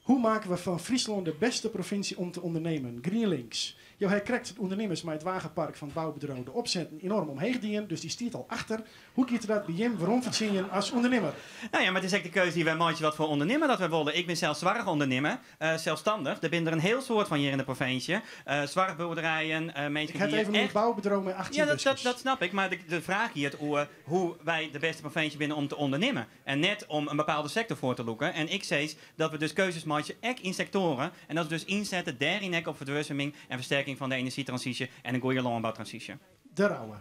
Hoe maken we van Friesland de beste provincie om te ondernemen? GreenLinks. Hij krijgt het ondernemers met het wagenpark van het bouwbedrijf de opzetten enorm omheen dienen, dus die stiert al achter. Hoe kiet dat bij hem? Waarom verzinnen als ondernemer? Nou ja, maar het is echt de keuze die wij maken wat voor ondernemer dat we willen. Ik ben zelf zwaar ondernemer, zelfstandig. Er zijn er een heel soort van hier in de provincie. Zware boerderijen, mensen ik heb even een bouwbedrijf met 18 dat snap ik, maar de vraag hier is hoe wij de beste provincie binnen om te ondernemen. En net om een bepaalde sector voor te loeken. En ik zeg dat we dus keuzes maken, echt in sectoren. En dat we dus inzetten daarin op verduurzaming en versterking van de energietransitie en een goede landbouwtransitie. De Rauwe.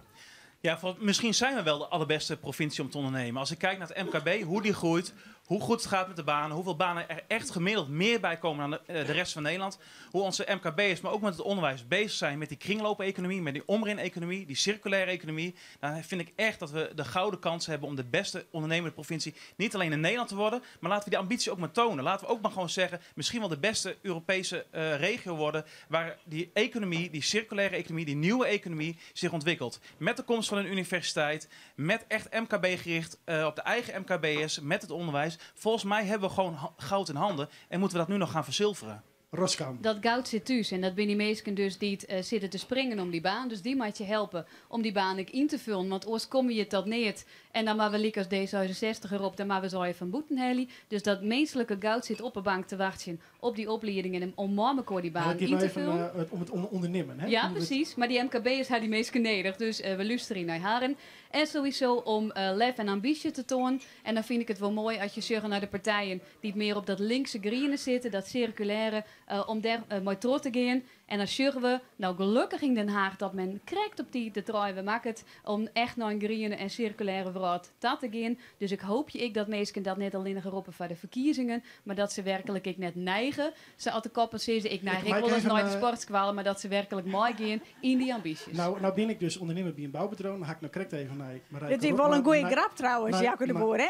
Ja, misschien zijn we wel de allerbeste provincie om te ondernemen. Als ik kijk naar het MKB, hoe die groeit, hoe goed het gaat met de banen, hoeveel banen er echt gemiddeld meer bij komen dan de rest van Nederland. Hoe onze MKB'ers, maar ook met het onderwijs bezig zijn met die kringloop-economie, met die omrin-economie, die circulaire economie. Dan vind ik echt dat we de gouden kans hebben om de beste ondernemende provincie niet alleen in Nederland te worden, maar laten we die ambitie ook maar tonen. Laten we ook maar gewoon zeggen, misschien wel de beste Europese regio worden waar die economie, die circulaire economie, die nieuwe economie zich ontwikkelt. Met de komst van een universiteit, met echt MKB gericht op de eigen MKB'ers, met het onderwijs. Volgens mij hebben we gewoon goud in handen en moeten we dat nu nog gaan verzilveren. Roskam. Dat goud zit thuis en dat ben die meesten dus die zitten te springen om die baan. Dus die moet je helpen om die baan ook in te vullen. Want ooit kom je tot neer en dan maar we liek als D66 erop, dan maar we zo even boeten heli. Dus dat menselijke goud zit op de bank te wachten op die opleidingen en om morgen die baan in te vullen. Om het ondernemen. Hè? Ja, precies. Maar die MKB'ers had die meesten nederig. Dus we luisteren naar haren. En sowieso om lef en ambitie te tonen. En dan vind ik het wel mooi als je zegt naar de partijen die meer op dat linkse groene zitten, dat circulaire, om daar mooi trots te gaan. En dan zeggen we, nou gelukkig in Den Haag dat men krijgt op die te draaien. We maken het om echt naar een groene en circulaire wereld te gaan. Dus ik hoop dat mensen dat net alleen geroepen voor de verkiezingen, maar dat ze werkelijk ik net neigen. Ze uit de koppen zeggen, ik neig wel eens nooit de sportskwalen, maar dat ze werkelijk mooi gaan in die ambities. Nou ben ik dus ondernemer bij een bouwbedrijf. Dan ga ik nou correct even naar Dit is wel een goede grap trouwens, Jacco de Boer.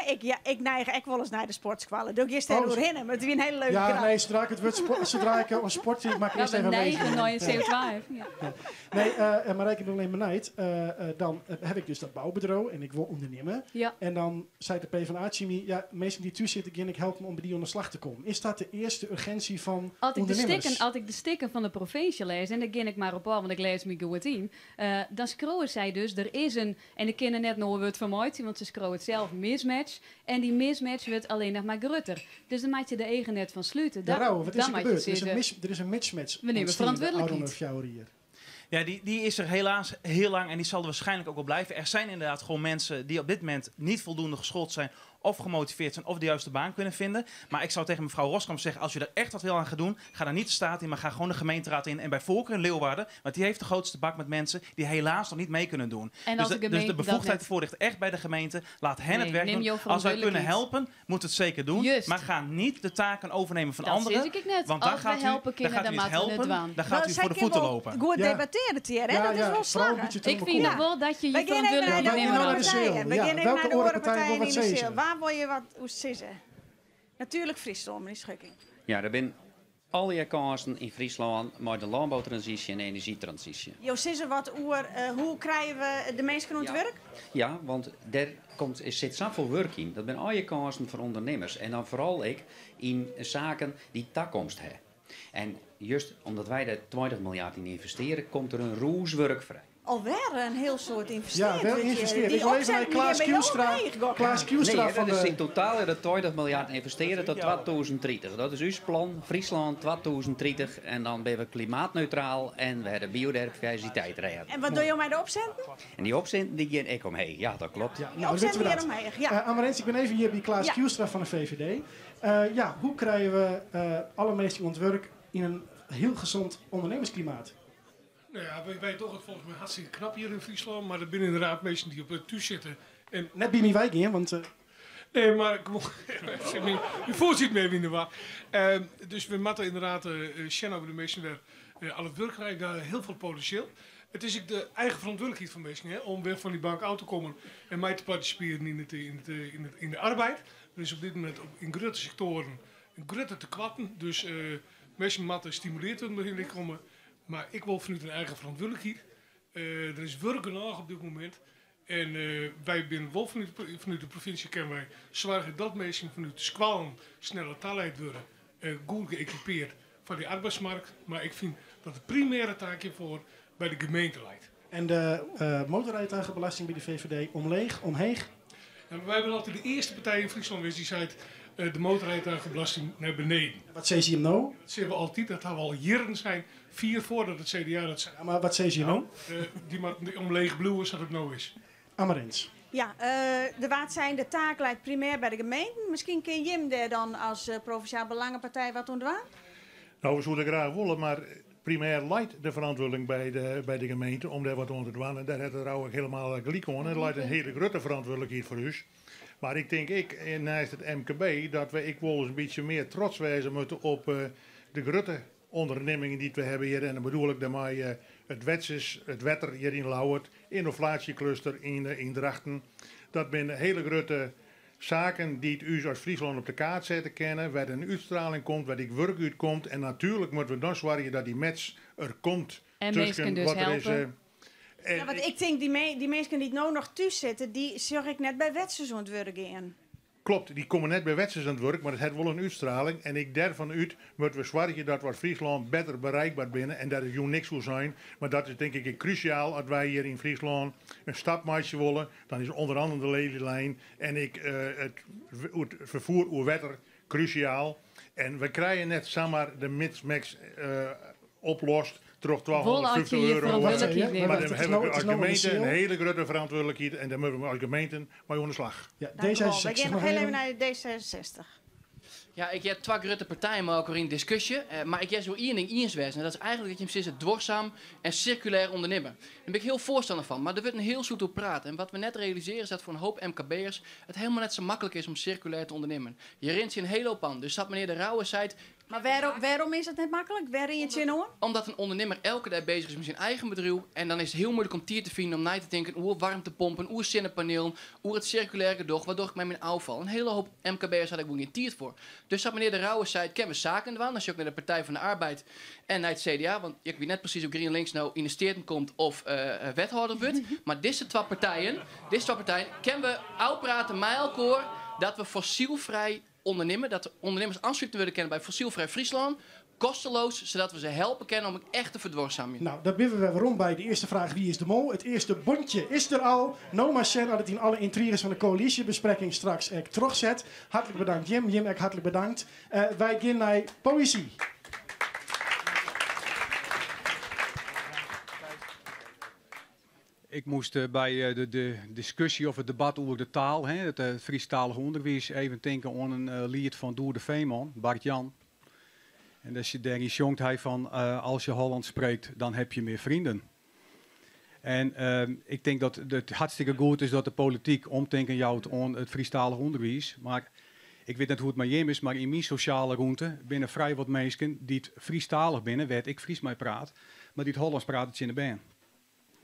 Ik neig echt wel eens naar de sportskwallen. Doe ik eerst even doorheen, maar het is een hele leuke grap. Ja, nee, zodra ik een sport zie, maak ik eerst even een CO2. Nee, maar ik heb alleen benijd. Dan heb ik dus dat bouwbedrijf en ik wil ondernemen. Ja. En dan zei de PvdA Chimie, ja, mensen die thuis zitten, ik help me om bij die aan de slag te komen. Is dat de eerste urgentie van ondernemers? Als ik de stikken van de provincie lees, en daar ging ik maar op aan, want ik lees me goed in, dan scrollen zij dus, er is een, en ik ken er net nog wat van mij, want ze scrollen het zelf, mismatch. En die mismatch wordt alleen nog maar grutter. Dus dan maak je de eigen net van sluiten. Ja, Rauw, wat is er gebeurd? Er is een mismatch. We nemen verantwoordelijkheid. Ja, die is er helaas heel lang en die zal er waarschijnlijk ook wel blijven. Er zijn inderdaad gewoon mensen die op dit moment niet voldoende geschoold zijn of gemotiveerd zijn of de juiste baan kunnen vinden. Maar ik zou tegen mevrouw Roskamp zeggen, als je er echt wat wil aan gaan doen, ga daar niet de staat in, maar ga gewoon de gemeenteraad in. En bij voorkeur in Leeuwarden, want die heeft de grootste bak met mensen die helaas nog niet mee kunnen doen. Dus de bevoegdheid voor ligt echt bij de gemeente. Laat hen het werk doen. Als wij kunnen helpen, moet het zeker doen. Just. Maar ga niet de taken overnemen van dat anderen. Ik net. Want dan gaat u niet helpen, dan gaat u voor de voeten lopen. Goed debatteren het hier, hè? Dat is wel slag. Ik vind wel dat je je verantwoordelijkheid neemt. We beginnen even naar de andere partijen in de zeel. Waar wil je wat zeggen? Natuurlijk Friesland, meneer Schukking. Ja, er zijn al je kansen in Friesland met de landbouwtransitie en energietransitie. Jo, zeggen wat over hoe krijgen we de mensen aan het werk? Ja, want er zit zoveel werk in. Dat zijn al je kansen voor ondernemers. En dan vooral ik in zaken die toekomst hebben. En juist omdat wij er 20 miljard in investeren, komt er een roeswerk vrij. Alweer een heel soort investering. Ja, wel investeren. Ik wil even naar Klaas Kielstra van dat is in totaal de 20 miljard investeren tot 2030. Dat is uw plan, Friesland 2030. En dan ben we klimaatneutraal en we hebben biodiversiteit redden. En wat doe je met de opzetten? En die opzetten die gaan ik omheen. Ja, dat klopt. Ja, nou, weten we dat. Amarens, ik ben even hier bij Klaas Kielstra van de VVD. Hoe krijgen we alle mensen aan het werk in een heel gezond ondernemersklimaat? Nou ja, wij toch het volgens mij hartstikke knap hier in Friesland, maar er zijn inderdaad mensen die op het thuis zitten. En net bij mijn wijk in, want... Nee, maar u voorziet mee in de war. Dus we moeten inderdaad Shannon over de mensen weer al het werk krijgen, daar heel veel potentieel. Het is ook de eigen verantwoordelijkheid van mensen, hè, om weer van die bank uit te komen en mij te participeren in de arbeid. Er is op dit moment in grote sectoren grote te kwatten, dus mensen moeten stimuleerd worden erin te komen. Maar ik wil vanuit een eigen verantwoordelijkheid. Er is werk genoeg op dit moment. En wij zijn wel vanuit de provincie kennen wij zorgen dat mensen vanuit de squalen sneller taalheid worden. Goed geëquipeerd voor de arbeidsmarkt. Maar ik vind dat de primaire taakje voor bij de gemeente ligt. En de motorrijtuigenbelasting bij de VVD omheeg? En wij hebben altijd de eerste partij in Friesland geweest die zei de motorrijtuigenbelasting naar beneden. Wat zei ze hem nou? Dat zeggen we altijd, dat hebben we al jaren zijn. 4 voordat het CDA dat zei. Ja, maar wat zei ze nou? Die omleeg blauw is dat het nou is. Amarens. Ja, de waard zijn de taak lijkt primair bij de gemeente. Misschien kun Jim daar dan als Provinciaal Belangenpartij wat doen? Nou, we zouden graag willen, maar primair leidt de verantwoording bij de gemeente om daar wat aan te doen. En daar heeft het ook helemaal gelijk aan. Er leidt een hele grote verantwoordelijkheid voor u. Maar ik denk, naast het MKB, dat we wel eens een beetje meer trots wijzen moeten op de grote ondernemingen die we hebben hier. En dan bedoel ik daarmee het wetter hier in Lauwert, innovatiecluster in Drachten. Dat zijn hele grote zaken die het u als Friesland op de kaart zetten kennen, waar een uitstraling komt, waar die werk uitkomt. En natuurlijk moeten we dan zorgen dat die match er komt. En mensen dus helpen. Want ik denk, die mensen die het nou nog thuis zitten, die zorg ik net bij wetseizoen het werk in. klopt, die komen net bij wedstrijds aan het werk, maar het heeft wel een uitstraling. En ik daarvan uit moeten we zorgen dat we Friesland beter bereikbaar binnen. En dat is jou niks voor zijn. Maar dat is denk ik cruciaal als wij hier in Friesland een stapmaatje willen. Dan is onder andere de lelielijn en het vervoer over water cruciaal. En we krijgen net zomaar de mix-max oplost. Terug €1250. Maar dan hebben we als gemeente een hele grote verantwoordelijkheid. En dan moeten we als gemeente mee aan de slag. Ja, we gaan nog heel even naar de D66. Ja, ik heb twee grote partijen met elkaar in discussie. Maar ik heb zo één ding eens wezen. En dat is eigenlijk dat je hem zegt dwarszaam en circulair ondernemen. Daar ben ik heel voorstander van. Maar er wordt een heel zoet op praten. En wat we net realiseren is dat voor een hoop MKB'ers het helemaal net zo makkelijk is om circulair te ondernemen. Je rent je een hele hoop aan. Dus dat meneer De Rauwe zei... Maar waarom is het net makkelijk? Waar ren je het in hoor? Omdat een ondernemer elke dag bezig is met zijn eigen bedrijf. En dan is het heel moeilijk om tier te vinden om na te denken hoe warmtepompen, hoe zonnepanelen, hoe het circulair gedoog, waardoor ik met mijn afval. Een hele hoop MKB'ers had ik gewoon geen tiert voor. Dus dat meneer De Rauwe zei, ken we zaken doen. Als je ook naar de Partij van de Arbeid en naar het CDA, want ik weet net precies hoe GroenLinks nou in de steden komt of wethouder wordt. Maar deze twee partijen, kennen we uitpraten met elkaar dat we fossielvrij ondernemen, dat de ondernemers aansluiting willen kennen bij Fossielvrij Friesland, kosteloos, zodat we ze helpen kennen om een echte verdwarszamen. Nou, daar binnen we rond bij de eerste vraag, wie is de mol? Het eerste bondje is er al. Noma Shen had het in alle intriges van de coalitiebespreking straks terugzet. Hartelijk bedankt Jim. Jim, hartelijk bedankt. Wij gaan naar poëzie. Ik moest bij de discussie of het debat over de taal, het Friestalig onderwijs, even denken aan een lied van Doer de Veeman, Bart Jan. En daarin zongt hij van, als je Hollands spreekt, dan heb je meer vrienden. En ik denk dat het hartstikke goed is dat de politiek omdenken jouwt aan het Friestalig onderwijs. Maar ik weet niet hoe het met Jim is, maar in mijn sociale ruimte binnen vrij wat mensen die het Friestalig binnen, werd ik Fries mee praat, maar die het Hollands praat het in de band.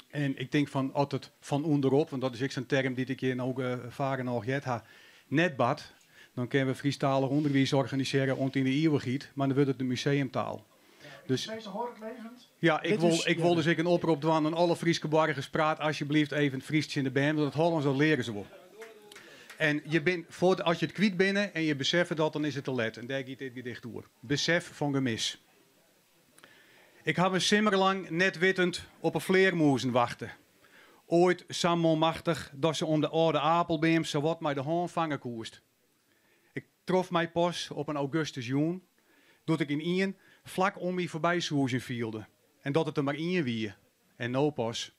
En ik denk van altijd van onderop, want dat is ook zo'n term die ik hier ook vaker nog heb, net bad, dan kunnen we Friestalig onderwijs organiseren rond in de eeuwigheid, maar dan wordt het de museumtaal. Dus, deze hoor ik levend. Ja, ik wil dus een oproep doen aan alle Frieske borgers, praat alsjeblieft even Fries in de band, want het Hollands dat leren ze wel. En als je het kwijt bent en je beseft dat, dan is het te laat. En daar gaat dit gedicht door. Besef van gemis. Ik heb een simmerlang net wittend op een vleermoezen wachten. Ooit sammelmachtig dat ze om de oude apelbeem zo wat mij de haan vangen koest. Ik trof mij pas op een augustus joen, dat ik in ien vlak om mij voorbij soezen vielde. En dat het er maar ien wie. En nou pas.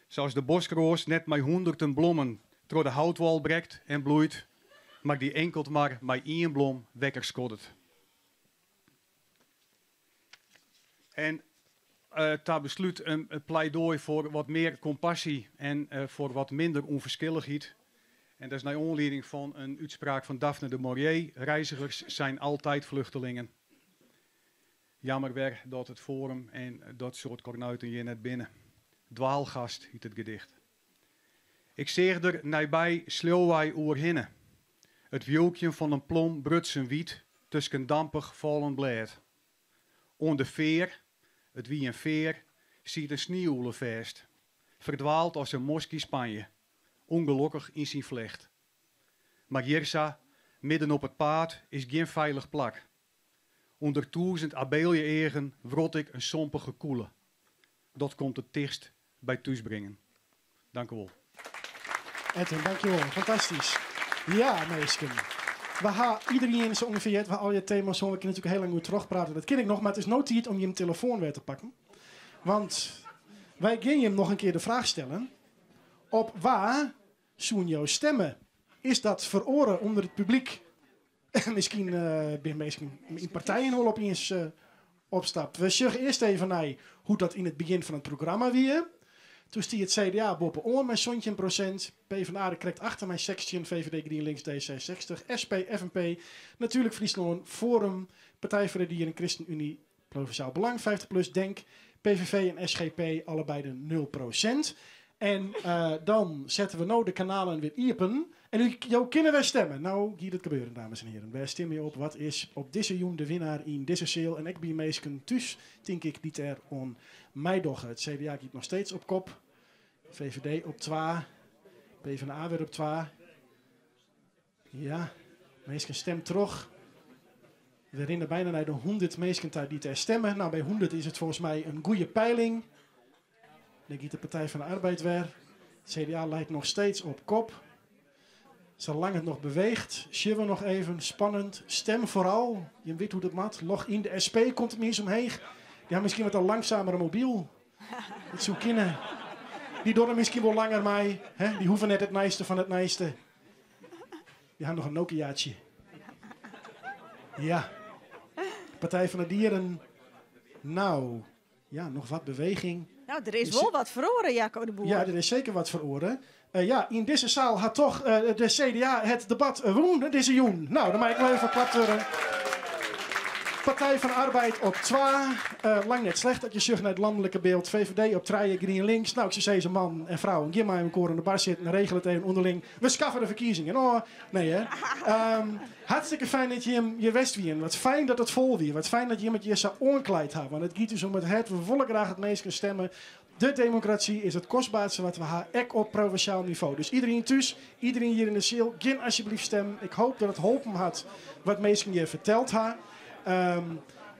Zoals de bosroos net mij honderden bloemen door de houtwal brekt en bloeit, maar die enkelt maar mij ien blom wekker skoddet. En daar besluit een pleidooi voor wat meer compassie en voor wat minder onverschilligheid. En dat is naar aanleiding van een uitspraak van Daphne de Maurier. Reizigers zijn altijd vluchtelingen. Jammer weer dat het Forum en dat soort kornuiten hier net binnen. Dwaalgast heet het gedicht. Ik zeg er nabij sleeuwwij oer hinne. Het wielkje van een plom brutsen wiet tussen dampig vallen blad. Onder veer, het wie een veer, ziet een sneeuwle vast. Verdwaald als een moski Spanje, ongelukkig in zijn vlecht. Maar Jirsa, midden op het paad, is geen veilig plak. Onder 1000 abelje-egen wrot ik een sompige koele. Dat komt het dichtst bij thuis brengen. Dank u wel. Edwin, dankjewel. Fantastisch. Ja, meisken. We gaan iedereen zo ongeveer, we al je thema's zo, we kunnen natuurlijk heel lang goed terugpraten. Dat ken ik nog, maar het is nooit tijd om je telefoon weer te pakken. Want wij gaan je hem nog een keer de vraag stellen. Op waar zoen jouw stemmen? Is dat veroren onder het publiek? Misschien ben je in partijen al opeens opstapt. We zeggen eerst even naar hoe dat in het begin van het programma weer. Toen stiet het CDA boven oor met zo'n procent. PvdA krijgt achter mijn section. VVD, GroenLinks, D66, SP, FNP. Natuurlijk Friesland, Forum, Partij voor de Dieren, ChristenUnie, Provinciaal Belang, 50PLUS, DENK, PVV en SGP, allebei de 0%. En dan zetten we nou de kanalen weer open. En jou kunnen wij stemmen. Nou, hier het gebeuren, dames en heren. Wij stemmen je op wat is op deze joen de winnaar in deze sale. En ik ben meesken thuis, denk ik, niet er on mij doggen. Het CDA gaat nog steeds op kop. VVD op 2. PvdA weer op 2. Ja, mensen stemt terug. We rennen bijna naar de 100 mensen die te stemmen. Nou, bij 100 is het volgens mij een goede peiling. Dan gaat de Partij van de Arbeid weer. CDA leidt nog steeds op kop. Zolang het nog beweegt, zien we nog even. Spannend. Stem vooral. Je weet hoe dat mat. Log in. De SP komt er eens omheen. Die hebben misschien wat een langzamere mobiel. Dat zo kunnen. Die doen er misschien wel langer mee. Hè? Die hoeven net het nijste van het nijste. Die hebben nog een Nokiaatje. Ja. Partij van de Dieren. Nou, ja, nog wat beweging. Nou, er is wel wat veroren, Jacco de Boer. Ja, er is zeker wat veroren. Ja, in deze zaal had toch de CDA het debat woen deze joen. Nou, dan mag ik wel even klappen. Partij van de Arbeid op 2. Lang net slecht dat je zucht naar het landelijke beeld. VVD op 3, GroenLinks. Nou, ik zou zeggen, man en vrouw. En maar in een koor in de bar zitten en regelen het even onderling. We schaffen de verkiezingen. Oh, nee hè. Hartstikke fijn dat je je west wien. Wat fijn dat het vol weer. Wat fijn dat je met je zo onkleid hebt. Want het gaat dus om het. We willen graag het meest kunnen stemmen. De democratie is het kostbaarste wat we hebben, ook op provinciaal niveau. Dus iedereen thuis, iedereen hier in de ziel, gaan alsjeblieft stemmen. Ik hoop dat het geholpen had wat mensen je verteld hebben.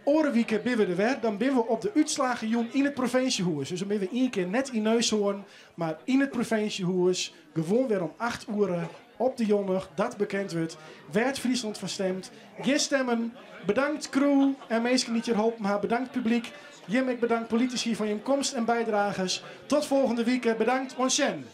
Orenwieken ben we er weer. Dan ben we op de uitslagenjoen in het provinciehuis. Dus dan ben we 1 keer net in Neushoorn, maar in het provinciehuis. Gewoon weer om 8 uur op de jongen. Dat bekend wordt. Werd Friesland verstemd. Geen stemmen. Bedankt crew en mensen die je geholpen hebben. Bedankt publiek. Jim, ik bedank politici voor je komst en bijdragers. Tot volgende week. Bedankt, onsen.